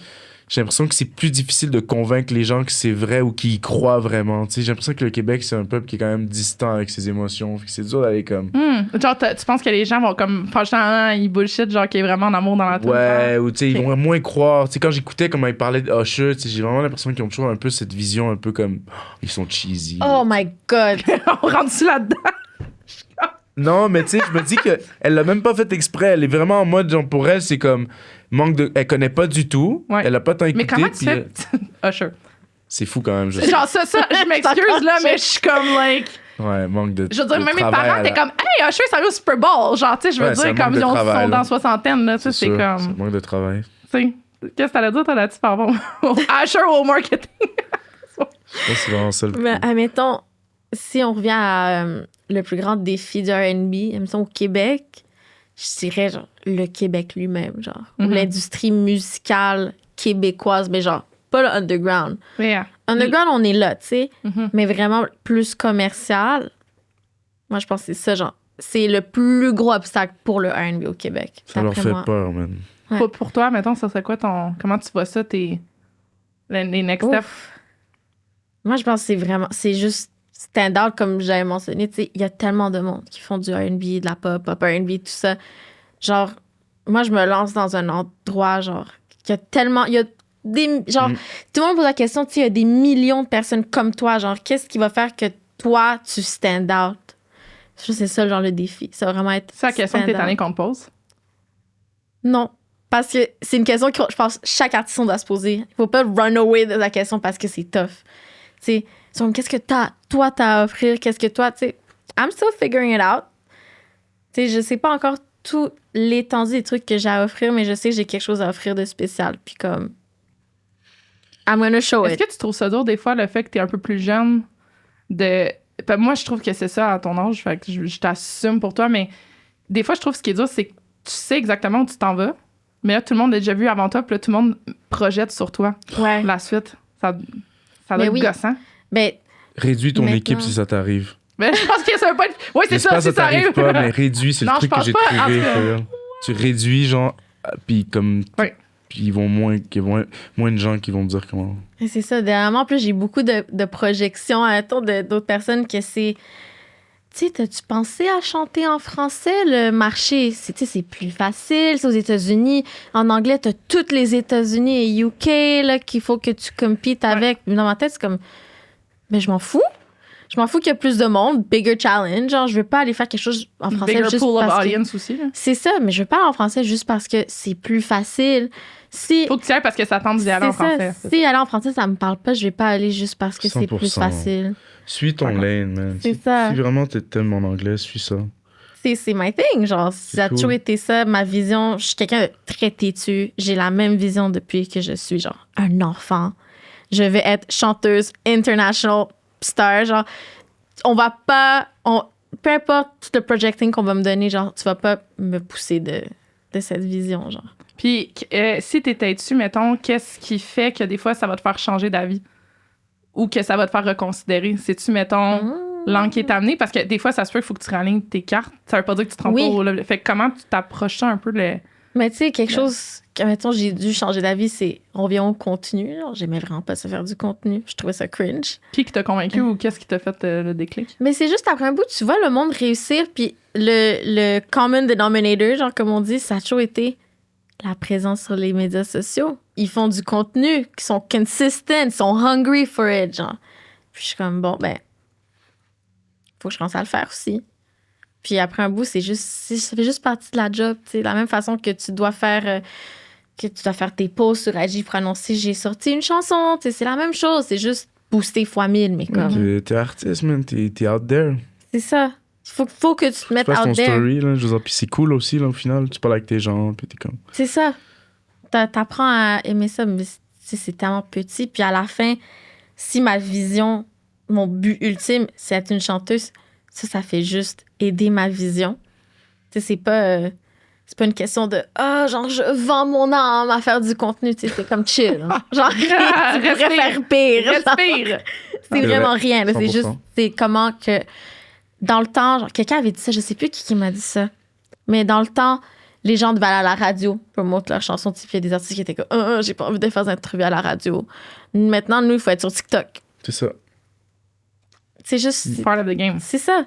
J'ai l'impression que c'est plus difficile de convaincre les gens que c'est vrai ou qu'ils y croient vraiment. Tu sais, j'ai l'impression que le Québec, c'est un peuple qui est quand même distant avec ses émotions. Fait que c'est dur d'aller comme... Genre, tu penses que les gens vont comme, franchement, ils bullshit, genre, qu'il y a vraiment en amour dans la tête. Ouais, ou tu sais, Ok. ils vont moins croire. Tu sais, quand j'écoutais comment ils parlaient de Usher, tu sais, j'ai vraiment l'impression qu'ils ont toujours un peu cette vision un peu comme... oh, ils sont cheesy. Oh my God. On rentre-tu là-dedans? Non, mais tu sais, je me dis qu'elle l'a même pas fait exprès. Elle est vraiment en mode, genre, pour elle, c'est comme manque de. Elle connaît pas du tout. Ouais. Elle a pas tant écouté. Mais comment tu puis, fais? Usher. c'est fou quand même, je sais. Genre, ça, je m'excuse, là, mais je suis comme, like. Ouais, manque de. Je veux dire, de même mes travail parents à étaient comme, hey, Usher, ça va au Super Bowl. Genre, tu sais, je veux Ouais, c'est un dire, comme manque de ils travail, sont là. dans soixantaine, là, tu sais, c'est sûr, comme. c'est manque de travail. Tu sais, qu'est-ce que t'allais dire, toi, là-dessus, pardon? Usher au marketing. C'est vraiment ça le Mais admettons, si on revient à le plus grand défi du R&B, admettons au Québec, je dirais genre le Québec lui-même, genre. Ou l'industrie musicale québécoise, mais genre pas le underground. Yeah. Underground, on est là, tu sais, Mhm. mais vraiment plus commercial. Moi, je pense que c'est ça, genre. C'est le plus gros obstacle pour le R&B au Québec. Ça leur d'après fait moi. peur, man. Ouais. Pour toi, mettons, ça serait quoi ton. Comment tu vois ça, les next steps? Ouf. Moi, je pense que c'est vraiment. C'est juste stand-out, comme j'avais mentionné. Tu sais, il y a tellement de monde qui font du R&B, de la pop R&B, tout ça. Genre, moi, je me lance dans un endroit, genre, il y a tellement. Il y a des. Genre, tout le monde pose la question, tu sais, il y a des millions de personnes comme toi. Genre, qu'est-ce qui va faire que toi, tu stand out? Je trouve que c'est ça, genre, le défi. Ça va vraiment être. C'est la question que t'es stand-out. tanné qu'on te pose. Non. Parce que c'est une question que je pense chaque artiste doit se poser. Il faut pas run away de la question parce que c'est tough. Tu sais, qu'est-ce que toi, t'as à offrir? Qu'est-ce que toi, tu sais, I'm still figuring it out. Tu sais, je sais pas encore tout l'étendue des trucs que j'ai à offrir, mais je sais que j'ai quelque chose à offrir de spécial. Puis comme, I'm gonna show Est-ce it. que tu trouves ça dur, des fois, le fait que t'es un peu plus jeune de. Ben, moi, je trouve que c'est ça à ton âge, fait que je t'assume pour toi, mais des fois, je trouve que ce qui est dur, c'est que tu sais exactement où tu t'en vas, mais là, tout le monde l'a déjà vu avant toi, puis là, tout le monde projette sur toi Ouais. la suite. Ça doit Mais être oui. gossant. Ben, Réduis ton Maintenant. équipe si ça t'arrive. Mais je pense que ça va pas être. Oui, c'est J'espère ça, que si ça t'arrive arrive. pas, mais réduis, c'est le Non, truc je que pense j'ai pas, en trouvé. tout cas. for real. Tu réduis, genre, puis comme. Ouais. Puis ils vont moins de gens qui vont te dire comment. c'est ça. Dernièrement, en plus, j'ai beaucoup de projections à tour d'autres personnes que c'est. Tu sais, t'as-tu pensé à chanter en français? Le marché, c'est plus facile. C'est aux États-Unis. En anglais, t'as toutes les États-Unis et UK là, qu'il faut que tu compites avec. Dans ma tête, c'est comme, mais je m'en fous. Je m'en fous qu'il y a plus de monde. Bigger challenge. Genre, je veux pas aller faire quelque chose en français Bigger juste pool of parce que... audience aussi. Là. C'est ça, mais je veux pas aller en français juste parce que c'est plus facile. Si... Faut que tu y ailles parce que ça tente d'y aller en C'est ça. français. Si aller en français, ça me parle pas, je vais pas aller juste parce que c'est plus 100%. facile. Suis ton D'accord. lane, man. C'est Si- ça. Si vraiment t'aimes mon anglais, suis ça. C'est my thing, genre, ça a cool. toujours été ça, ma vision. Je suis quelqu'un de très têtu. J'ai la même vision depuis que je suis, genre, un enfant. Je vais être chanteuse international star, genre, on va pas... peu importe le projecting qu'on va me donner, genre, tu vas pas me pousser de cette vision, genre. Puis, si t'étais dessus, mettons, qu'est-ce qui fait que des fois, ça va te faire changer d'avis? Ou que ça va te faire reconsidérer? C'est-tu, mettons, l'angle qui est amené? Parce que des fois, ça se peut qu'il faut que tu réalignes tes cartes. Ça veut pas dire que tu te rends Oui. pas au level. Fait que comment tu t'approches ça un peu? Mais tu sais, quelque chose que, mettons, j'ai dû changer d'avis, c'est, on revient au contenu. Genre, j'aimais vraiment pas ça faire du contenu. Je trouvais ça cringe. Qui t'a convaincu ou qu'est-ce qui t'a fait le déclic? Mais c'est juste après un bout, tu vois le monde réussir, puis le common denominator, genre comme on dit, ça a toujours été la présence sur les médias sociaux. Ils font du contenu, qui sont consistent, ils sont hungry for it, genre. Puis je suis comme, bon, ben, faut que je commence à le faire aussi. Puis après un bout, ça fait juste partie de la job, tu sais. De la même façon que tu dois faire tes posts sur IG pour annoncer j'ai sorti une chanson, tu sais, c'est la même chose, c'est juste booster fois 1000, mais comme, T'es artiste, man. T'es out there. c'est ça. Faut que tu te mettes Tu fasses ton out there. story, là. Je veux dire, puis c'est cool aussi, là, au final. Tu parles avec tes gens, puis t'es comme. C'est ça. T'apprends à aimer ça, mais c'est tellement petit. Puis à la fin, si ma vision, mon but ultime, c'est être une chanteuse, ça fait juste aider ma vision. Tu sais, c'est pas une question de genre, je vends mon âme à faire du contenu. Tu sais, c'est comme chill. Hein. Genre, tu pourrais faire pire. Genre, Respire! c'est vraiment rien. là. C'est 100%. juste, c'est comment que, dans le temps, genre, quelqu'un avait dit ça, je sais plus qui m'a dit ça, mais dans le temps, les gens devaient aller à la radio pour montrer leur chanson. Il y a des artistes qui étaient comme, j'ai pas envie de faire des interviews à la radio. Maintenant, nous, il faut être sur TikTok. C'est ça. C'est juste, Part of the game. c'est ça.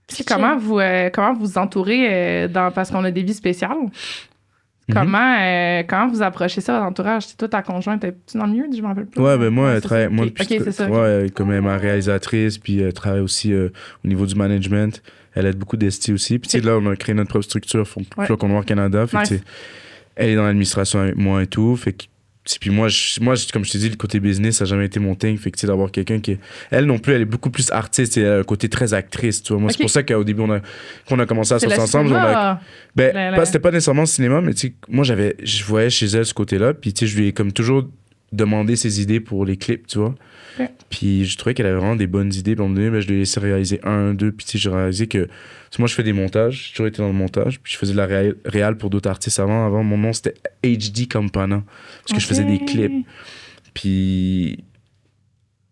Puis comment vous entourez parce qu'on a des vies spéciales? Comment vous approchez ça, votre entourage? C'est toi, ta conjointe, es-tu dans le milieu? Je m'en rappelle pas. Ouais, ben moi, elle c'est travaille. ça. Moi, Ok, depuis c'est ça. ouais, comme elle est ma réalisatrice, puis elle travaille aussi au niveau du management. Elle aide beaucoup d'Esti aussi. Puis, tu sais, là, on a créé notre propre structure, Flow Noir Canada. Fait que, tu sais, elle est dans l'administration avec moi et tout. Fait que, puis moi, comme je t'ai dit, le côté business, ça n'a jamais été mon thing. Fait que, tu sais, d'avoir quelqu'un qui. Elle non plus, elle est beaucoup plus artiste. Elle a un côté très actrice, tu vois. Moi, c'est pour ça qu'au début, qu'on a commencé à sortir ensemble. C'était pas nécessairement le cinéma, mais tu sais, moi, je voyais chez elle ce côté-là. Puis, tu sais, je lui ai comme toujours demandé ses idées pour les clips, tu vois. Okay. Puis je trouvais qu'elle avait vraiment des bonnes idées. Puis à un moment donné, je lui ai laissé réaliser 1, 2. Puis tu sais, j'ai réalisé que moi, je fais des montages. J'ai toujours été dans le montage. Puis je faisais de la réal pour d'autres artistes avant. Avant, mon nom, c'était HD Campana. Parce que je faisais des clips. Puis...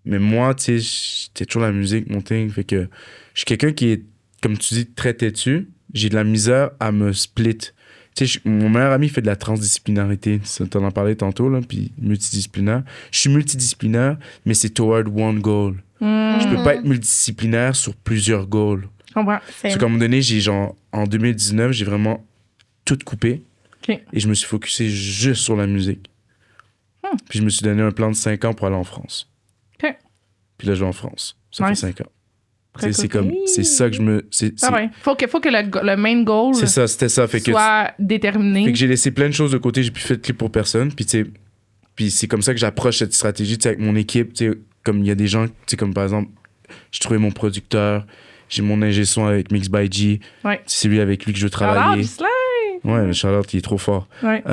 Mais moi, tu sais, c'était toujours la musique, mon thing. Fait que je suis quelqu'un qui est, comme tu dis, très têtu. J'ai de la misère à me split. Tu sais, mon meilleur ami fait de la transdisciplinarité. Tu en parlais tantôt, là, puis multidisciplinaire. Je suis multidisciplinaire, mais c'est toward one goal. Je peux pas être multidisciplinaire sur plusieurs goals. Je comprends. Parce qu'à un moment donné, en 2019, j'ai vraiment tout coupé. Okay. Et je me suis focusé juste sur la musique. Puis je me suis donné un plan de 5 ans pour aller en France. Okay. Puis là, je vais en France. Ça fait 5 ans. Très c'est ça que je me... Faut que le main goal c'était ça. Fait soit déterminé. Fait que j'ai laissé plein de choses de côté. J'ai plus fait de clip pour personne. Puis, tu sais, c'est comme ça que j'approche cette stratégie, tu sais, avec mon équipe. Tu sais, comme il y a des gens, tu sais, comme par exemple, j'ai trouvé mon producteur. J'ai mon ingé son avec Mix by G. Ouais. C'est lui avec lui que je veux travailler. Ouais, le Charlotte, il est trop fort. Ouais.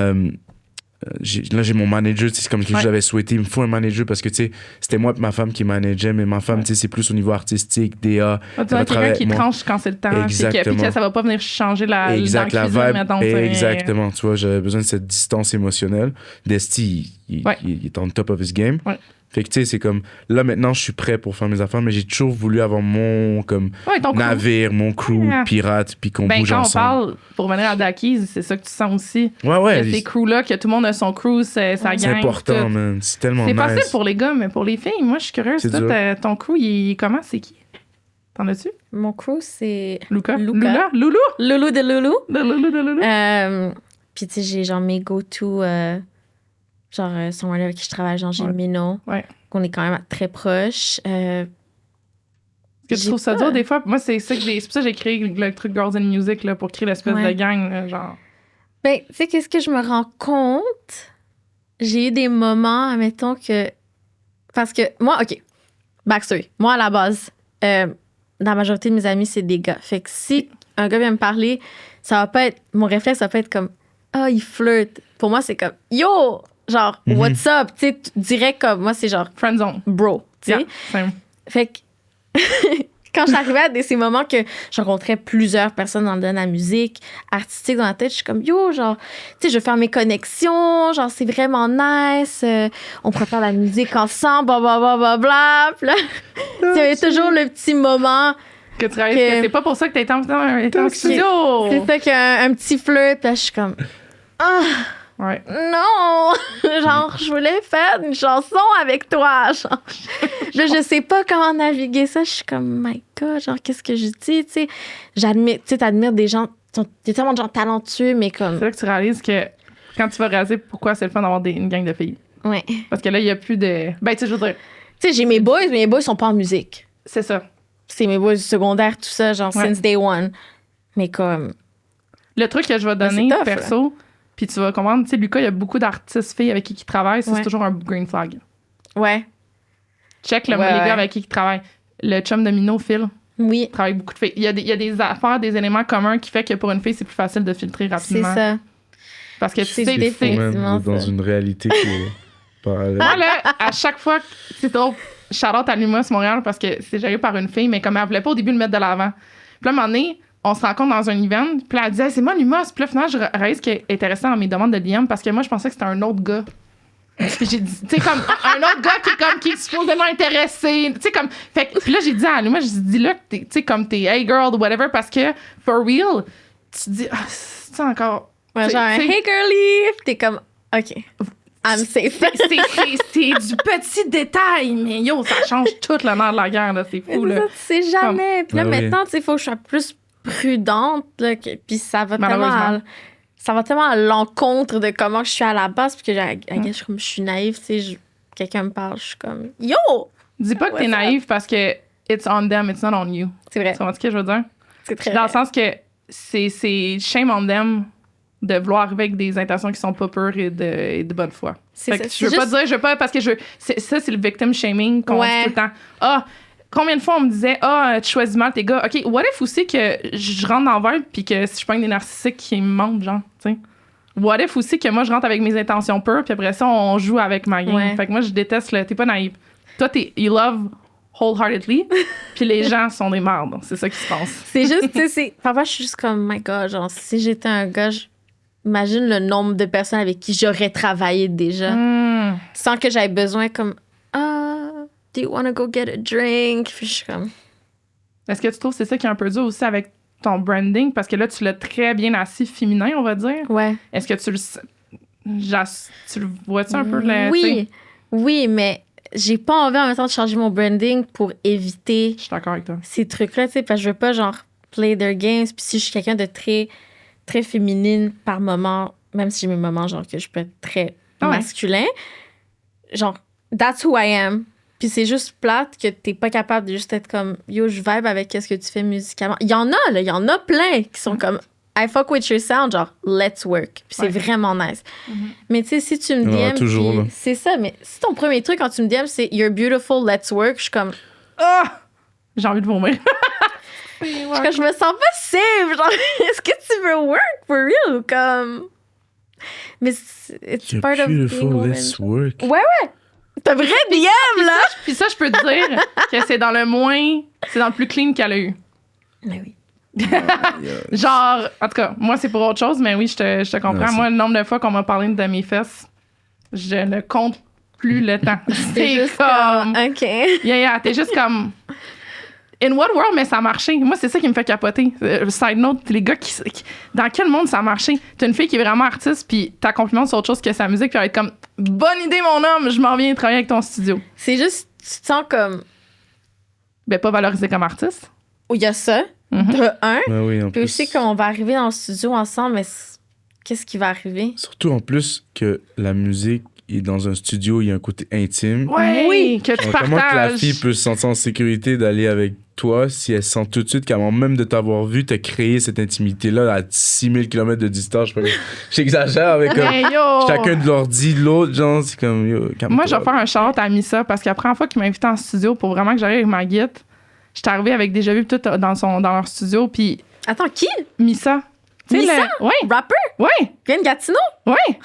Là, j'ai mon manager, c'est comme que j'avais souhaité. Il me faut un manager parce que, tu sais, c'était moi et ma femme qui manageait, mais ma femme, tu sais, c'est plus au niveau artistique, DA. Tu vois, quelqu'un qui tranche quand c'est le temps. Exactement. Puis que ça va pas venir changer la vibe. Mettons, exactement. Tu vois, j'avais besoin de cette distance émotionnelle. Desti, il est on top of his game. Ouais. Fait que, tu sais, c'est comme, là, maintenant, je suis prêt pour faire mes affaires, mais j'ai toujours voulu avoir mon, comme, navire, mon crew, pirate, puis qu'on bouge ensemble. Quand on parle, pour venir à Dakies, c'est ça que tu sens aussi. Ouais. Ces crews-là, que tout le monde a son crew, ça gagne. C'est important, man. C'est tellement nice. C'est facile pour les gars, mais pour les filles, moi, je suis curieuse. Toi, ton crew, comment? C'est qui? T'en as-tu? Mon crew, c'est... Luca? Loulou de Loulou. Puis, tu sais, j'ai genre mes go-to... son avec qui je travaille, genre j'ai Mino, qu'on est quand même très proches. Est-ce que tu trouves ça dur des fois? Moi, c'est pour ça que j'ai créé le truc Girls in Music là, pour créer l'espèce de gang. Là, genre. Ben, tu sais, qu'est-ce que je me rends compte? J'ai eu des moments, admettons que... Parce que moi, OK, backstory. Moi, à la base, la majorité de mes amis, c'est des gars. Fait que si un gars vient me parler, ça va pas être... Mon réflexe, ça va pas être comme « Ah, il flirte ». Pour moi, c'est comme « Yo! » Genre, what's up? Tu sais, direct comme moi, c'est genre friendzone. Bro. Tu sais? Yeah, fait que quand j'arrivais à ces moments que je rencontrais plusieurs personnes dans le domaine de la musique, artistique dans la tête, je suis comme yo, genre, tu sais, je veux faire mes connexions, genre, c'est vraiment nice, on pourrait faire la musique ensemble, blablabla. Puis là, il y avait toujours le petit moment. Que tu réalises que c'est pas pour ça que t'es en studio. C'est ça qu'un petit flirt, puis là, je suis comme. Ah! Ouais. Non! Genre, je voulais faire une chanson avec toi. Genre, là, je sais pas comment naviguer ça. Je suis comme, my God, genre, qu'est-ce que je dis? Tu sais, t'admires des gens, t'es tellement de gens talentueux, mais comme. C'est là que tu réalises que quand tu vas réaliser pourquoi c'est le fun d'avoir une gang de filles. Ouais. Parce que là, il y a plus de. Ben, tu sais, je veux dire. Tu sais, j'ai mes boys, mais mes boys sont pas en musique. C'est ça. C'est mes boys secondaires, tout ça, genre, since day one. Mais comme. Le truc que je vais donner, tough, perso. Là. Puis tu vas comprendre, tu sais, Lucas, il y a beaucoup d'artistes filles avec qui il travaille. Ça, c'est toujours un green flag. Ouais. Check les gars avec qui il travaille. Le chum de Mino, Phil. Oui. Il travaille avec beaucoup de filles. Il y a des affaires, des éléments communs qui fait que pour une fille, c'est plus facile de filtrer rapidement. C'est ça. Parce que c'est définitivement dans une réalité qui est parallèle. Moi, là, à chaque fois, c'est drôle. Shout-out à Lumos Montréal parce que c'est géré par une fille, mais comme elle voulait pas au début le mettre de l'avant. Puis là, à un moment donné, on se rencontre dans un event, puis elle disait, c'est moi Lumos. Puis là, finalement, je réalise qu'elle est intéressée dans mes demandes de DM parce que moi, je pensais que c'était un autre gars. Puis j'ai dit, tu sais, comme un autre gars qui est supposément intéressé. Tu sais, comme. Fait que, puis là, j'ai dit à Lumos, je dis là, tu sais, comme t'es hey girl ou whatever, parce que, for real, tu te dis, c'est encore. Ouais, genre, hey girly, t'es comme, OK. I'm safe. C'est du petit détail, mais yo, ça change tout le nerf de la guerre, là. C'est fou, là. Tu sais jamais. Puis là, maintenant, tu sais, il faut que je sois plus prudente, là, puis ça va tellement ça va tellement à l'encontre de comment je suis à la base, parce que je suis naïve, tu sais, quelqu'un me parle, je suis comme, yo! Dis pas que t'es naïve parce que it's on them, it's not on you. C'est vrai. Tu comprends ce que je veux dire? C'est très Dans le vrai. sens que c'est shame on them de vouloir arriver avec des intentions qui sont pas pures et de bonne foi. C'est Fait ça. que C'est je veux pas juste- dire, je veux pas, parce que ça, c'est le victim shaming qu'on Ouais. dit tout le temps. Ah, combien de fois on me disait, tu choisis mal tes gars. OK, what if aussi que je rentre dans le verbe puis que si je prends des narcissiques qui me mentent, genre, tu sais. What if aussi que moi, je rentre avec mes intentions pures puis après ça, on joue avec ma game. Ouais. Fait que moi, je déteste le. T'es pas naïve. Toi, you love wholeheartedly puis les gens sont des merdes. C'est ça qui se passe. C'est juste, tu sais, parfois, je suis juste comme, my God, genre, si j'étais un gars, imagine le nombre de personnes avec qui j'aurais travaillé déjà, sans que j'aie besoin comme, do you want to go get a drink? Puis je suis comme, Est-ce que tu trouves que c'est ça qui est un peu dur aussi avec ton branding? Parce que là, tu l'as très bien assis féminin, on va dire. ouais. Est-ce que tu le vois-tu un peu? Là, tu sais? Oui, oui, mais j'ai pas envie en même temps de changer mon branding pour éviter Je suis d'accord avec toi. ces trucs-là, tu sais, parce que je veux pas, genre, play their games. Puis si je suis quelqu'un de très, très féminine par moment, même si j'ai mes moments, genre, que je peux être très Ah ouais. masculin, genre, that's who I am. Puis c'est juste plate que t'es pas capable de juste être comme, yo, je vibe avec qu'est-ce que tu fais musicalement. Il y en a, là, il y en a plein qui sont comme, I fuck with your sound, genre, let's work. Puis c'est Ouais. vraiment nice. Mais tu sais, si tu me Il y en aura DM, toujours, puis là. c'est ça, mais si ton premier truc quand tu me DM, c'est you're beautiful, let's work, je suis comme, Ah! J'ai envie de vomir. quand je me sens pas safe, genre, est-ce que tu veux work for real? Comme. Mais it's You're part of being beautiful, woman. let's work. Ouais. T'as vrai DM, là! Puis ça, je peux te dire que c'est dans le moins... C'est dans le plus clean qu'elle a eu. Mais oui. Genre, en tout cas, moi, c'est pour autre chose, mais oui, je te comprends. Merci. Moi, le nombre de fois qu'on m'a parlé de mes fesses, je ne compte plus le temps. C'est juste comme... OK. Yeah, t'es juste comme... In what world, mais ça a marché. Moi, c'est ça qui me fait capoter. Side note, les gars dans quel monde ça a marché? T'as une fille qui est vraiment artiste, puis ta compliment sur autre chose que sa musique, puis elle va être comme, bonne idée, mon homme, je m'en viens travailler avec ton studio. C'est juste, tu te sens comme. Ben, pas valorisé comme artiste. Oh, il y a ça, Mhm. de un. Ben oui, en Puis aussi, plus. comme on va arriver dans le studio ensemble, mais qu'est-ce qui va arriver? Surtout en plus que la musique est dans un studio, il y a un côté intime. Ouais, Oui. que tu Alors, comment que la partages. fille peut se sentir en sécurité d'aller avec toi si elle sent tout de suite qu'avant même de t'avoir vu, t'as créé cette intimité-là à 6000 km de distance? J'exagère avec comme, Mais yo! chacun de leur dit l'autre, genre, c'est comme, yo, calme-toi. Moi, je vais faire un shout-out à Missa parce que la première fois qu'il m'a invité en studio pour vraiment que j'arrive avec ma guide, j'étais arrivée avec Déjà Vu tout dans leur studio, puis Attends, qui? Missa. Tu sais, Missa? Ouais, Rapper? ouais, Vient de Gatineau? ouais.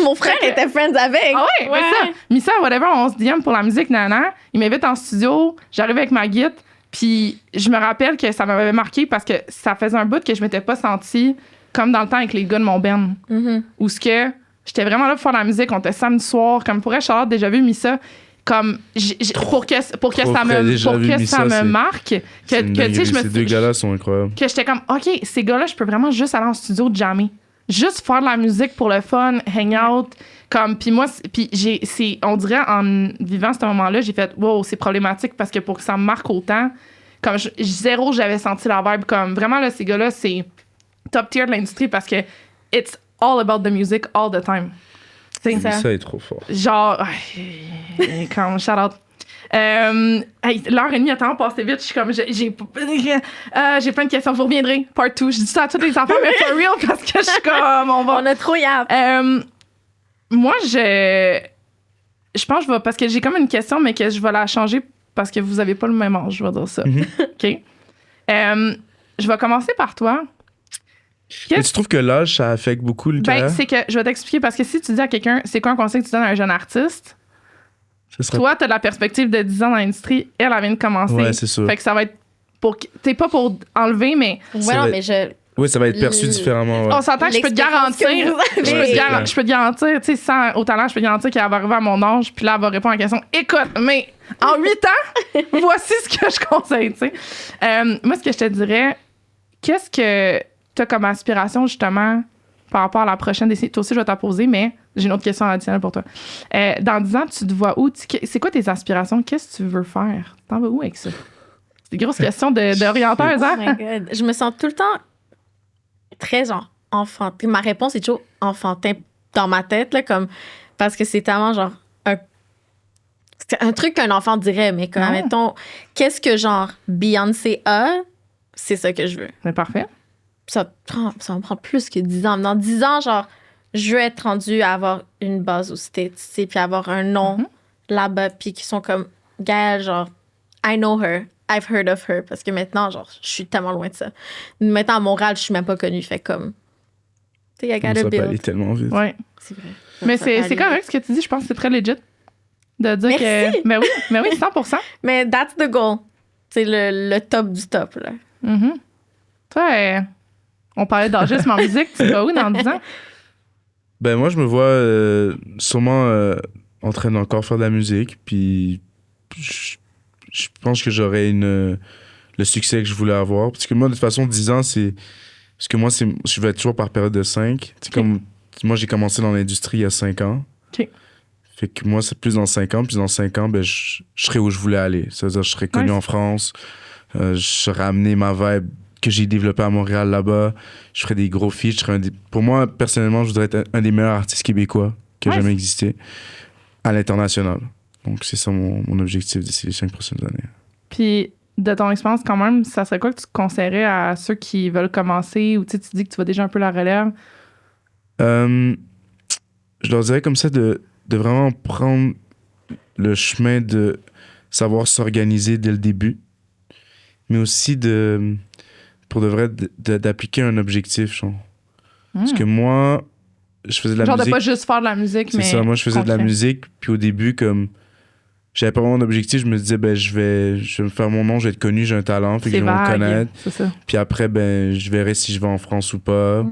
Mon frère était friends avec. Ah ouais, mais ça, Missa, whatever, on se DM pour la musique, nana. Il m'invite en studio, j'arrive avec ma guide, puis je me rappelle que ça m'avait marqué parce que ça faisait un bout que je m'étais pas sentie comme dans le temps avec les gars de mon band. Mhm. Où ce que j'étais vraiment là pour faire la musique, on était samedi soir, comme pourrait Charlotte Déjà Vu Missa, comme pour que ça frère, Déjà Vu, Missa, me c'est- marque, que C'est une tu sais, dinguerie. je me Ces deux gars-là sont incroyables. que j'étais comme, OK, ces gars-là, je peux vraiment juste aller en studio jammer. Juste faire de la musique pour le fun, hang out. Comme, puis moi, on dirait en vivant ce moment-là, j'ai fait, wow, c'est problématique parce que pour que ça me marque autant, comme zéro, j'avais senti la vibe. Comme, vraiment, là, ces gars-là, c'est top tier de l'industrie parce que it's all about the music all the time. Tu sais, Ça est trop fort. genre, comme, shout out. Hey, l'heure et demie a tellement passé vite. Je suis comme, j'ai plein de questions. Vous reviendrez, part 2. Je dis ça à tous les enfants, mais for real, parce que je suis comme, on va. On a trop yap. Moi, je pense que je vais, parce que j'ai comme une question, mais que je vais la changer parce que vous avez pas le même âge, je vais dire ça. OK? Je vais commencer par toi. Et tu trouves que l'âge, ça affecte beaucoup le Ben, carrière? c'est que je vais t'expliquer parce que si tu dis à quelqu'un, c'est quoi un conseil que tu donnes à un jeune artiste? Ça serait- Toi, t'as de la perspective de 10 ans dans l'industrie, elle vient de commencer. Ouais, c'est sûr. Fait que ça va être pour. T'es pas pour enlever, mais Ouais, ça non, va mais je. Oui, ça va être perçu différemment. Ouais. on s'entend que je peux te L'expérience que garantir. vous avez. Je peux te Ouais, gar- c'est je peux te garantir, tu sais, sans au talent, je peux te garantir qu'elle va arriver à mon âge, puis là, elle va répondre à la question. Écoute, mais en 8 ans, voici ce que je conseille, tu sais. Moi, ce que je te dirais, qu'est-ce que t'as comme aspiration, justement, par rapport à la prochaine décennie? Toi aussi, je vais t'en poser, mais j'ai une autre question additionnelle pour toi. Dans 10 ans, tu te vois où? C'est quoi tes aspirations? Qu'est-ce que tu veux faire? T'en vas où avec ça? C'est des grosses questions d'orienteuse, Oh hein? my God. Je me sens tout le temps très genre enfantin. Ma réponse est toujours enfantin dans ma tête, là, comme, parce que c'est tellement genre c'est un truc qu'un enfant dirait, mais comme, mettons, qu'est-ce que genre Beyoncé a, c'est ça que je veux. C'est parfait. Ça me prend plus que 10 ans. Dans 10 ans, genre, je veux être rendue à avoir une base aux States, tu sais, puis avoir un nom là-bas, puis qui sont comme, Gaëlle, genre, I know her, I've heard of her, parce que maintenant, genre, je suis tellement loin de ça. Maintenant, à Montréal, je suis même pas connue, fait comme, tu sais, I gotta Ça peut build. aller tellement vite. Ouais. C'est vrai. Mais Ça peut c'est aller. correct ce que tu dis. Je pense que c'est très legit de dire Merci. que. Mais oui, 100%. Mais that's the goal. C'est le top du top, là. Mhm. Toi, on parlait d'âgisme en musique. Tu vas où dans 10 ans? Ben moi, je me vois sûrement en train d'encore faire de la musique, puis je pense que j'aurai le succès que je voulais avoir. Parce que moi, de toute façon, 10 ans, c'est... Parce que moi, je vais être toujours par période de 5. C'est comme... Moi, j'ai commencé dans l'industrie il y a 5 ans. OK. Fait que moi, c'est plus dans 5 ans. Puis dans 5 ans, ben, je serai où je voulais aller. C'est-à-dire, je serai connu en France. Je serai amené ma vibe que j'ai développée à Montréal là-bas. Je ferai des gros feats. Pour moi, personnellement, je voudrais être un des meilleurs artistes québécois qui a jamais existé à l'international. Donc, c'est ça mon objectif d'ici les 5 prochaines années. Puis, de ton expérience, quand même, ça serait quoi que tu conseillerais à ceux qui veulent commencer ou tu dis que tu vas déjà un peu la relève? Je leur dirais comme ça de vraiment prendre le chemin de savoir s'organiser dès le début, mais aussi pour de vrai d'appliquer un objectif, genre. Parce que moi, je faisais de la musique. Genre de pas juste faire de la musique, mais... C'est ça, moi je faisais de la musique, puis au début, comme j'avais pas vraiment d'objectif, je me disais, ben je vais me faire mon nom, je vais être connu, j'ai un talent, fait que je vais me connaître. C'est ça. Puis après, ben je verrai si je vais en France ou pas.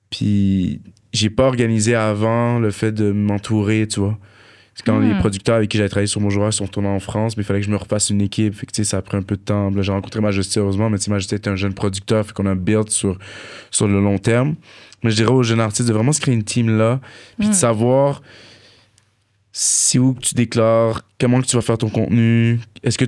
Puis j'ai pas organisé avant le fait de m'entourer, tu vois. C'est quand les producteurs avec qui j'avais travaillé sur Bonjour sont tournés en France, mais il fallait que je me refasse une équipe. Fait que, tu sais, ça a pris un peu de temps. Là, j'ai rencontré Majesté, heureusement, mais tu sais, Majesté était un jeune producteur, fait qu'on a build sur le long terme. Mais je dirais aux jeunes artistes de vraiment se créer une team là, puis de savoir c'est où que tu déclares, comment que tu vas faire ton contenu, est-ce que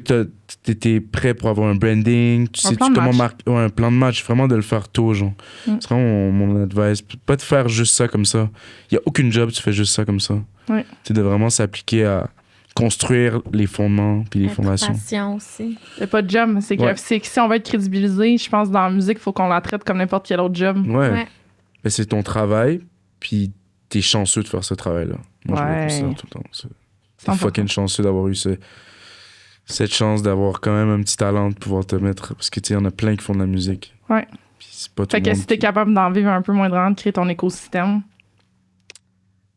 t'étais prêt pour avoir un branding, tu sais comment marquer un plan de match, vraiment de le faire tôt, genre. C'est vraiment mon advice. Pas de faire juste ça comme ça. Il y a aucune job, tu fais juste ça comme ça. Oui. C'est de vraiment s'appliquer à construire les fondements puis les fondations. Patient aussi. C'est pas de job, c'est que si on veut être crédibilisé, je pense dans la musique, il faut qu'on la traite comme n'importe quel autre job. Ouais. Ben, c'est ton travail, puis t'es chanceux de faire ce travail-là. Moi, je me considère tout le temps. T'es fucking chanceux d'avoir eu cette chance d'avoir quand même un petit talent de pouvoir te mettre. Parce que tu sais, il y en a plein qui font de la musique. Ouais. Puis c'est pas tout fait le que monde si t'es capable d'en vivre un peu moindrement, de créer ton écosystème.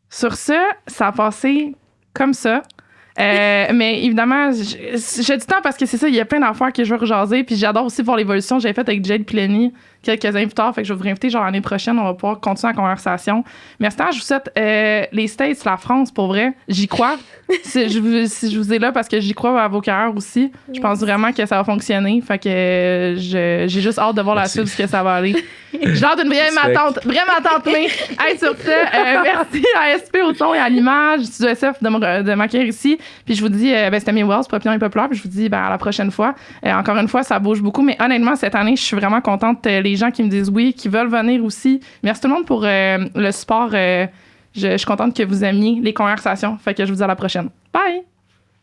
Sur ça a passé comme ça. Mais évidemment, j'ai du temps parce que c'est ça, il y a plein d'affaires que je veux rejaser. Puis j'adore aussi voir l'évolution que j'ai faite avec Jade Pileni quelques années plus tard. Fait que je vais vous réinviter genre l'année prochaine. On va pouvoir continuer la conversation. Mais à ce temps, je vous souhaite les States, la France, pour vrai. J'y crois. Si je vous ai là parce que j'y crois à vos carrières aussi. Je pense vraiment que ça va fonctionner. Fait que j'ai juste hâte de voir la suite de ce que ça va aller. J'ai hâte d'une vraie matante. Mais hey, sur ça, merci à SP au son et à l'image, du SF de m'accueillir ici. Puis je vous dis, c'était Amy Wells pour Opinion et Populaire. Puis je vous dis à la prochaine fois. Encore une fois, ça bouge beaucoup. Mais honnêtement, cette année, je suis vraiment contente. Les gens qui me disent oui, qui veulent venir aussi. Merci tout le monde pour le support. Je suis contente que vous aimiez les conversations. Fait que je vous dis à la prochaine. Bye!